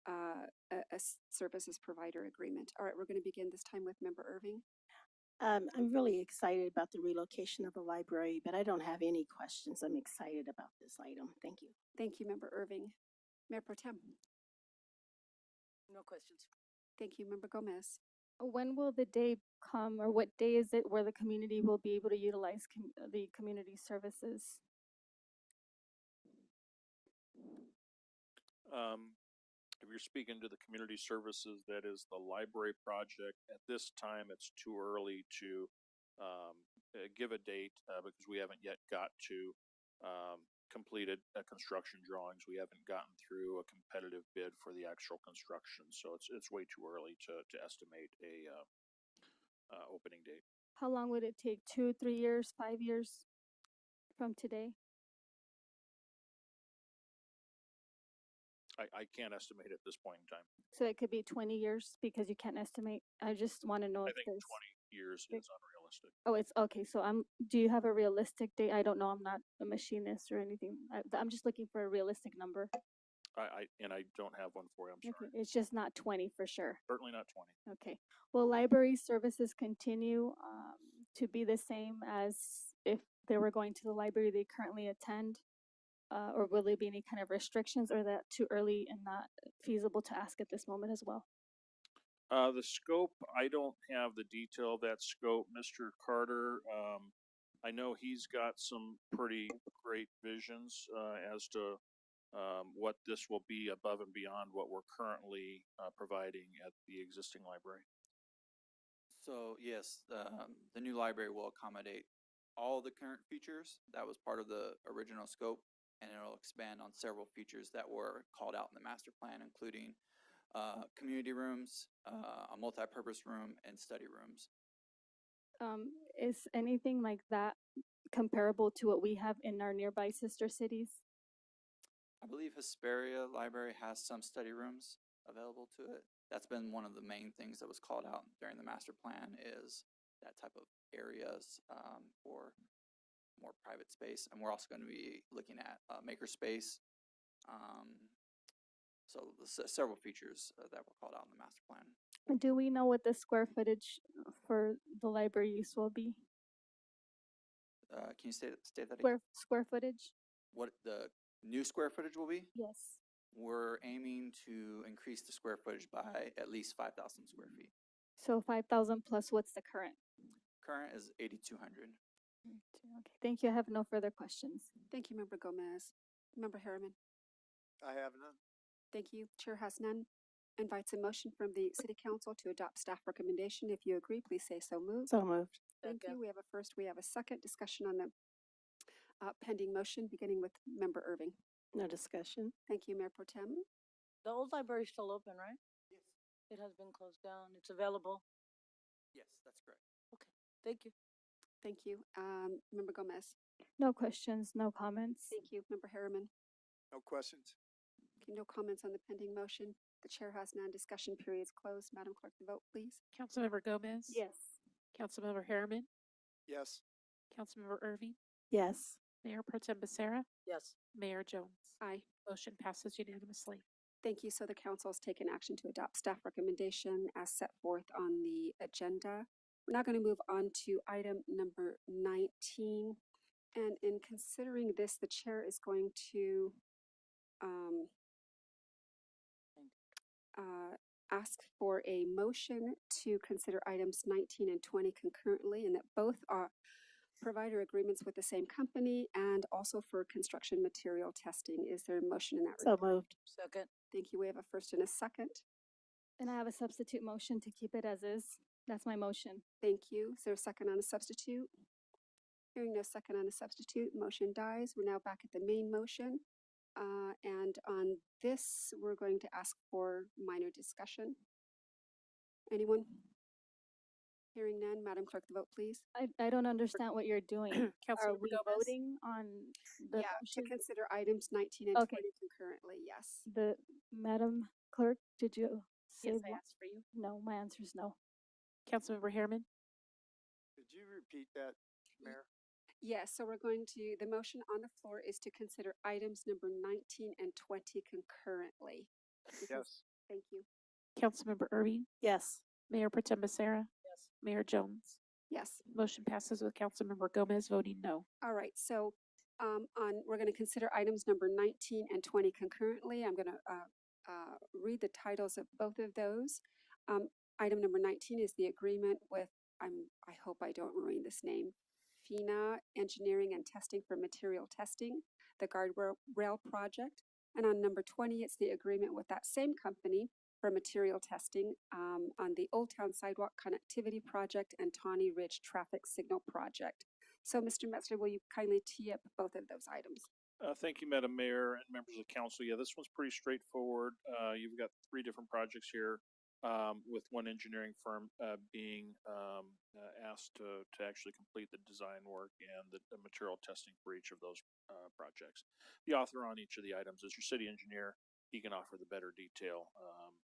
a services provider agreement. All right, we're going to begin this time with Member Irving. I'm really excited about the relocation of the library, but I don't have any questions. I'm excited about this item. Thank you. Thank you, Member Irving. Mayor Pro Tem. No questions. Thank you, Member Gomez. When will the day come, or what day is it where the community will be able to utilize the community services? If you're speaking to the community services, that is the library project. At this time, it's too early to give a date because we haven't yet got to completed construction drawings. We haven't gotten through a competitive bid for the actual construction, so it's way too early to estimate a opening date. How long would it take? 2, 3 years, 5 years from today? I can't estimate at this point in time. So it could be 20 years because you can't estimate. I just want to know I if think there's. 20 years Like- is unrealistic. Oh, it's okay. So do you have a realistic date? I don't know. I'm not a machinist or anything. I'm just looking for a realistic number. I don't have one for you, I'm sorry. Okay. It's just not 20 for sure. Certainly not 20. Okay. Will library services continue to be the same as if they were going to the library they currently attend? Or will there be any kind of restrictions, or that too early and not feasible to ask at this moment as well? The scope, I don't have the detail of that scope. Mr. Carter, I know he's got some pretty great visions as to what this will be above and beyond what we're currently providing at the existing library. So yes, the new library will accommodate all the current features. That was part of the original scope, and it'll expand on several features that were called out in the master plan, including community rooms, a multi-purpose room, and study rooms. Is anything like that comparable to what we have in our nearby sister cities? I believe Hesperia Library has some study rooms available to it. That's been one of the main things that was called out during the master plan, is that type of areas for more private space. And we're also going to be looking at makerspace. So several features that were called out in the master plan. Do we know what the square footage for the library use will be? Can you state that again? Square footage? What the new square footage will be? Yes. We're aiming to increase the square footage by at least 5,000 square feet. So 5,000 plus what's the current? Current is 8,200. Okay, thank you. I have no further questions. Thank you, Member Gomez. Member Harriman. I have none. Thank you. Chair has none. Invites a motion from the City Council to adopt staff recommendation. If you agree, please say so moved. So moved. Thank you. We have a first, we have a second discussion on the pending motion, beginning with Member Irving. No discussion. Thank you, Mayor Pro Tem. The old library is still open, right? Yes. It has been closed down. It's available. Yes, that's correct. Thank you. Thank you. Member Gomez. No questions, no comments. Thank you. Member Harriman. No questions. Okay, no comments on the pending motion. The chair has none. Discussion period is closed. Madam Clerk, the vote, please. Councilmember Gomez? Yes. Councilmember Harriman? Yes. Councilmember Irving? Yes. Mayor Pro Tem Becerra? Yes. Mayor Jones? Aye. Motion passes unanimously. Thank you. So the council has taken action to adopt staff recommendation as set forth on the agenda. We're now going to move on to item number 19. And in considering this, the chair is going to ask for a motion to consider items 19 and 20 concurrently, and that both are provider agreements with the same company and also for construction material testing. Is there a motion in that So regard? moved. Second. Thank you. We have a first and a second. And I have a substitute motion to keep it as is. That's my motion. Thank you. Is there a second on the substitute? Hearing no second on the substitute, motion dies. We're now back at the main motion. And on this, we're going to ask for minor discussion. Anyone? Hearing none, Madam Clerk, the vote, please. I don't understand what you're doing. Are Councilmember we Gomez? voting on the Yeah, to motion? consider items 19 and Okay. 20 concurrently, yes. The Madam Clerk, did you say? Yes, I what? asked for you. No, my answer is no. Councilmember Harriman? Could you repeat that, Mayor? Yes, so we're going to, the motion on the floor is to consider items number 19 and 20 concurrently. Yes. Thank you. Councilmember Irving? Yes. Mayor Pro Tem Becerra? Yes. Mayor Jones? Yes. Motion passes with Councilmember Gomez voting no. All right, so we're going to consider items number 19 and 20 concurrently. I'm going to read the titles of both of those. Item number 19 is the agreement with, I hope I don't ruin this name, FINA Engineering and Testing for Material Testing, the guardrail project. And on number 20, it's the agreement with that same company for material testing on the Old Town Sidewalk Connectivity Project and Tawny Ridge Traffic Signal Project. So, Mr. Metzler, will you kindly tee up both of those items? Thank you, Madam Mayor and members of the council. Yeah, this one's pretty straightforward. You've got 3 different projects here, with one engineering firm being asked to actually complete the design work and the material testing for each of those projects. The author on each of the items is your city engineer, he can offer the better detail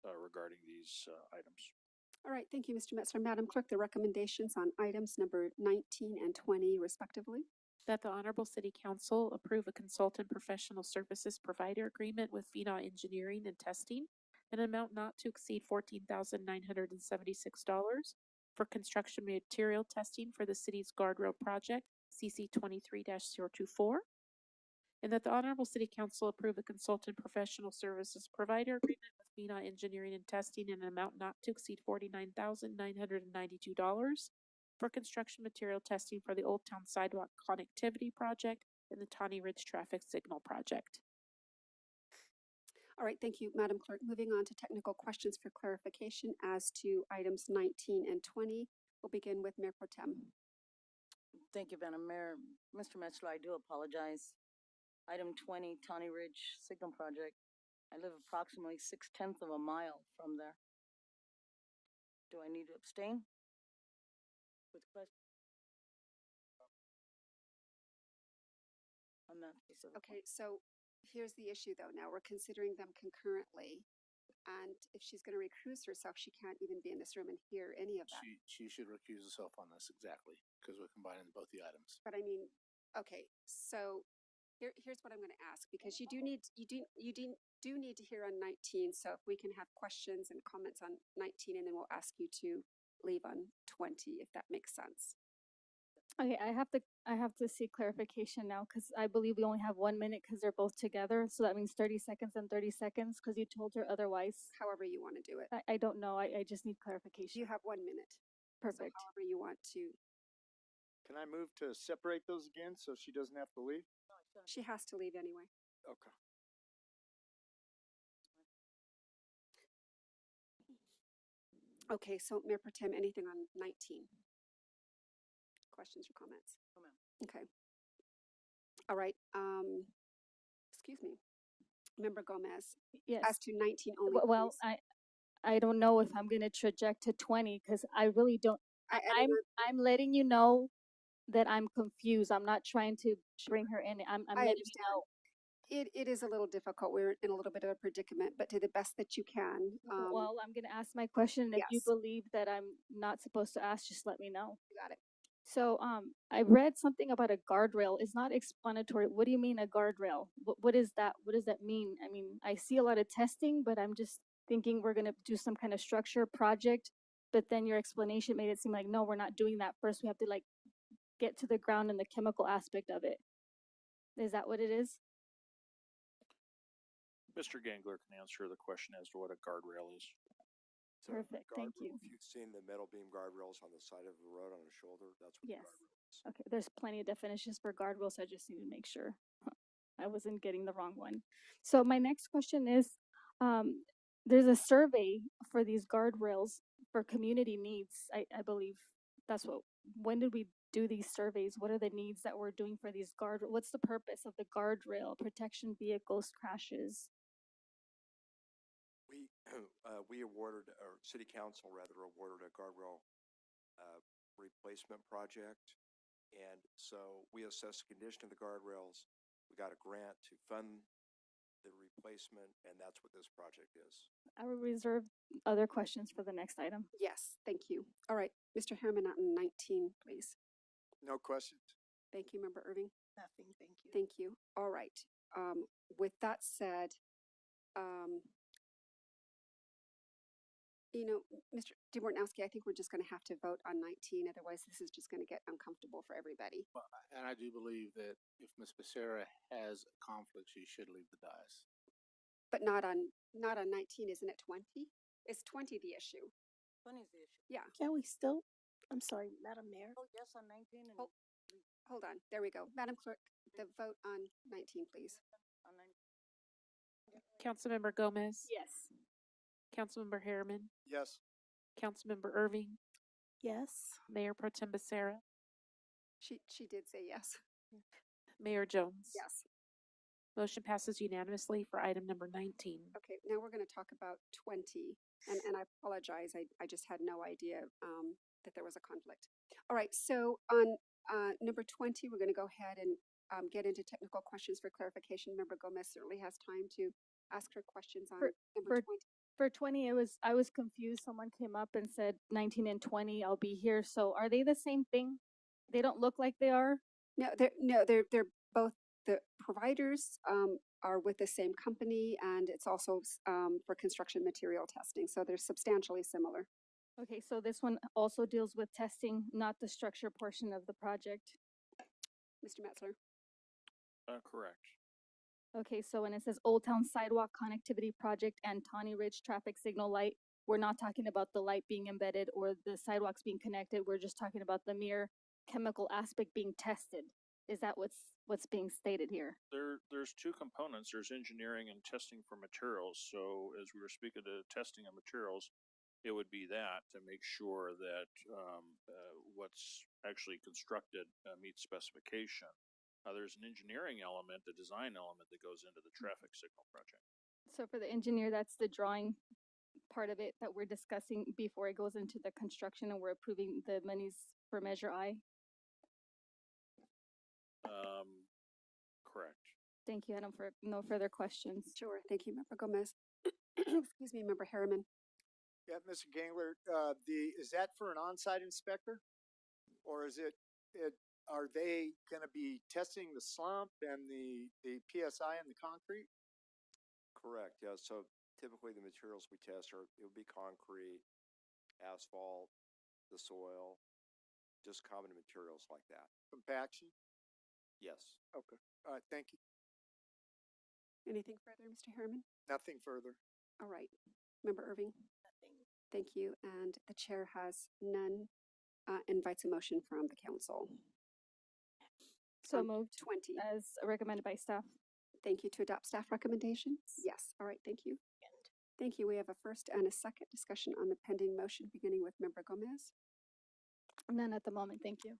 regarding these items. All right, thank you, Mr. Metzler. Madam Clerk, the recommendations on items number 19 and 20 respectively. That the Honorable City Council approve a consultant professional services provider agreement with VNA Engineering and Testing, an amount not to exceed $14,976 for construction material testing for the city's guardrail project, CC 23-024. And that the Honorable City Council approve a consultant professional services provider agreement with VNA Engineering and Testing in an amount not to exceed $49,992 for construction material testing for the Old Town Sidewalk Connectivity Project and the Tawny Ridge Traffic Signal Project. All right, thank you, Madam Clerk. Moving on to technical questions for clarification as to items 19 and 20. We'll begin with Mayor Pro Tem. Thank you, Madam Mayor. Mr. Metzler, I do apologize. Item 20, Tawny Ridge Signal Project. I live approximately 6/10 of a mile from there. Do I need to abstain? With question? On that specific Okay, so here's the issue though. Now we're considering them concurrently. And if she's going to recuse herself, she can't even be in this room and hear any of that. She should recuse herself on this exactly, because we're combining both the items. But I mean, okay, so here's what I'm going to ask, because you do need to hear on 19. So if we can have questions and comments on 19, and then we'll ask you to leave on 20, if that makes sense. Okay, I have to seek clarification now because I believe we only have 1 minute because they're both together. So that means 30 seconds and 30 seconds because you told her otherwise. However you want to do it. I don't know. I just need clarification. You have 1 minute. Perfect. So however you want to. Can I move to separate those again so she doesn't have to leave? She has to leave anyway. Okay. Okay, so Mayor Pro Tem, anything on 19? Questions or comments? No, ma'am. Okay. All right, excuse me. Member Gomez. Yes. As to 19 only, Well, please. I don't know if I'm gonna traject to 20 because I really don't. I don't know. I'm letting you know that I'm confused. I'm not trying to bring her in. I'm I letting you know. It is a little difficult. We're in a little bit of a predicament, but to the best that you can. Well, I'm gonna ask my question. If you yes. believe that I'm not supposed to ask, just let me know. You got it. So, I read something about a guardrail. It's not explanatory. What do you mean a guardrail? What is that? What does that mean? I mean, I see a lot of testing, but I'm just thinking we're gonna do some kind of structure project. But then your explanation made it seem like, no, we're not doing that. First, we have to like get to the ground and the chemical aspect of it. Is that what it is? Mr. Gangler can answer the question as to what a guardrail is. So Perfect, thank you. If you've seen the metal beam guardrails on the side of the road on a shoulder, that's what Yes. the guardrail is. Okay, there's plenty of definitions for guardrails. So I just need to make sure I wasn't getting the wrong one. So my next question is, there's a survey for these guardrails for community needs. I believe that's when did we do these surveys? What are the needs that we're doing for these what's the purpose of the guardrail, protection vehicles, crashes? We awarded, or city council rather, awarded a guardrail replacement project. And so we assessed the condition of the guardrails. We got a grant to fund the replacement, and that's what this project is. I will reserve other questions for the next item. Yes, thank you. All right, Mr. Harriman on 19, please. No questions. Thank you, Member Irving. Nothing, thank you. Thank you. All right. With that said, Mr. DeMortnowski, I think we're just going to have to vote on 19. Otherwise, this is just going to get uncomfortable for everybody. Well, and I do believe that if Ms. Becerra has a conflict, she should leave the dais. But not on 19, isn't it 20? Is 20 the issue? 20 is the issue. Yeah. Can we still, I'm sorry, Madam Mayor? Oh, yes, on 19 and Hold on. There we go. Madam Clerk, the vote on 19, please. on 19. Councilmember Gomez. Yes. Councilmember Harriman. Yes. Councilmember Irving. Yes. Mayor Pro Tem Becerra. She did say yes. Mayor Jones. Yes. Motion passes unanimously for item number 19. Okay, now we're going to talk about 20. And I apologize. I just had no idea that there was a conflict. All right, so on number 20, we're going to go ahead and get into technical questions for clarification. Member Gomez certainly has time to ask her questions on For, number for, 20. for 20, I was confused. Someone came up and said 19 and 20, I'll be here. So are they the same thing? They don't look like they are? No, they're both, the providers are with the same company, and it's also for construction material testing. So they're substantially similar. Okay, so this one also deals with testing, not the structure portion of the project. Mr. Metzler. Correct. Okay, so when it says Old Town Sidewalk Connectivity Project and Tawny Ridge Traffic Signal Light, we're not talking about the light being embedded or the sidewalks being connected. We're just talking about the mere chemical aspect being tested. Is that what's being stated here? There's two components. There's engineering and testing for materials. So as we were speaking to testing of materials, it would be that to make sure that what's actually constructed meets specification. There's an engineering element, a design element that goes into the traffic signal project. So for the engineer, that's the drawing part of it that we're discussing before it goes into the construction and we're approving the monies for Measure I. Correct. Thank you. I don't for no further questions. Sure. Thank you, Member Gomez. Excuse me, Member Harriman. Yeah, Mr. Gangler, is that for an on-site inspector? Or is are they gonna be testing the slump and the PSI and the concrete? Correct, yeah. So typically the materials we test it would be concrete, asphalt, the soil, just common materials like that. Compaction? Yes. Okay, all right, thank you. Anything further, Mr. Harriman? Nothing further. All right. Member Irving? Nothing. Thank you. And the chair has none. Invites a motion from the council. So On moved 20. as recommended by staff. Thank you. To adopt staff recommendations? Yes. All right. Thank you. Thank you. We have a first and a second discussion on the pending motion, beginning with Member Gomez. None at the moment. Thank you.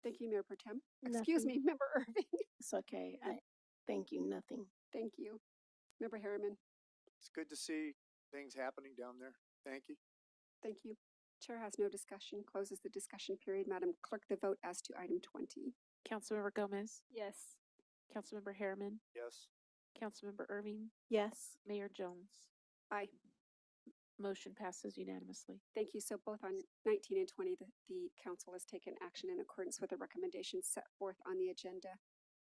Thank you, Mayor Pro Tem. Excuse me, Nothing. Member Irving. It's okay. Thank you. Nothing. Thank you. Member Harriman. It's good to see things happening down there. Thank you. Thank you. Chair has no discussion. Closes the discussion period. Madam Clerk, the vote as to item 20. Councilmember Gomez, Yes. Councilmember Harriman, Yes. Councilmember Irving, Yes. Mayor Jones. Aye. Motion passes unanimously. Thank you. So both on 19 and 20, the council has taken action in accordance with the recommendations set forth on the agenda.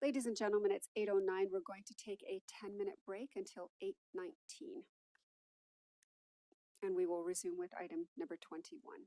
Ladies and gentlemen, it's 8:09. We're going to take a 10-minute break until 8:19. And we will resume with item number 21.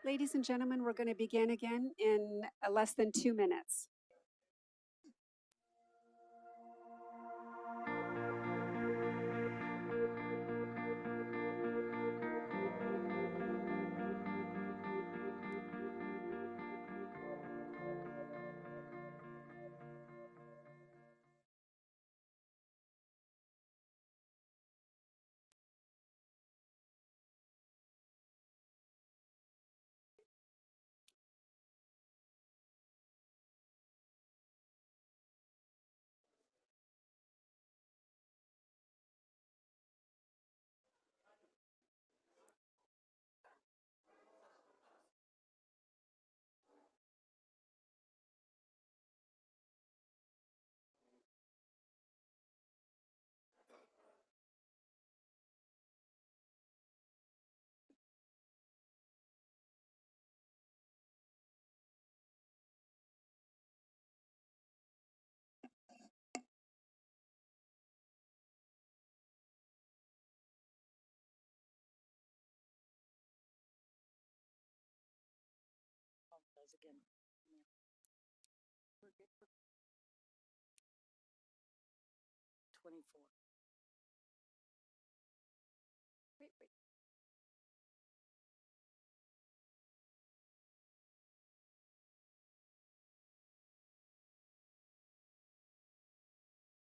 Ladies and gentlemen, we're going to begin again in less than 2 minutes. Again. We're good for 24. Wait.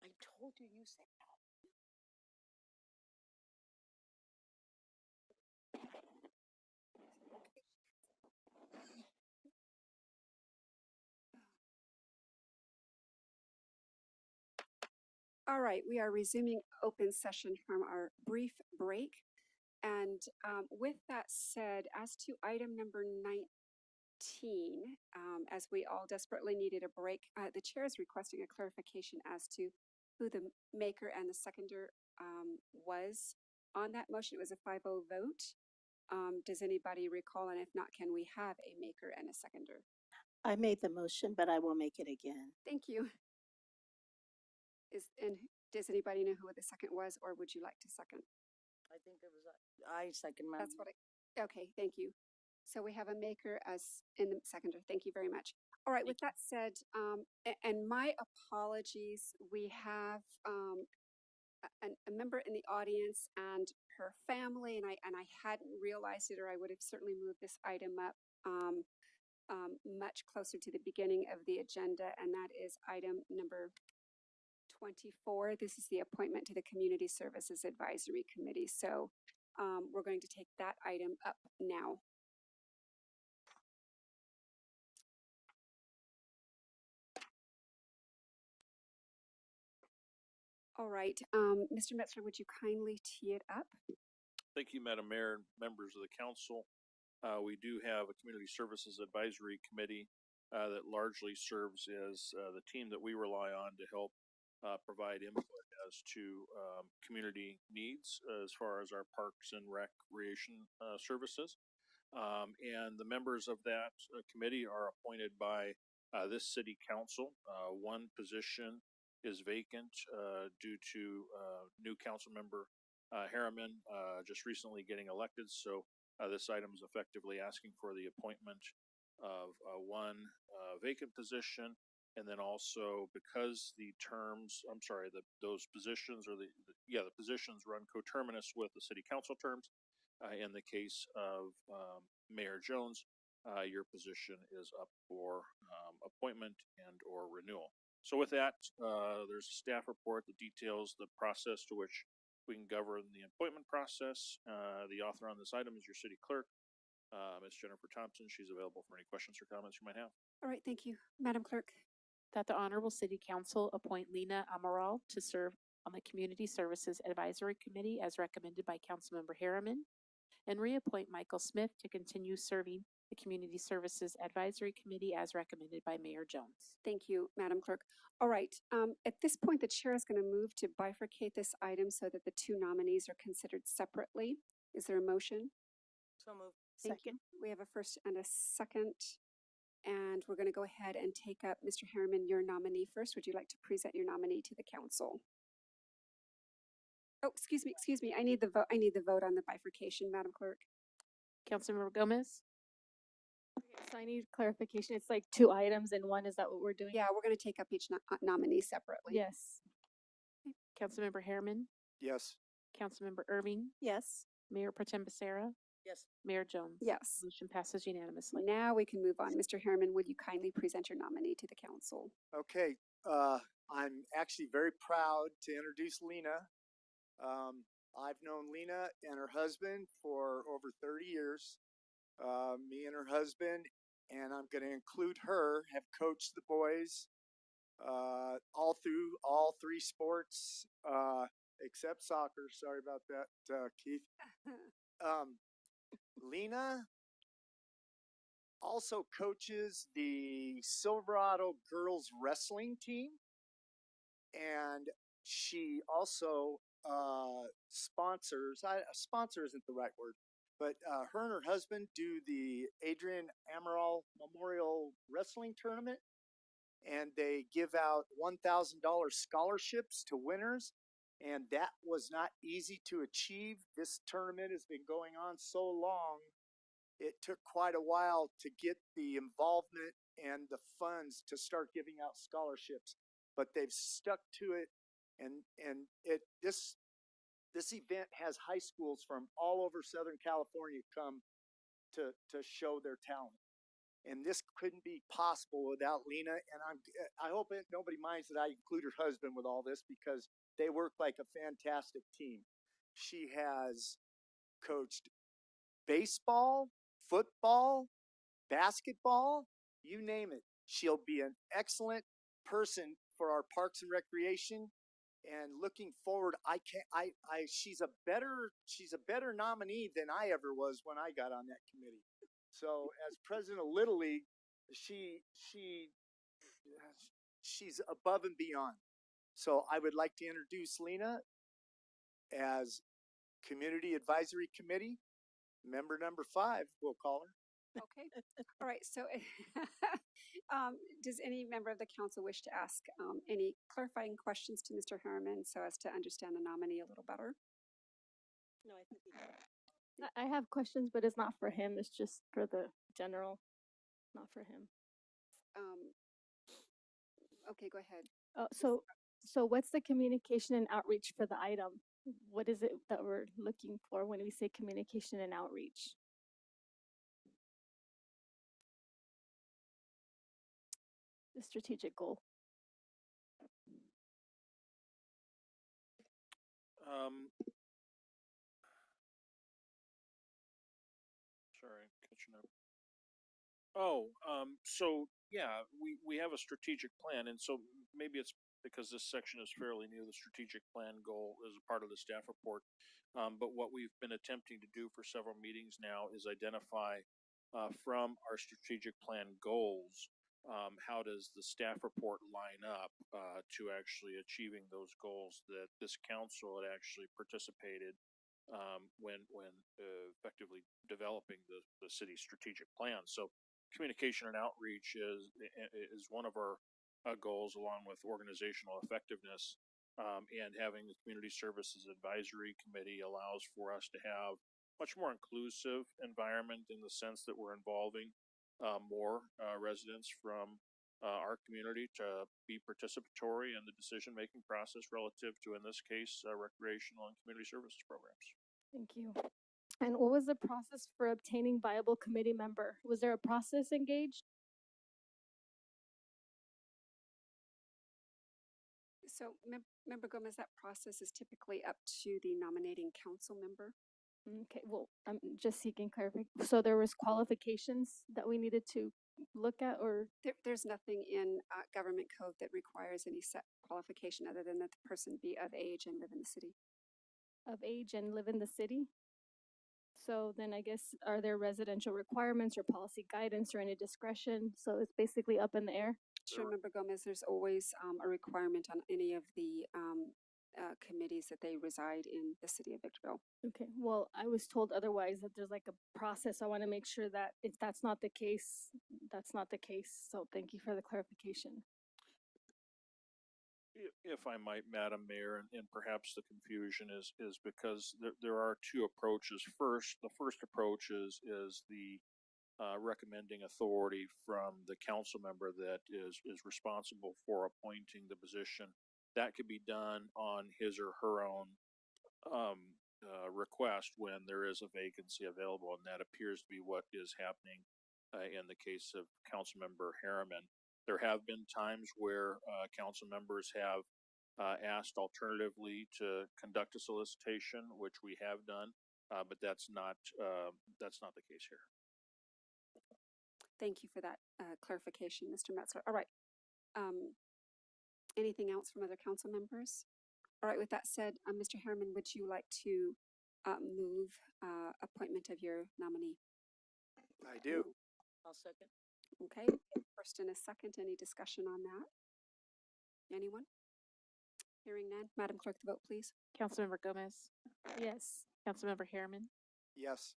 I told you, you said no. All right, we are resuming open session from our brief break. And with that said, as to item number 19, as we all desperately needed a break, the chair is requesting a clarification as to who the maker and the seconder was on that motion. It was a 5-0 vote. Does anybody recall? And if not, can we have a maker and a seconder? I made the motion, but I will make it again. Thank you. And does anybody know who the second was, or would you like to second? I think it was, I second my. That's what okay, thank you. So we have a maker as in the seconder. Thank you very much. All right, with that said, and my apologies, we have a member in the audience and her family, and I hadn't realized it, or I would have certainly moved this item up much closer to the beginning of the agenda, and that is item number 24. This is the appointment to the Community Services Advisory Committee. So we're going to take that item up now. All right, Mr. Metzler, would you kindly tee it up? Thank you, Madam Mayor and members of the council. We do have a Community Services Advisory Committee that largely serves as the team that we rely on to help provide input as to community needs as far as our parks and recreation services. And the members of that committee are appointed by this city council. One position is vacant due to new council member Harriman just recently getting elected. So this item is effectively asking for the appointment of one vacant position. And then also because the terms, those positions or the positions run coterminous with the city council terms. In the case of Mayor Jones, your position is up for appointment and or renewal. So with that, there's a staff report that details the process to which we can govern the appointment process. The author on this item is your city clerk, Ms. Jennifer Thompson. She's available for any questions or comments you might have. All right, thank you. Madam Clerk. That the Honorable City Council appoint Lena Amaral to serve on the Community Services Advisory Committee as recommended by Councilmember Harriman, and reappoint Michael Smith to continue serving the Community Services Advisory Committee as recommended by Mayor Jones. Thank you, Madam Clerk. All right, at this point, the chair is going to move to bifurcate this item so that the two nominees are considered separately. Is there a motion? So moved. Thank you. We have a first and a second. And we're going to go ahead and take up Mr. Harriman, your nominee first. Would you like to present your nominee to the council? Oh, excuse me. I need the vote on the bifurcation, Madam Clerk. Councilmember Gomez, So I need clarification. It's like two items in one. Is that what we're doing? Yeah, we're going to take up each nominee separately. Yes. Councilmember Harriman, Yes. Councilmember Irving, Yes. Mayor Pro Tem Becerra, Yes. Mayor Jones. Yes. Motion passes unanimously. Now we can move on. Mr. Harriman, would you kindly present your nominee to the council? Okay, I'm actually very proud to introduce Lena. I've known Lena and her husband for over 30 years. Me and her husband, and I'm going to include her, have coached the boys all through all three sports, except soccer. Sorry about that, Keith. Lena also coaches the Silverado girls wrestling team, and she also sponsors. Sponsor isn't the right word, but her and her husband do the Adrian Amaral Memorial Wrestling Tournament, and they give out $1,000 scholarships to winners. And that was not easy to achieve. This tournament has been going on so long. It took quite a while to get the involvement and the funds to start giving out scholarships, but they've stuck to it. And this event has high schools from all over Southern California come to show their talent. And this couldn't be possible without Lena. And I hope nobody minds that I include her husband with all this, because they work like a fantastic team. She has coached baseball, football, basketball, you name it. She'll be an excellent person for our Parks and Recreation. And looking forward, she's a better nominee than I ever was when I got on that committee. So as president of Little League, she's above and beyond. So I would like to introduce Lena as Community Advisory Committee member number 5, we'll call her. Okay. All right. So does any member of the council wish to ask any clarifying questions to Mr. Harriman so as to understand the nominee a little better? No, I think I have questions, but it's not for him. It's just for the general, not for him. Okay, go ahead. So what's the communication and outreach for the item? What is it that we're looking for when we say communication and outreach? The strategic goal. Sorry, catching up. Oh, so yeah, we have a strategic plan, and so maybe it's because this section is fairly new. The strategic plan goal is a part of the staff report, but what we've been attempting to do for several meetings now is identify from our strategic plan goals, how does the staff report line up to actually achieving those goals that this council had actually participated when effectively developing the city's strategic plan. So communication and outreach is one of our goals, along with organizational effectiveness, and having the Community Services Advisory Committee allows for us to have much more inclusive environment, in the sense that we're involving more residents from our community to be participatory in the decision-making process relative to, in this case, recreational and community services programs. Thank you. And what was the process for obtaining viable committee member? Was there a process engaged? So, Member Gomez, that process is typically up to the nominating council member. Okay, well, I'm just seeking clarification. So there was qualifications that we needed to look at, or? There's nothing in government code that requires any set qualification other than that the person be of age and live in the city. Of age and live in the city? So then I guess, are there residential requirements or policy guidance or any discretion? So it's basically up in the air? Sure, Member Gomez, there's always a requirement on any of the committees that they reside in the city of Victorville. Okay, well, I was told otherwise, that there's like a process. I want to make sure that if that's not the case, that's not the case. So thank you for the clarification. If I might, Madam Mayor, and perhaps the confusion is because there are two approaches. The first approach is the recommending authority from the council member that is responsible for appointing the position. That could be done on his or her own request when there is a vacancy available, and that appears to be what is happening in the case of Councilmember Harriman. There have been times where council members have asked alternatively to conduct a solicitation, which we have done, but that's not the case here. Thank you for that clarification, Mr. Metzler. All right. Anything else from other council members? All right, with that said, Mr. Harriman, would you like to move appointment of your nominee? I do. I'll second. Okay, first and a second, any discussion on that? Anyone? Hearing none. Madam Clerk, the vote, please. Councilmember Gomez, Yes. Councilmember Harriman, Yes.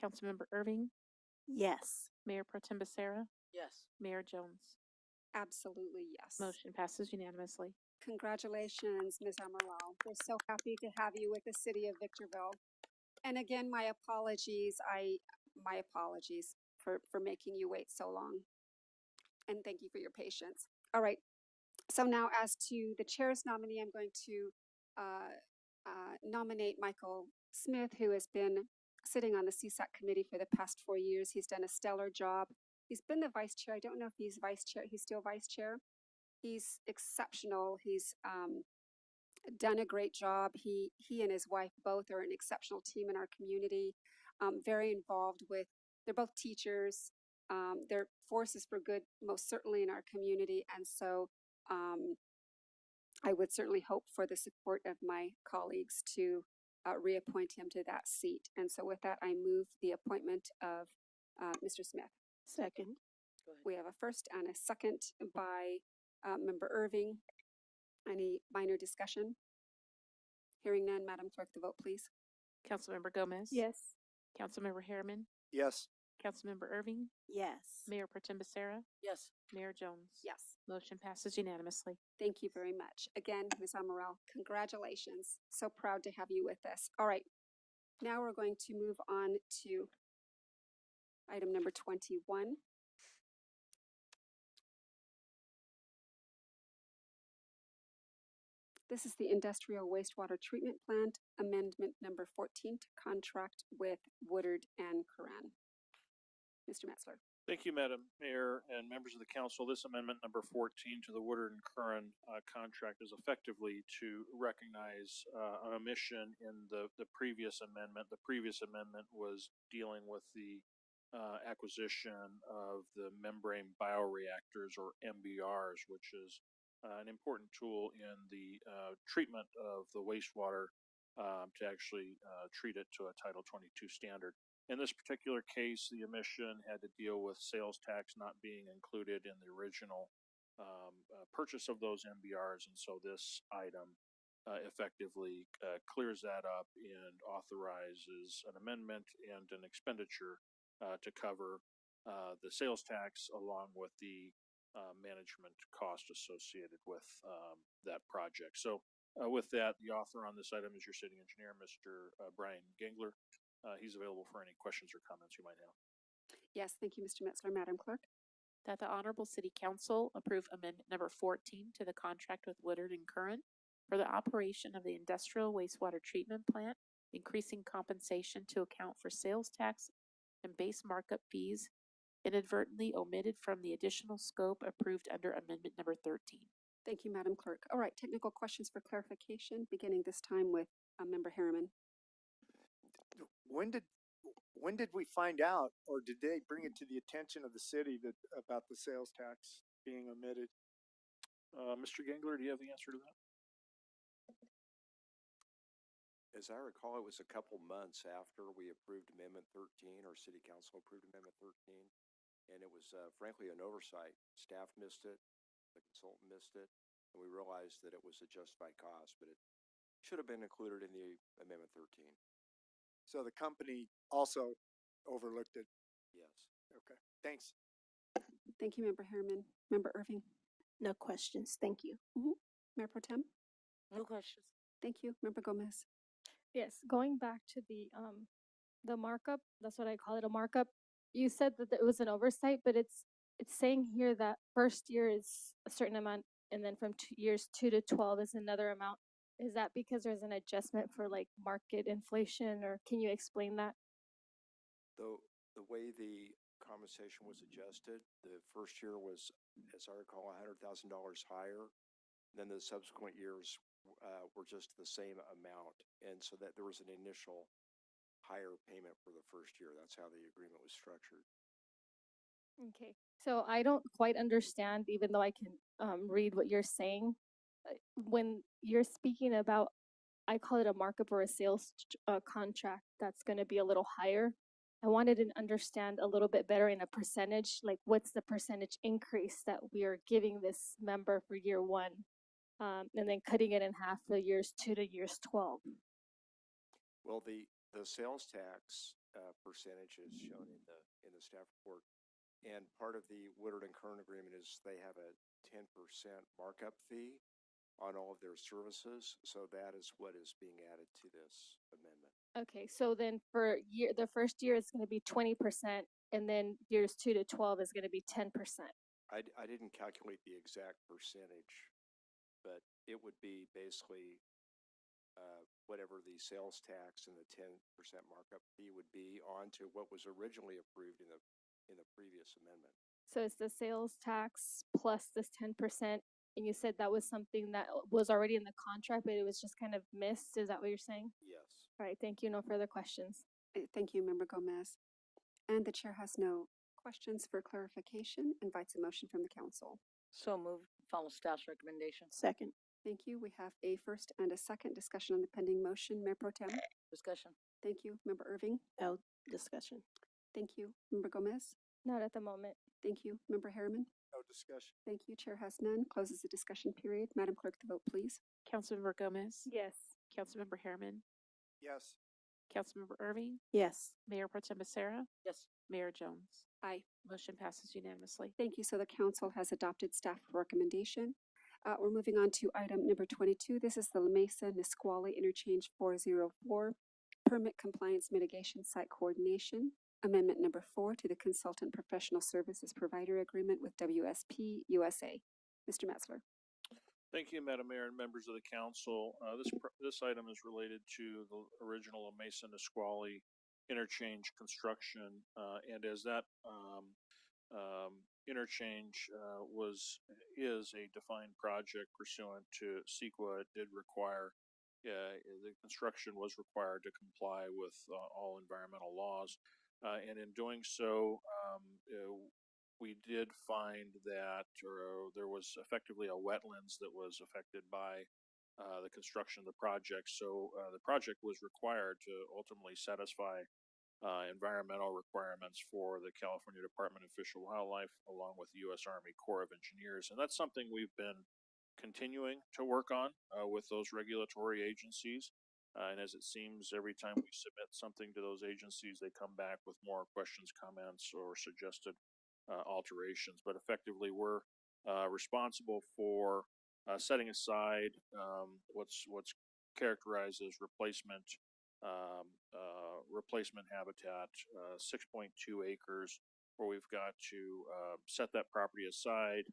Councilmember Irving, Yes. Mayor Pro Tem Becerra, Yes. Mayor Jones. Absolutely, yes. Motion passes unanimously. Congratulations, Ms. Amaral. We're so happy to have you with the city of Victorville. And again, my apologies. My apologies for making you wait so long. And thank you for your patience. All right. So now as to the chair's nominee, I'm going to nominate Michael Smith, who has been sitting on the CSAC committee for the past 4 years. He's done a stellar job. He's been the vice chair. I don't know if he's vice chair. He's still vice chair. He's exceptional. He's done a great job. He and his wife both are an exceptional team in our community. Very involved with. They're both teachers. They're forces for good, most certainly in our community. And so I would certainly hope for the support of my colleagues to reappoint him to that seat. And so with that, I move the appointment of Mr. Smith. Second. We have a first and a second by Member Irving. Any minor discussion? Hearing none, Madam Clerk, the vote, please. Councilmember Gomez. Yes. Councilmember Harriman, Yes. Councilmember Irving, Yes. Mayor Pro Tem Becerra, Yes. Mayor Jones. Yes. Motion passes unanimously. Thank you very much. Again, Ms. Amaral, congratulations. So proud to have you with us. All right. Now we're going to move on to item number 21. This is the Industrial Wastewater Treatment Plant Amendment number 14 to contract with Woodard and Curran. Mr. Metzler. Thank you, Madam Mayor and members of the council. This amendment number 14 to the Woodard and Curran contract is effectively to recognize an omission in the previous amendment. The previous amendment was dealing with the acquisition of the membrane bioreactors, or MBRs, which is an important tool in the treatment of the wastewater to actually treat it to a Title 22 standard. In this particular case, the omission had to deal with sales tax not being included in the original purchase of those MBRs, and so this item effectively clears that up and authorizes an amendment and an expenditure to cover the sales tax along with the management cost associated with that project. So with that, the author on this item is your city engineer, Mr. Brian Gengler. He's available for any questions or comments you might have. Yes, thank you, Mr. Metzler. Madam Clerk. That the Honorable City Council approve amendment number 14 to the contract with Woodard and Curran for the operation of the industrial wastewater treatment plant, increasing compensation to account for sales tax and base markup fees inadvertently omitted from the additional scope approved under amendment number 13. Thank you, Madam Clerk. All right, technical questions for clarification, beginning this time with Member Harriman. When did we find out, or did they bring it to the attention of the city that about the sales tax being omitted? Mr. Gengler, do you have the answer to that? As I recall, it was a couple months after we approved Amendment 13, or City Council approved Amendment 13, and it was frankly an oversight. Staff missed it, the consultant missed it, and we realized that it was a justified cost, but it should have been included in the Amendment 13. So the company also overlooked it? Yes. Okay, thanks. Thank you, Member Harriman. Member Irving. No questions. Thank you. Mayor Pro Tem. No questions. Thank you. Member Gomez. Yes. Going back to the markup, that's what I call it, a markup. you said that it was an oversight, but it's saying here that first year is a certain amount, and then from years 2 to 12 is another amount. Is that because there's an adjustment for like market inflation, or can you explain that? The way the compensation was adjusted, the first year was, as I recall, $100,000 higher. Then the subsequent years were just the same amount. And so that there was an initial higher payment for the first year. That's how the agreement was structured. Okay, so I don't quite understand, even though I can read what you're saying. When you're speaking about, I call it a markup or a sales contract that's going to be a little higher. I wanted to understand a little bit better in a percentage, like what's the percentage increase that we are giving this member for year one, and then cutting it in half for years 2 to years 12. Well, the sales tax percentage is shown in the staff report. And part of the Woodard and Kern agreement is they have a 10% markup fee on all of their services. So that is what is being added to this amendment. Okay, so then for the first year it's going to be 20%, and then years 2 to 12 is going to be 10%. I didn't calculate the exact percentage, but it would be basically whatever the sales tax and the 10% markup fee would be on to what was originally approved in the previous amendment. So it's the sales tax plus this 10%, and you said that was something that was already in the contract, but it was just kind of missed. Is that what you're saying? Yes. All right, thank you. No further questions. Thank you, Member Gomez. And the chair has no questions for clarification. Invites a motion from the council. So moved. Follow staff's recommendation. Second. Thank you. We have a first and a second discussion on the pending motion. Mayor Pro Tem. Discussion. Thank you. Member Irving. No discussion. Thank you. Member Gomez. Not at the moment. Thank you. Member Harriman. No discussion. Thank you. Chair has none. Closes the discussion period. Madam Clerk, the vote, please. Councilmember Gomez, Yes. Councilmember Harriman, Yes. Councilmember Irving, Yes. Mayor Pro Tem Becerra, Yes. Mayor Jones. Aye. Motion passes unanimously. Thank you. So the council has adopted staff recommendation. We're moving on to item number 22. This is the La Mesa Nisqually Interchange 404 Permit Compliance Mitigation Site Coordination. Amendment number 4 to the Consultant Professional Services Provider Agreement with WSP USA. Mr. Metzler. Thank you, Madam Mayor and members of the council. This item is related to the original Mesa Nisqually interchange construction, and as that interchange is a defined project pursuant to CEQA, it did require the construction was required to comply with all environmental laws, and in doing so, we did find that there was effectively a wetlands that was affected by the construction of the project. So the project was required to ultimately satisfy environmental requirements for the California Department of Fish and Wildlife, along with the U.S. Army Corps of Engineers. And that's something we've been continuing to work on with those regulatory agencies. And as it seems, every time we submit something to those agencies, they come back with more questions, comments, or suggested alterations. But effectively, we're responsible for setting aside what's characterized as replacement habitat, 6.2 acres, where we've got to set that property aside,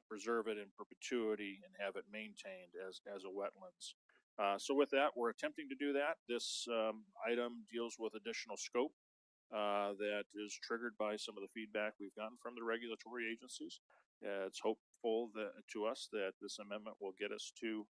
preserve it in perpetuity, and have it maintained as a wetlands. So with that, we're attempting to do that. This item deals with additional scope that is triggered by some of the feedback we've gotten from the regulatory agencies. It's hopeful to us that this amendment will get us to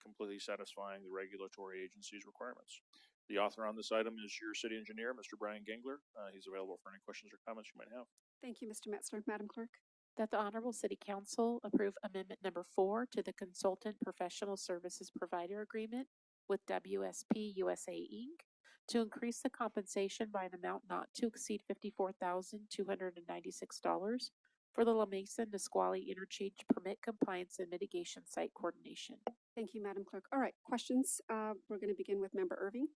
completely satisfying the regulatory agency's requirements. The author on this item is your city engineer, Mr. Brian Gangler. He's available for any questions or comments you might have. Thank you, Mr. Metzler. Madam Clerk. That the Honorable City Council approve Amendment number 4 to the Consultant Professional Services Provider Agreement with WSP USA Inc. to increase the compensation by an amount not to exceed $54,296 for the La Mesa Nisqually Interchange Permit Compliance and Mitigation Site Coordination. Thank you, Madam Clerk. All right, questions? We're going to begin with Member Irving.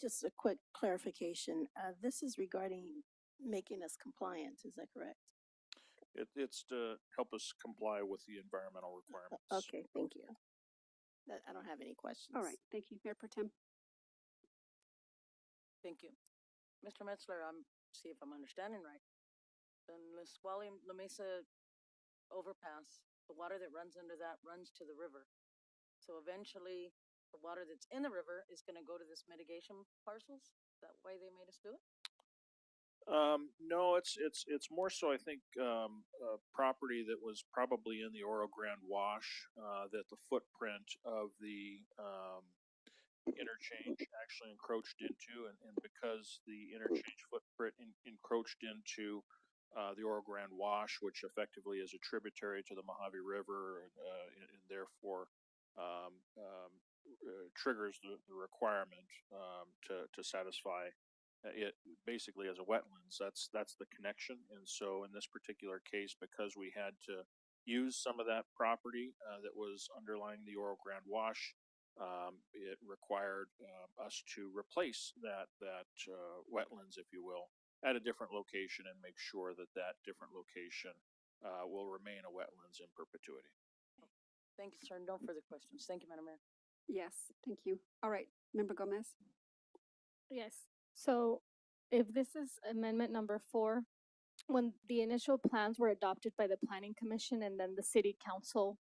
Just a quick clarification. This is regarding making us compliant. Is that correct? It's to help us comply with the environmental requirements. Okay, thank you. I don't have any questions. All right, thank you, Mayor Pro Tem. Thank you. Mr. Metzler, see if I'm understanding right. The Nisqually La Mesa overpass, the water that runs under that runs to the river. So eventually, the water that's in the river is gonna go to this mitigation parcels? Is that why they made us do it? No, it's more so, I think, property that was probably in the Oro Grande Wash, that the footprint of the, interchange actually encroached into, and because the interchange footprint encroached into, the Oro Grande Wash, which effectively is a tributary to the Mojave River, and therefore, triggers the requirement, to satisfy it basically as a wetlands. That's the connection. And so in this particular case, because we had to use some of that property that was underlying the Oro Grande Wash, it required us to replace that wetlands, if you will, at a different location and make sure that that different location will remain a wetlands in perpetuity. Thank you, sir. No further questions. Thank you, Madam Mayor. Yes, thank you. All right, Member Gomez. Yes. So if this is amendment number 4, when the initial plans were adopted by the planning commission and then the city council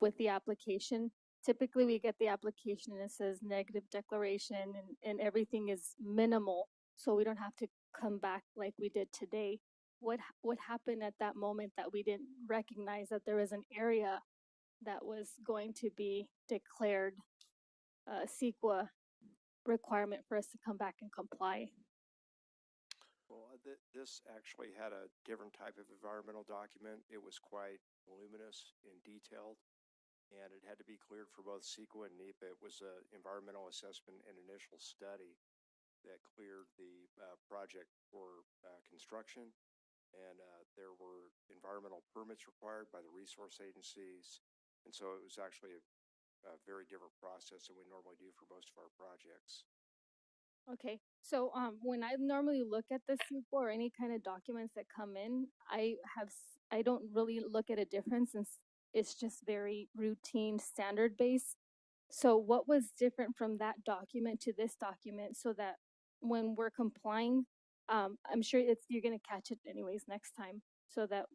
with the application, typically we get the application and it says negative declaration and everything is minimal. So we don't have to come back like we did today. What happened at that moment that we didn't recognize that there was an area that was going to be declared CEQA requirement for us to come back and comply? Well, this actually had a different type of environmental document. It was quite voluminous and detailed, and it had to be cleared for both CEQA and NEPA. It was an environmental assessment and initial study that cleared the project for construction, and there were environmental permits required by the resource agencies, and so it was actually a very different process than we normally do for most of our projects. Okay, so when I normally look at the CEQA or any kind of documents that come in, I don't really look at a difference since it's just very routine, standard based. So what was different from that document to this document so that when we're complying, I'm sure you're gonna catch it anyways next time, so that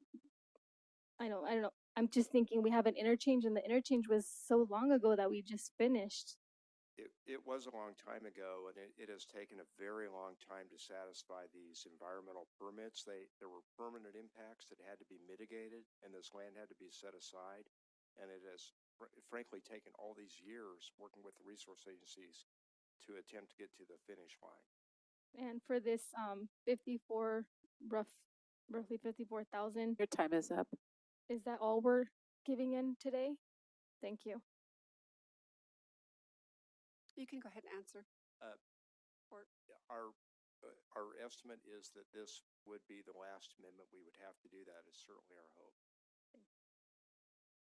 I don't know. I'm just thinking we have an interchange and the interchange was so long ago that we just finished. It was a long time ago, and it has taken a very long time to satisfy these environmental permits. There were permanent impacts that had to be mitigated, and this land had to be set aside. And it has frankly taken all these years working with the resource agencies to attempt to get to the finish line. And for this roughly 54,000, Your time is up. is that all we're giving in today? Thank you. You can go ahead and answer. Or Our estimate is that this would be the last amendment we would have to do. That is certainly our hope.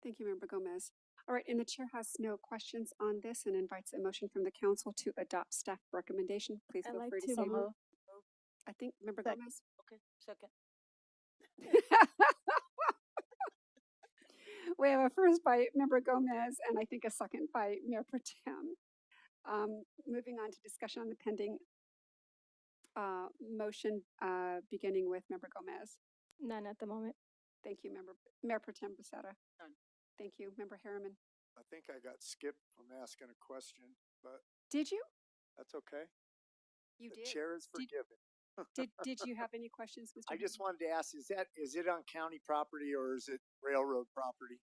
Thank you, Member Gomez. All right, and the chair has no questions on this and invites a motion from the council to adopt staff recommendation. Please I'd feel like free to to say. move. I think Member Second. Gomez. Okay, second. We have a first by Member Gomez and I think a second by Mayor Pro Tem. Moving on to discussion on the pending motion, beginning with Member Gomez. None at the moment. Thank you, Mayor Pro Tem Becerra. None. Thank you, Member Harriman. I think I got skipped from asking a question, but Did you? that's okay. You The did. chair is forgiven. Did you have any questions, Mr. I just wanted to ask, is it on county property or is it railroad property?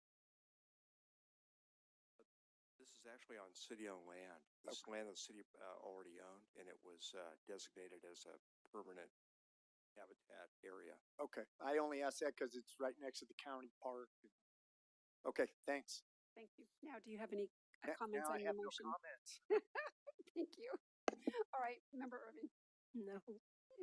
This is actually on city-owned land. This is land the city already owned, and it was designated as a permanent habitat area. Okay, I only asked that because it's right next to the county park. Okay, thanks. Thank you. Now, do you have any comments Now on I the have no motion? comments. Thank you. All right, Member Irving. No.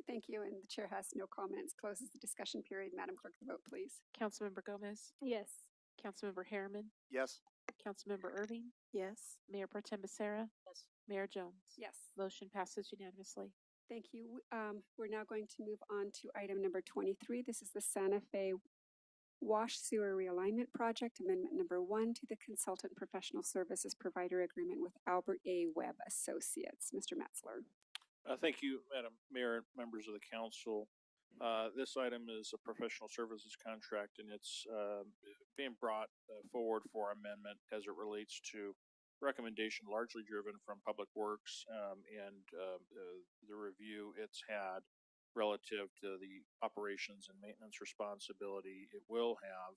Thank you, and the chair has no comments. Closes the discussion period. Madam Clerk, the vote, please. Councilmember Gomez, Yes. Councilmember Harriman, Yes. Councilmember Irving, Yes. Mayor Pro Tem Becerra, Yes. Mayor Jones. Yes. Motion passes unanimously. Thank you. We're now going to move on to item number 23. This is the Santa Fe Wash Sewer Realignment Project, Amendment number 1 to the Consultant Professional Services Provider Agreement with Albert A. Webb Associates. Mr. Metzler. Thank you, Madam Mayor and members of the council. This item is a professional services contract, and it's being brought forward for amendment as it relates to recommendation largely driven from Public Works and the review it's had relative to the operations and maintenance responsibility it will have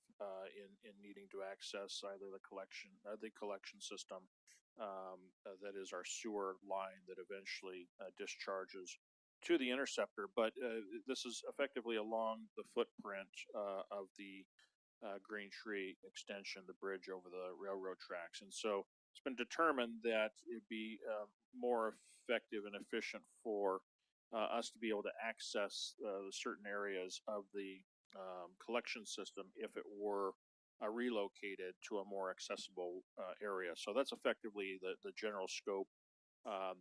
in needing to access either the collection system that is our sewer line that eventually discharges to the interceptor. But this is effectively along the footprint of the Green Tree extension, the bridge over the railroad tracks. And so it's been determined that it'd be more effective and efficient for us to be able to access certain areas of the collection system if it were relocated to a more accessible area. So that's effectively the general scope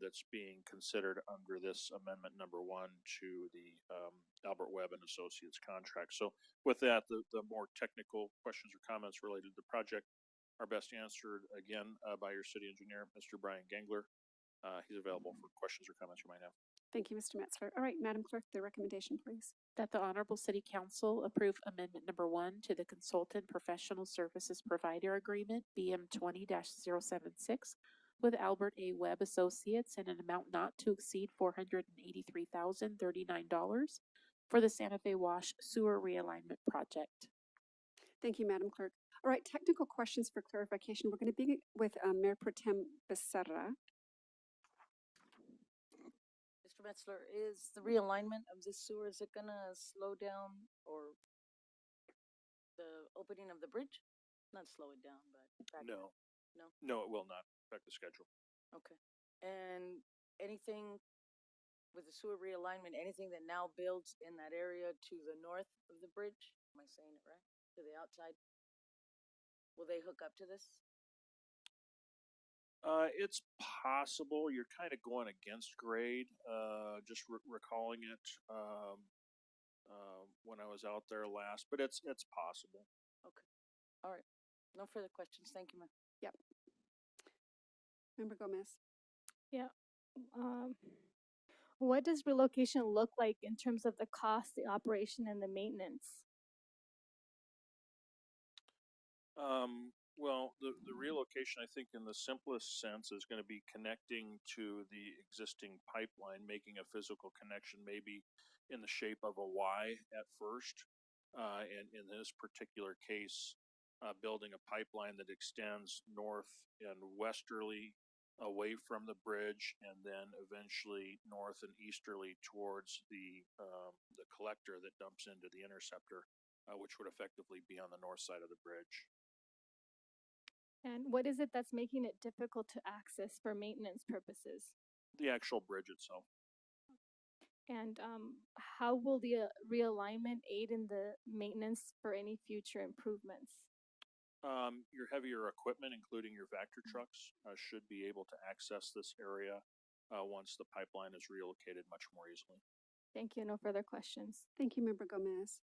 that's being considered under this amendment number 1 to the Albert Webb and Associates contract. So with that, the more technical questions or comments related to the project are best answered again by your city engineer, Mr. Brian Gangler. He's available for questions or comments you might have. Thank you, Mr. Metzler. All right, Madam Clerk, the recommendation, please. That the Honorable City Council approve amendment number 1 to the Consultant Professional Services Provider Agreement, BM 20-076, with Albert A. Webb Associates in an amount not to exceed $483,039 for the Santa Fe Wash Sewer Realignment Project. Thank you, Madam Clerk. All right, technical questions for clarification. We're going to begin with Mayor Pro Tem Becerra. Mr. Metzler, is the realignment of this sewer, is it gonna slow down or the opening of the bridge? Not slow it down, but No. No? No, it will not affect the schedule. Okay. And anything with the sewer realignment, anything that now builds in that area to the north of the bridge? Am I saying it right? To the outside? Will they hook up to this? It's possible. You're kind of going against grade. Just recalling it when I was out there last, but it's possible. Okay. All right. No further questions. Thank you, ma'am. Yep. Member Gomez. Yeah. What does relocation look like in terms of the cost, the operation, and the maintenance? Well, the relocation, I think, in the simplest sense, is going to be connecting to the existing pipeline, making a physical connection, maybe in the shape of a Y at first. And in this particular case, building a pipeline that extends north and westerly away from the bridge, and then eventually north and easterly towards the collector that dumps into the interceptor, which would effectively be on the north side of the bridge. And what is it that's making it difficult to access for maintenance purposes? The actual bridge itself. And how will the realignment aid in the maintenance for any future improvements? Your heavier equipment, including your Vector trucks, should be able to access this area once the pipeline is relocated much more easily. Thank you. No further questions. Thank you, Member Gomez.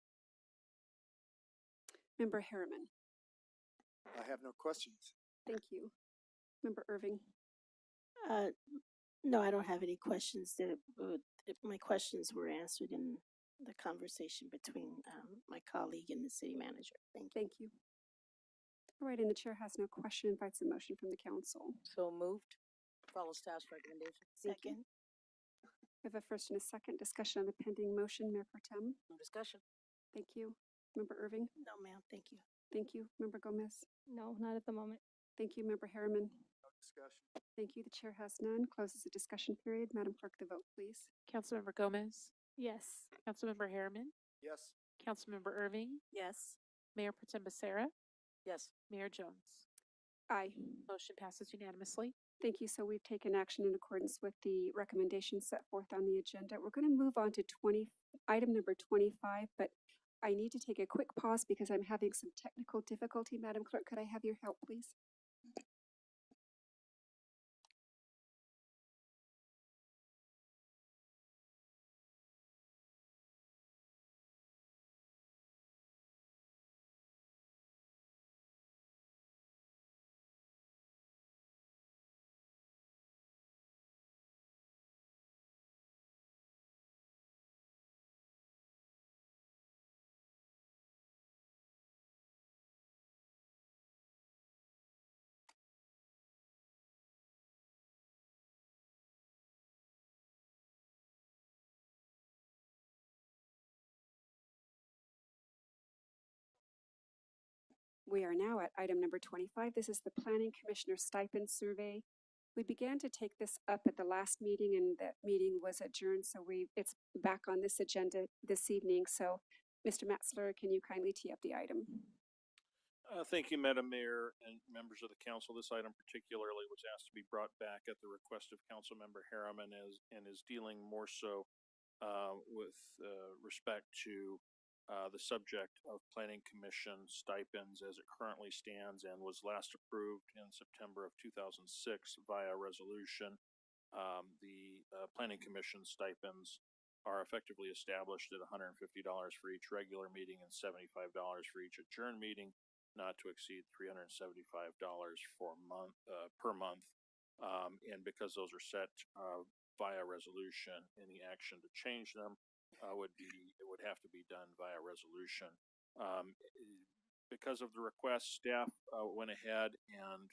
Member Harriman. I have no questions. Thank you. Member Irving. No, I don't have any questions. My questions were answered in the conversation between my colleague and the city manager. Thank you. Thank you. All right, and the chair has no question, invites a motion from the council. So moved. Follow staff's recommendation. Second. We have a first and a second discussion on the pending motion. Mayor Pro Tem. No discussion. Thank you. Member Irving. No, ma'am. Thank you. Thank you. Member Gomez. No, not at the moment. Thank you. Member Harriman. No discussion. Thank you. The chair has none. Closes the discussion period. Madam Clerk, the vote, please. Councilmember Gomez, Yes. Councilmember Harriman, Yes. Councilmember Irving, Yes. Mayor Pro Tem Becerra, Yes. Mayor Jones. Aye. Motion passes unanimously. Thank you. So we've taken action in accordance with the recommendations set forth on the agenda. We're going to move on to item number 25, but I need to take a quick pause because I'm having some technical difficulty. Madam Clerk, could I have your help, please? We are now at item number 25. This is the Planning Commissioner Stipend Survey. We began to take this up at the last meeting and that meeting was adjourned, so it's back on this agenda this evening. So, Mr. Metzler, can you kindly tee up the item? Thank you, Madam Mayor and members of the council. This item particularly was asked to be brought back at the request of Councilmember Harriman and is dealing more so with respect to the subject of Planning Commission stipends as it currently stands and was last approved in September of 2006 via resolution. The Planning Commission stipends are effectively established at $150 for each regular meeting and $75 for each adjourned meeting, not to exceed $375 per month. And because those are set via resolution, any action to change them would have to be done via resolution. Because of the request, staff went ahead and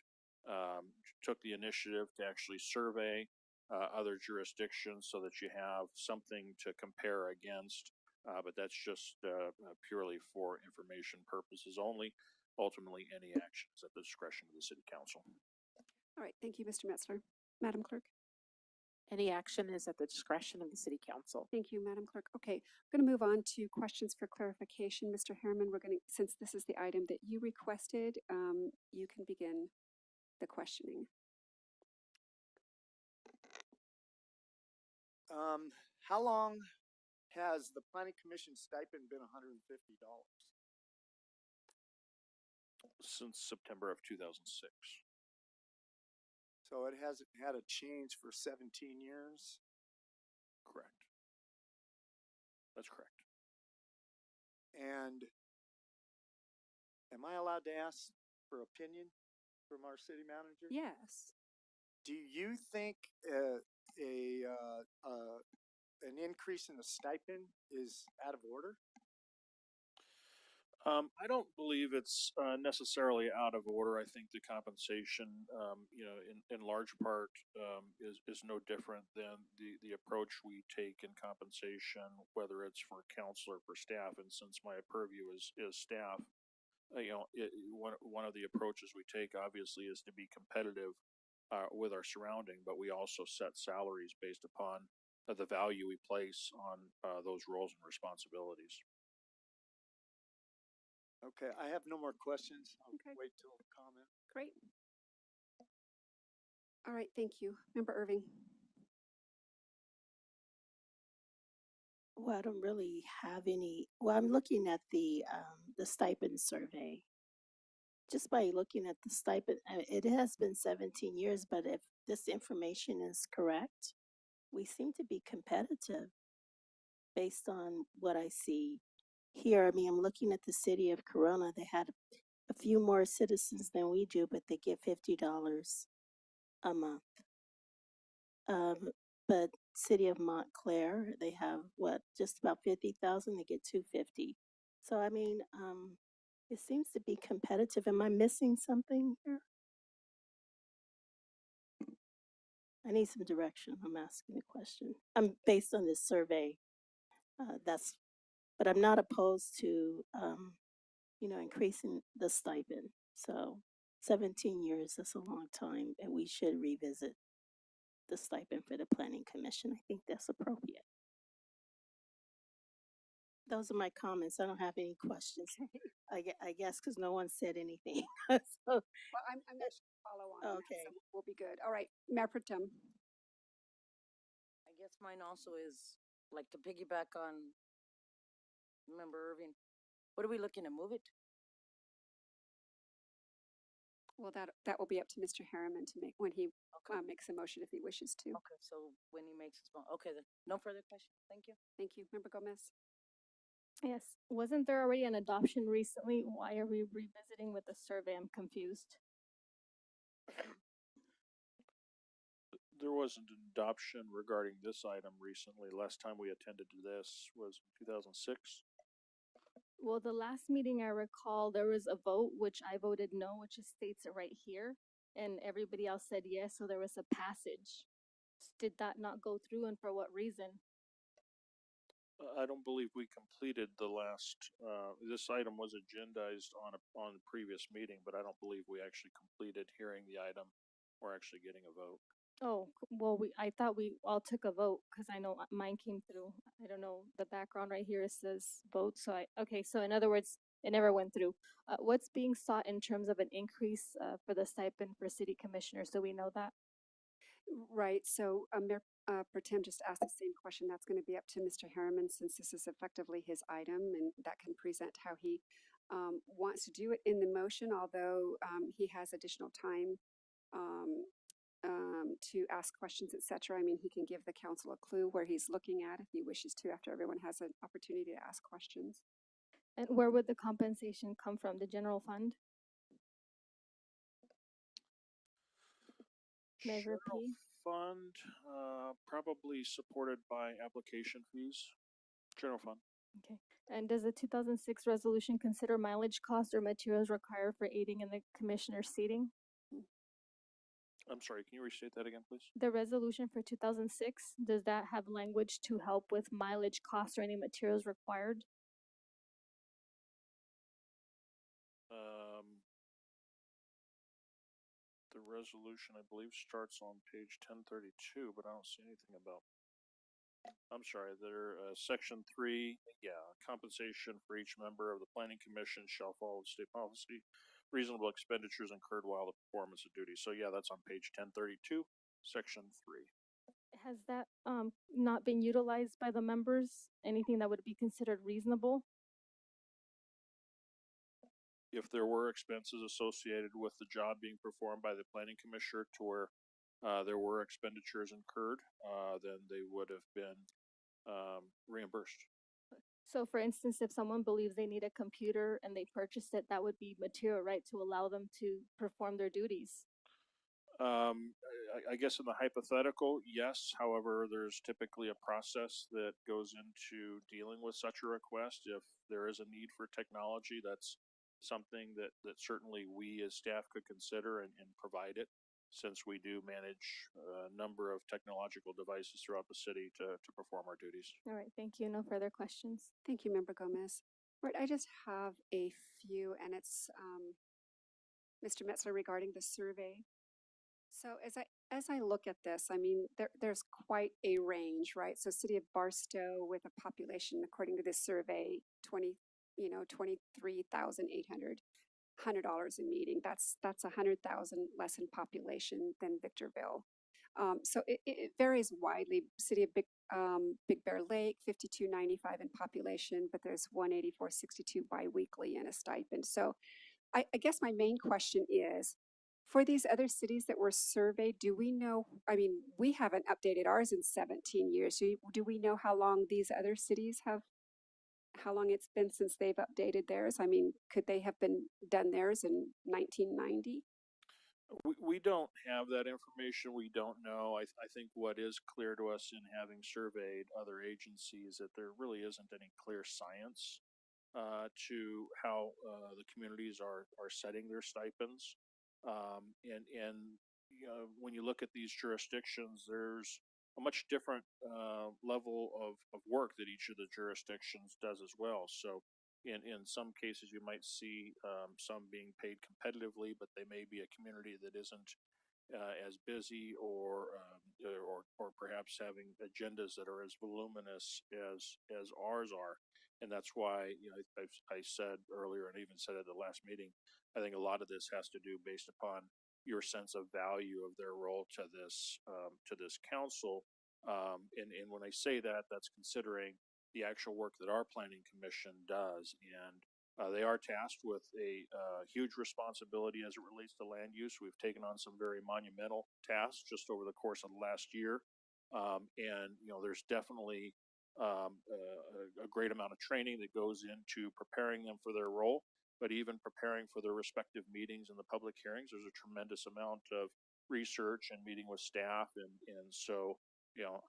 took the initiative to actually survey other jurisdictions so that you have something to compare against. But that's just purely for information purposes only. Ultimately, any action is at the discretion of the City Council. All right, thank you, Mr. Metzler. Madam Clerk? Any action is at the discretion of the City Council. Thank you, Madam Clerk. Okay, I'm going to move on to questions for clarification. Mr. Harriman, since this is the item that you requested, you can begin the questioning. How long has the Planning Commission stipend been $150? Since September of 2006. So it hasn't had a change for 17 years? Correct. That's correct. And am I allowed to ask for opinion from our city manager? Yes. Do you think an increase in the stipend is out of order? I don't believe it's necessarily out of order. I think the compensation, in large part, is no different than the approach we take in compensation, whether it's for council or for staff. And since my purview is staff, one of the approaches we take obviously is to be competitive with our surrounding, but we also set salaries based upon the value we place on those roles and responsibilities. Okay, I have no more questions. I'll Okay. wait till comment. Great. All right, thank you. Member Irving. Well, I don't really have any. Well, I'm looking at the stipend survey. Just by looking at the stipend, it has been 17 years, but if this information is correct, we seem to be competitive based on what I see here. I mean, I'm looking at the city of Corona. They had a few more citizens than we do, but they get $50 a month. But city of Montclair, they have just about 50,000. They get $250. So I mean, it seems to be competitive. Am I missing something here? I need some direction. I'm asking a question. I'm based on this survey. But I'm not opposed to, increasing the stipend. So 17 years, that's a long time, and we should revisit the stipend for the Planning Commission. I think that's appropriate. Those are my comments. I don't have any questions. I guess because no one said anything. So, well, I'm going to follow on. Okay. That, so we'll be good. All right, Mayor Pro Tem. I guess mine also is like to piggyback on Member Irving. What are we looking to move it? Well, that will be up to Mr. Harriman to make when he makes a motion if he wishes to. Okay, so when he makes his motion. Okay, then no further questions. Thank you. Thank you. Member Gomez. Yes. Wasn't there already an adoption recently? Why are we revisiting with the survey? I'm confused. There was an adoption regarding this item recently. Last time we attended to this was 2006. Well, the last meeting I recall, there was a vote, which I voted no, which states it right here. And everybody else said yes, so there was a passage. Did that not go through, and for what reason? I don't believe we completed the last, this item was agendized on the previous meeting, but I don't believe we actually completed hearing the item or actually getting a vote. Oh, well, I thought we all took a vote because I know mine came through. I don't know, the background right here says vote, so okay, so in other words, it never went through. What's being sought in terms of an increase, for the stipend for city commissioners? Do we know that? Right, so Mayor Pro Tem just asked the same question. That's going to be up to Mr. Harriman since this is effectively his item and that can present how he wants to do it in the motion, although he has additional time to ask questions, et cetera. I mean, he can give the council a clue where he's looking at if he wishes to after everyone has an opportunity to ask questions. And where would the compensation come from? The general fund? Measure General P? fund, probably supported by application fees. General fund. Okay. And does the 2006 resolution consider mileage costs or materials required for aiding in the commissioner's seating? I'm sorry, can you restate that again, please? The resolution for 2006, does that have language to help with mileage costs or any materials required? The resolution, I believe, starts on page 1032, but I don't see anything about. I'm sorry, section 3, yeah, compensation for each member of the planning commission shall follow state policy, reasonable expenditures incurred while the performance of duty. So yeah, that's on page 1032, section 3. Has that not been utilized by the members? Anything that would be considered reasonable? If there were expenses associated with the job being performed by the planning commissioner to where there were expenditures incurred, then they would have been reimbursed. So for instance, if someone believes they need a computer and they purchased it, that would be material, right, to allow them to perform their duties? I guess in the hypothetical, yes. However, there's typically a process that goes into dealing with such a request. If there is a need for technology, that's something that certainly we as staff could consider and provide it, since we do manage a number of technological devices throughout the city to perform our duties. All right, thank you. No further questions. Thank you, Member Gomez. Right, I just have a few, and it's Mr. Metzler regarding the survey. So as I look at this, I mean, there's quite a range, right? So City of Barstow with a population, according to this survey, 23,800 $100 a meeting. That's 100,000 less in population than Victorville. So it varies widely. City of Big Bear Lake, 5295 in population, but there's 184.62 biweekly in a stipend. So I guess my main question is, for these other cities that were surveyed, do we know, I mean, we haven't updated ours in 17 years. Do we know how long these other cities have, how long it's been since they've updated theirs? I mean, could they have been done theirs in 1990? We don't have that information. We don't know. I think what is clear to us in having surveyed other agencies that there really isn't any clear science to how the communities are setting their stipends. And you know, when you look at these jurisdictions, there's a much different level of work that each of the jurisdictions does as well. So in some cases, you might see some being paid competitively, but they may be a community that isn't as busy or perhaps having agendas that are as voluminous as ours are. And that's why, you know, I said earlier and even said at the last meeting, I think a lot of this has to do based upon your sense of value of their role to this council. And when I say that, that's considering the actual work that our planning commission does. And they are tasked with a huge responsibility as it relates to land use. We've taken on some very monumental tasks just over the course of the last year. And, you know, there's definitely a great amount of training that goes into preparing them for their role, but even preparing for their respective meetings and the public hearings, there's a tremendous amount of research and meeting with staff. And so, you know,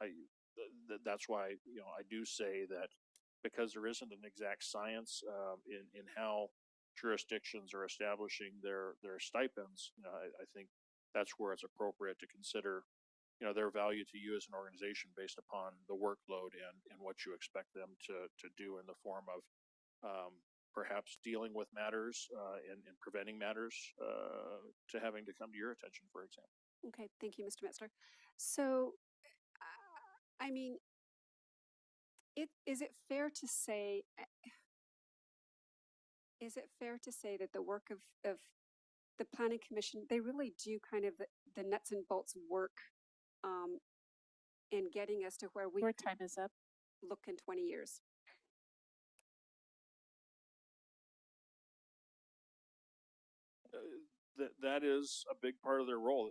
that's why, you know, I do say that because there isn't an exact science in how jurisdictions are establishing their stipends, you know, I think that's where it's appropriate to consider their value to you as an organization based upon the workload and what you expect them to do in the form of perhaps dealing with matters and preventing matters to having to come to your attention, for example. Okay, thank you, Mr. Metzler. So, I mean, is it fair to say, that the work of the Planning Commission, they really do kind of the nuts and bolts work in getting us to where we Your time is up. look in 20 years? That is a big part of their role.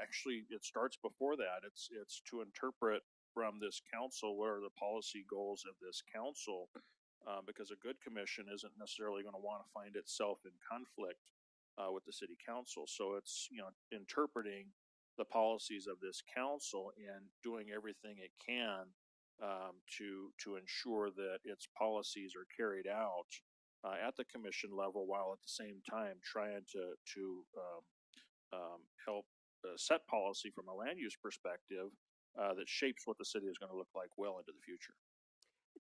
Actually, it starts before that. It's to interpret from this council what are the policy goals of this council, because a good commission isn't necessarily going to want to find itself in conflict with the city council. So it's interpreting the policies of this council and doing everything it can to ensure that its policies are carried out at the commission level, while at the same time trying to help set policy from a land use perspective that shapes what the city is going to look like well into the future.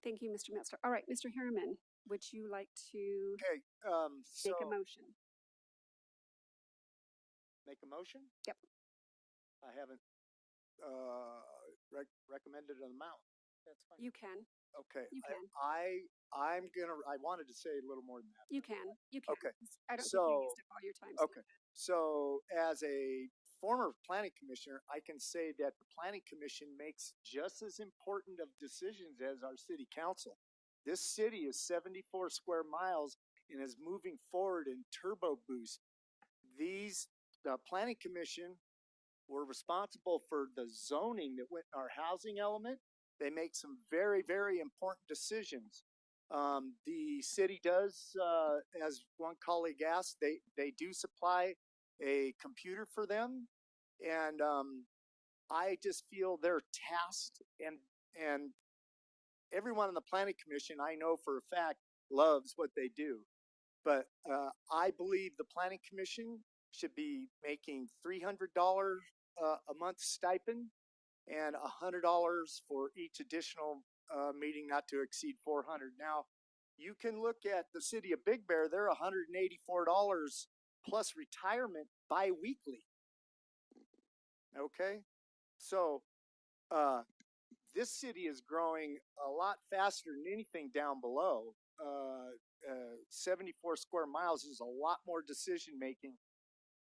Thank you, Mr. Metzler. All right, Mr. Harriman, would you like to Okay, make a motion? make a motion? Yep. I haven't, recommended an amount. That's fine. You can. Okay. You can. I wanted to say a little more than that. You can. You can. Okay. I don't think So, you used up all your time. so- Okay, so as a former planning commissioner, I can say that the planning commission makes just as important of decisions as our city council. This city is 74 square miles and is moving forward in turbo boost. The planning commission were responsible for the zoning that went in our housing element. They make some very, very important decisions. The city does, as one colleague asked, they do supply a computer for them. And, I just feel they're tasked and everyone on the planning commission, I know for a fact, loves what they do. But, I believe the planning commission should be making $300 a month stipend and $100 for each additional meeting not to exceed 400. Now, you can look at the city of Big Bear, they're $184 plus retirement bi-weekly. Okay? So, this city is growing a lot faster than anything down below. 74 square miles is a lot more decision-making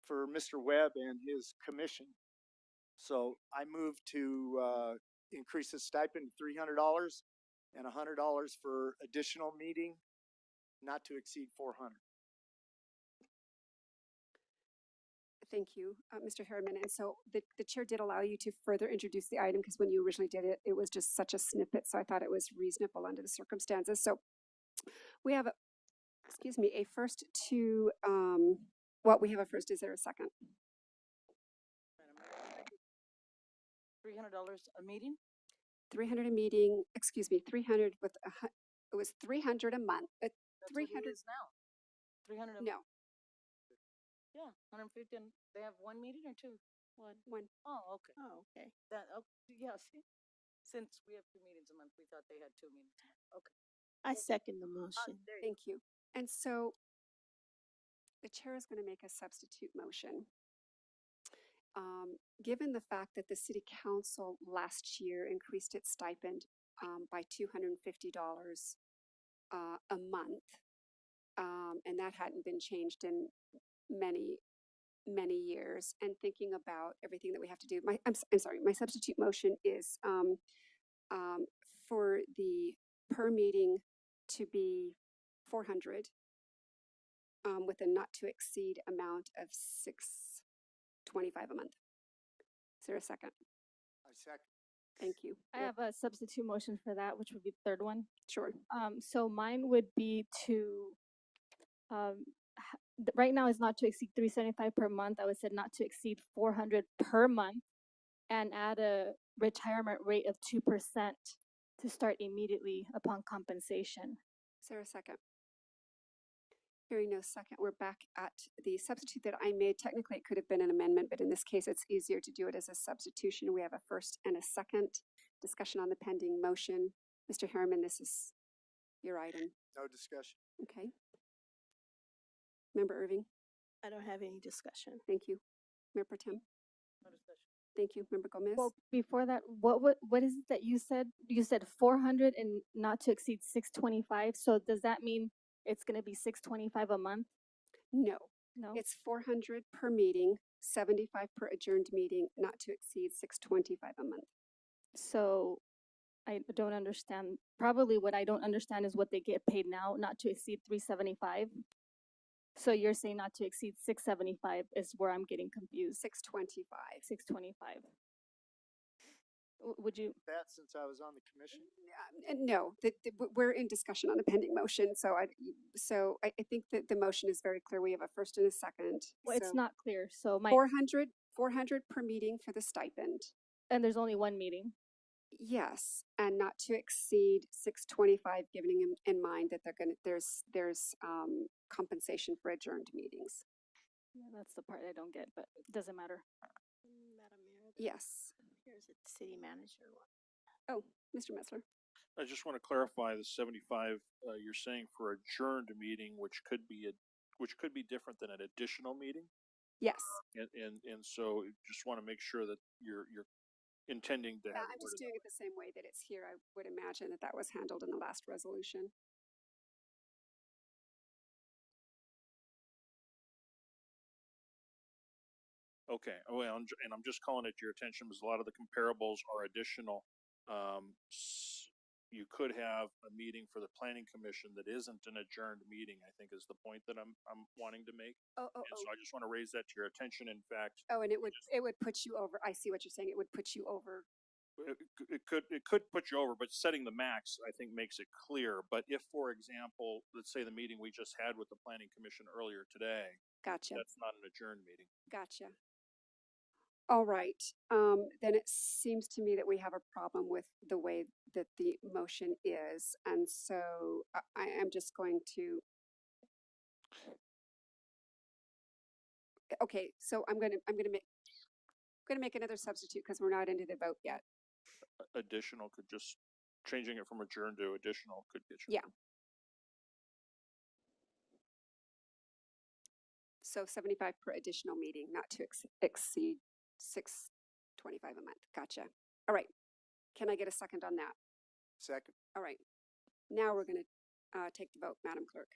for Mr. Webb and his commission. So I move to increase the stipend to $300 and $100 for additional meeting, not to exceed 400. Thank you, Mr. Harriman. And so the chair did allow you to further introduce the item because when you originally did it, it was just such a snippet. So I thought it was reasonable under the circumstances. So we have a first to, we have a first. Is there a second? $300 a meeting? 300 a meeting, 300 with it was 300 a month. That's 300 what it is now. 300 a No, Yeah, 150, and they have one meeting or two? one. Oh, okay. Oh, okay. That, yeah, see, since we have 2 meetings a month, we thought they had 2 meetings a month. Okay. I second the motion. There you Thank you. And so the chair is going to make a substitute motion. Given the fact that the city council last year increased its stipend by $250 a month, and that hadn't been changed in many, many years, and thinking about everything that we have to do, I'm sorry, my substitute motion is for the per meeting to be 400 with a not to exceed amount of $625 a month. Is there a second? I second. Thank you. I have a substitute motion for that, which would be the third one. Sure. So mine would be to, right now is not to exceed $375 per month. I would say not to exceed 400 per month, and add a retirement rate of 2% to start immediately upon compensation. Is there a second? Hearing no second, we're back at the substitute that I made. Technically, it could have been an amendment, but in this case, it's easier to do it as a substitution. We have a first and a second. Discussion on the pending motion. Mr. Harriman, this is your item. No discussion. Okay. Member Irving, I don't have any discussion. thank you. Mayor Pro Tem, thank you. Member Gomez? Well, before that, what is it that you said? You said 400 and not to exceed 625. So does that mean it's going to be 625 a month? No. No. It's 400 per meeting, 75 per adjourned meeting, not to exceed 625 a month. So I don't understand. Probably what I don't understand is what they get paid now, not to exceed 375. So you're saying not to exceed 675 is where I'm getting confused. 625. 625. Would you? That since I was on the commission. No, we're in discussion on a pending motion, so I think that the motion is very clear. We have a first and a second. Well, it's So not clear. So my 400 per meeting for the stipend. and there's only one meeting. Yes, and not to exceed 625, giving in mind that there's compensation for adjourned meetings. Yeah, that's the part I don't get, but it doesn't matter. Madam Mayor, Yes. here's a city manager one. Oh, Mr. Messler. I just want to clarify the 75, you're saying for adjourned meeting, which could be different than an additional meeting? Yes. And so just want to make sure that you're intending to have. I'm just doing it the same way that it's here. I would imagine that was handled in the last resolution. Okay, well, and I'm just calling it to your attention because a lot of the comparables are additional. You could have a meeting for the planning commission that isn't an adjourned meeting, I think is the point that I'm wanting to make. Oh. And so I just want to raise that to your attention. In fact, Oh, and it would put you over. I see what you're saying. It would put you over. it could put you over, but setting the max, I think, makes it clear. But if, for example, let's say the meeting we just had with the planning commission earlier today, Gotcha. that's not an adjourned meeting. Gotcha. All right. Then it seems to me that we have a problem with the way that the motion is. And so I am just going to. Okay, so I'm gonna make another substitute because we're not into the vote yet. Additional could just, changing it from adjourned to additional could get you. Yeah. So 75 per additional meeting, not to exceed 625 a month. Gotcha. All right. Can I get a second on that? Second. All right. Now we're going to take the vote, Madam Clerk.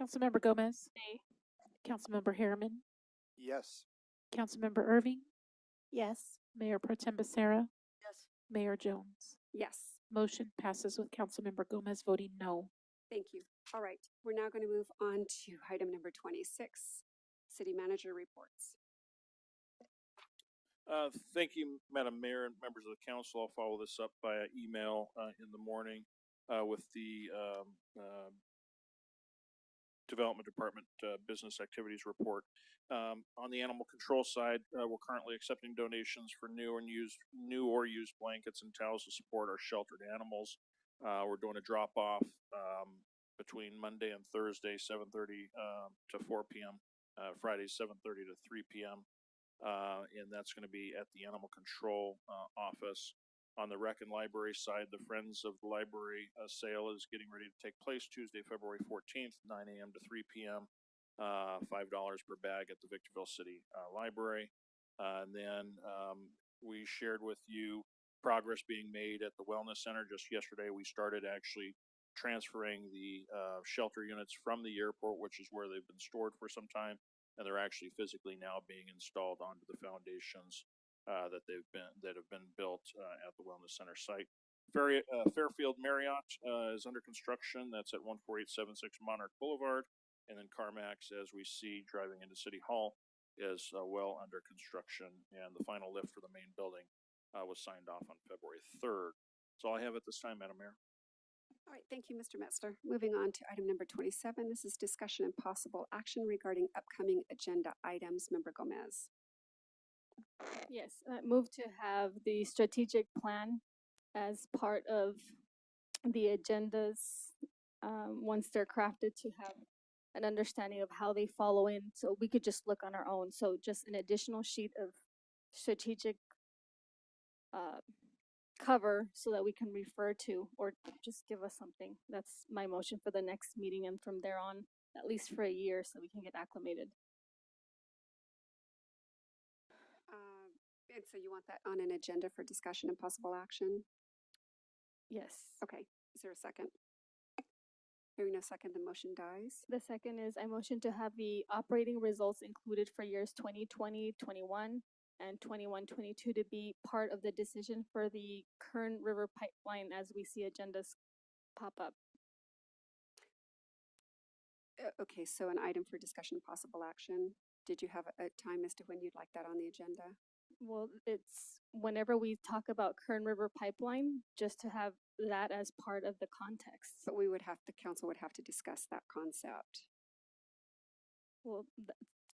Councilmember Gomez. Nay. Councilmember Harriman. Yes. Councilmember Irving. Yes. Mayor Pro Tem Becerra. Yes. Mayor Jones. Yes. Motion passes with Councilmember Gomez voting no. Thank you. All right. We're now going to move on to item number 26, City Manager reports. Thank you, Madam Mayor and members of the council. I'll follow this up via email in the morning with the Development Department Business Activities Report. On the animal control side, we're currently accepting donations for new or used blankets and towels to support our sheltered animals. We're doing a drop off between Monday and Thursday, 7:30 to 4 p.m. Friday, 7:30 to 3 p.m. And that's going to be at the animal control office. On the rec and library side, the Friends of the Library sale is getting ready to take place Tuesday, February 14th, 9 a.m. to 3 p.m. $5 per bag at the Victorville City Library. And then we shared with you progress being made at the Wellness Center. Just yesterday, we started actually transferring the shelter units from the airport, which is where they've been stored for some time, and they're actually physically now being installed onto the foundations that have been built at the Wellness Center site. Fairfield Marriott is under construction. That's at 14876 Monarch Boulevard. And then CarMax, as we see driving into City Hall, is well under construction. And the final lift for the main building was signed off on February 3rd. That's all I have at this time, Madam Mayor. All right, thank you, Mr. Metzler. Moving on to item number 27. This is discussion and possible action regarding upcoming agenda items. Member Gomez. Yes, move to have the strategic plan as part of the agendas once they're crafted to have an understanding of how they follow in. So we could just look on our own. So just an additional sheet of strategic cover so that we can refer to, or just give us something. That's my motion for the next meeting and from there on, at least for a year, so we can get acclimated. And so you want that on an agenda for discussion and possible action? Yes. Okay, is there a second? Hearing no second, the motion dies. The second is I motion to have the operating results included for years 2020, 21, and 21-22 to be part of the decision for the Kern River pipeline as we see agendas pop up. Okay, so an item for discussion and possible action. Did you have a time as to when you'd like that on the agenda? Well, it's whenever we talk about Kern River pipeline, just to have that as part of the context. But the council would have to discuss that concept. Well,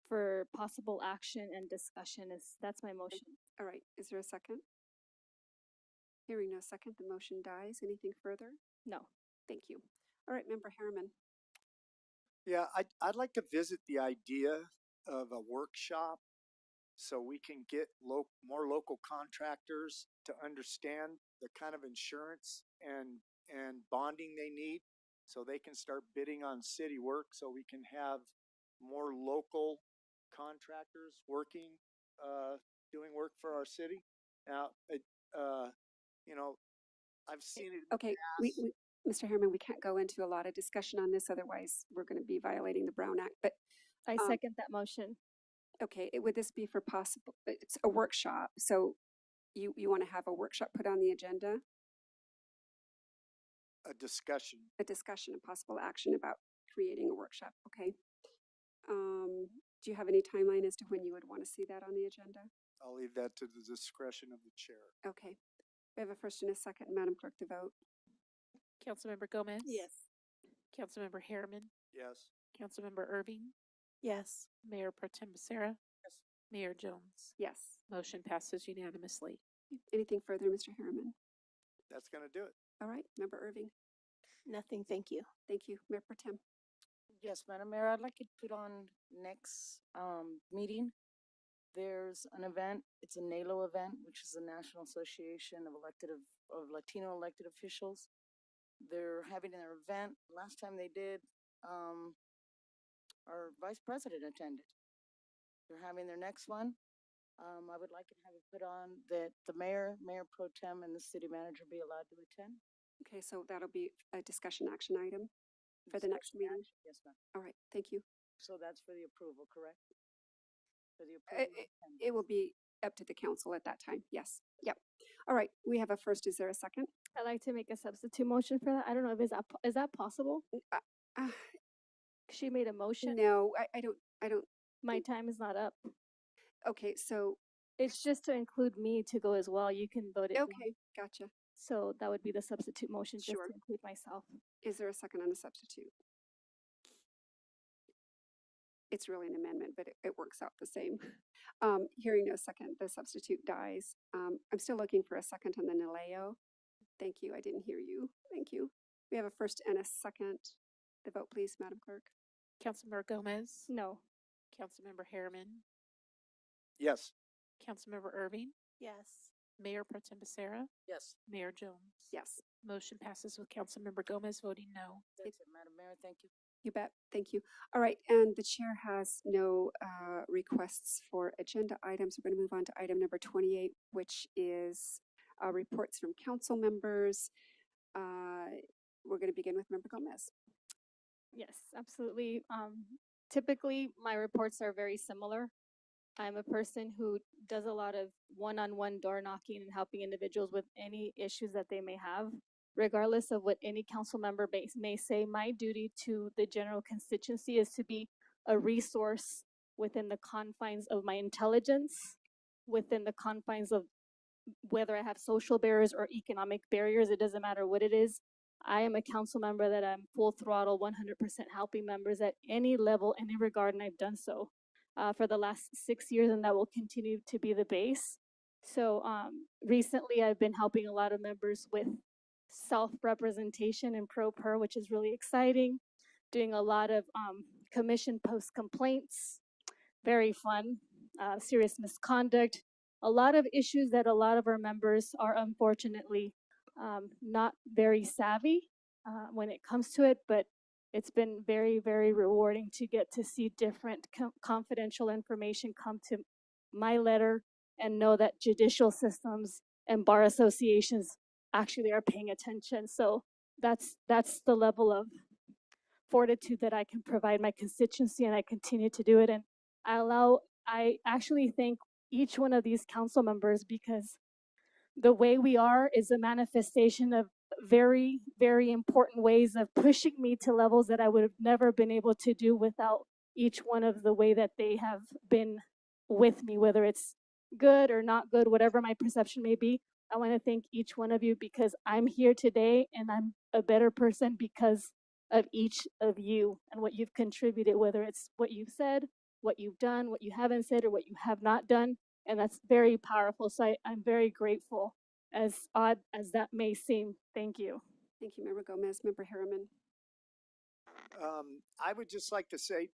for possible action and discussion that's my motion. All right, is there a second? Hearing no second, the motion dies. Anything further? No. Thank you. All right, Member Harriman. Yeah, I'd like to visit the idea of a workshop so we can get more local contractors to understand the kind of insurance and bonding they need so they can start bidding on city work, so we can have more local contractors working, doing work for our city. Now, you know, I've seen it. Okay, Mr. Harriman, we can't go into a lot of discussion on this, otherwise we're going to be violating the Brown Act, but I second that motion. okay, would this be for possible, it's a workshop, so you want to have a workshop put on the agenda? A discussion. A discussion and possible action about creating a workshop, okay? Do you have any timeline as to when you would want to see that on the agenda? I'll leave that to the discretion of the chair. Okay, we have a first and a second. Madam Clerk, the vote. Councilmember Gomez? Yes. Councilmember Harriman? Yes. Councilmember Irving? Yes. Mayor Pro Tem Becerra? Yes. Mayor Jones? Yes. Motion passes unanimously. Anything further, Mr. Harriman? That's going to do it. All right, Member Irving. Nothing, thank you. Thank you. Mayor Pro Tem. Yes, Madam Mayor, I'd like to put on next meeting. There's an event, it's a NALO event, which is the National Association of Latino Elected Officials. They're having their event. Last time they did, our Vice President attended. They're having their next one. I would like to have it put on that the Mayor Pro Tem, and the City Manager be allowed to attend. Okay, so that'll be a discussion action item for the next meeting? Yes, ma'am. All right, thank you. So that's for the approval, correct? For the approval. It will be up to the council at that time. Yes. Yep. All right, we have a first. Is there a second? I'd like to make a substitute motion for that. I don't know if is that possible? She made a motion. No, I don't. My time is not up. Okay, so it's just to include me to go as well. You can vote it. Okay, gotcha. So that would be the substitute motion, just Sure. to include myself. Is there a second on the substitute? It's really an amendment, but it works out the same. Hearing no second, the substitute dies. I'm still looking for a second on the NALEO. Thank you. I didn't hear you. Thank you. We have a first and a second. The vote, please, Madam Clerk. Councilmember Gomez? No. Councilmember Harriman? Yes. Councilmember Irving? Yes. Mayor Pro Tem Becerra? Yes. Mayor Jones? Yes. Motion passes with Councilmember Gomez voting no. That's it, Madam Mayor. Thank you. You bet. Thank you. All right, and the chair has no requests for agenda items. We're going to move on to item number 28, which is reports from council members. We're going to begin with Member Gomez. Yes, absolutely. Typically, my reports are very similar. I'm a person who does a lot of one-on-one door knocking and helping individuals with any issues that they may have. Regardless of what any council member may say, my duty to the general constituency is to be a resource within the confines of my intelligence, within the confines of whether I have social barriers or economic barriers. It doesn't matter what it is. I am a council member that I'm full throttle, 100% helping members at any level, any regard, and I've done so for the last 6 years, and that will continue to be the base. So recently I've been helping a lot of members with self-representation and pro per, which is really exciting. Doing a lot of commission post complaints, very fun. Serious misconduct, a lot of issues that a lot of our members are unfortunately not very savvy when it comes to it, but it's been very, very rewarding to get to see different confidential information come to my letter and know that judicial systems and bar associations actually are paying attention. So that's the level of fortitude that I can provide my constituency, and I continue to do it. And I actually thank each one of these council members because the way we are is a manifestation of very, very important ways of pushing me to levels that I would have never been able to do without each one of the way that they have been with me, whether it's good or not good, whatever my perception may be. I want to thank each one of you because I'm here today and I'm a better person because of each of you and what you've contributed, whether it's what you've said, what you've done, what you haven't said, or what you have not done. And that's very powerful. So I'm very grateful, as odd as that may seem. Thank you. Thank you, Member Gomez. Member Harriman. I would just like to say,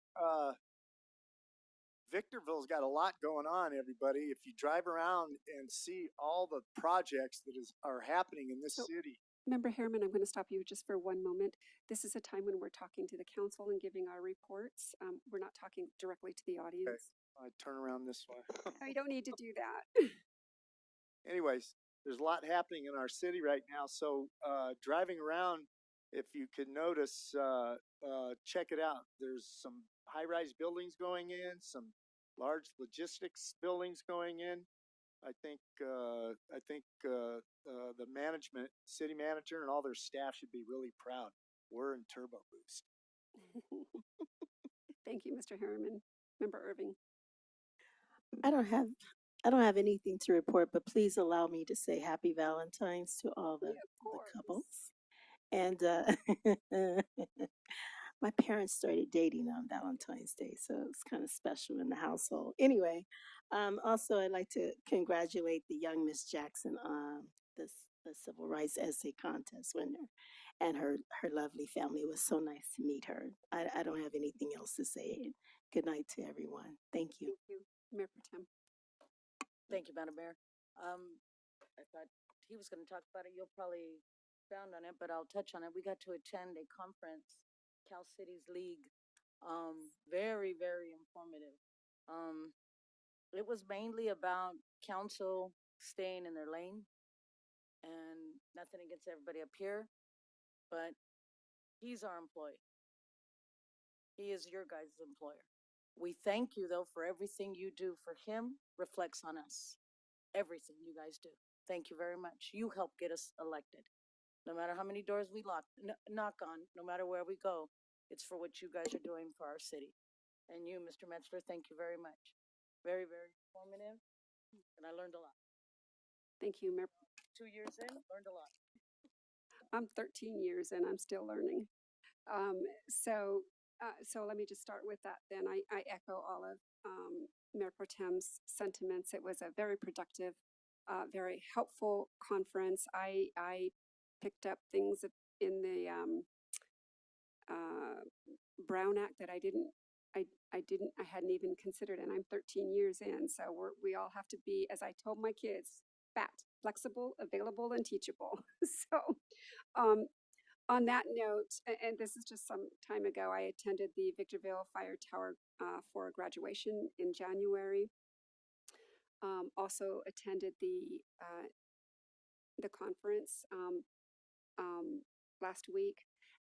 Victorville's got a lot going on, everybody. If you drive around and see all the projects that are happening in this city. Member Harriman, I'm going to stop you just for one moment. This is a time when we're talking to the council and giving our reports. We're not talking directly to the audience. I turn around this way. I don't need to do that. Anyways, there's a lot happening in our city right now. So driving around, if you could notice, check it out. There's some high-rise buildings going in, some large logistics buildings going in. I think the management, city manager, and all their staff should be really proud. We're in turbo boost. Thank you, Mr. Harriman. Member Irving. I don't have anything to report, but please allow me to say happy Valentine's to all the couples. And my parents started dating on Valentine's Day, so it's kind of special in the household. Anyway, also I'd like to congratulate the young Miss Jackson on the Civil Rights Essay Contest winner and her lovely family. It was so nice to meet her. I don't have anything else to say. Good night to everyone. Thank you. Thank you. Mayor Pro Tem. Thank you, Madam Mayor. I thought he was going to talk about it. You'll probably expound on it, but I'll touch on it. We got to attend a conference, Cal Cities League. Very, very informative. It was mainly about council staying in their lane, and nothing against everybody up here, but he's our employee. He is your guys' employer. We thank you, though, for everything you do for him reflects on us. Everything you guys do. Thank you very much. You help get us elected. No matter how many doors we knock on, no matter where we go, it's for what you guys are doing for our city. And you, Mr. Metzler, thank you very much. Very, very informative, and I learned a lot. Thank you, Mayor. 2 years in, learned a lot. I'm 13 years and I'm still learning. So let me just start with that then. I echo all of Mayor Pro Tem's sentiments. It was a very productive, very helpful conference. I picked up things in the Brown Act that I hadn't even considered, and I'm 13 years in. So we all have to be, as I told my kids, fat, flexible, available, and teachable. So on that note, and this is just some time ago, I attended the Victorville Fire Tower for graduation in January. Also attended the conference last week.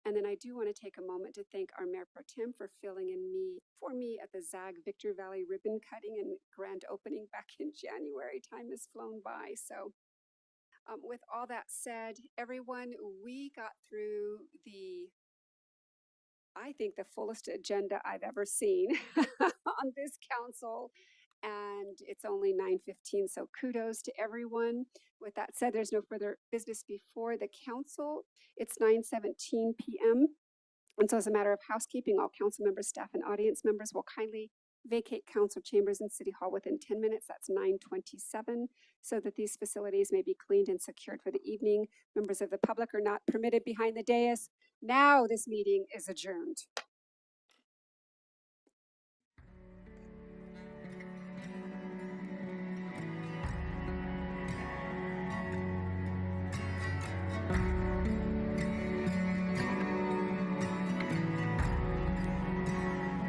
And then I do want to take a moment to thank our Mayor Pro Tem for filling in for me at the ZAG Victor Valley ribbon cutting and grand opening back in January. Time has flown by. So with all that said, everyone, we got through I think the fullest agenda I've ever seen on this council. And it's only 9:15, so kudos to everyone. With that said, there's no further business before the council. It's 9:17 p.m. And so as a matter of housekeeping, all council members, staff, and audience members will kindly vacate council chambers in City Hall within 10 minutes. That's 9:27, so that these facilities may be cleaned and secured for the evening. Members of the public are not permitted behind the dais. Now this meeting is adjourned.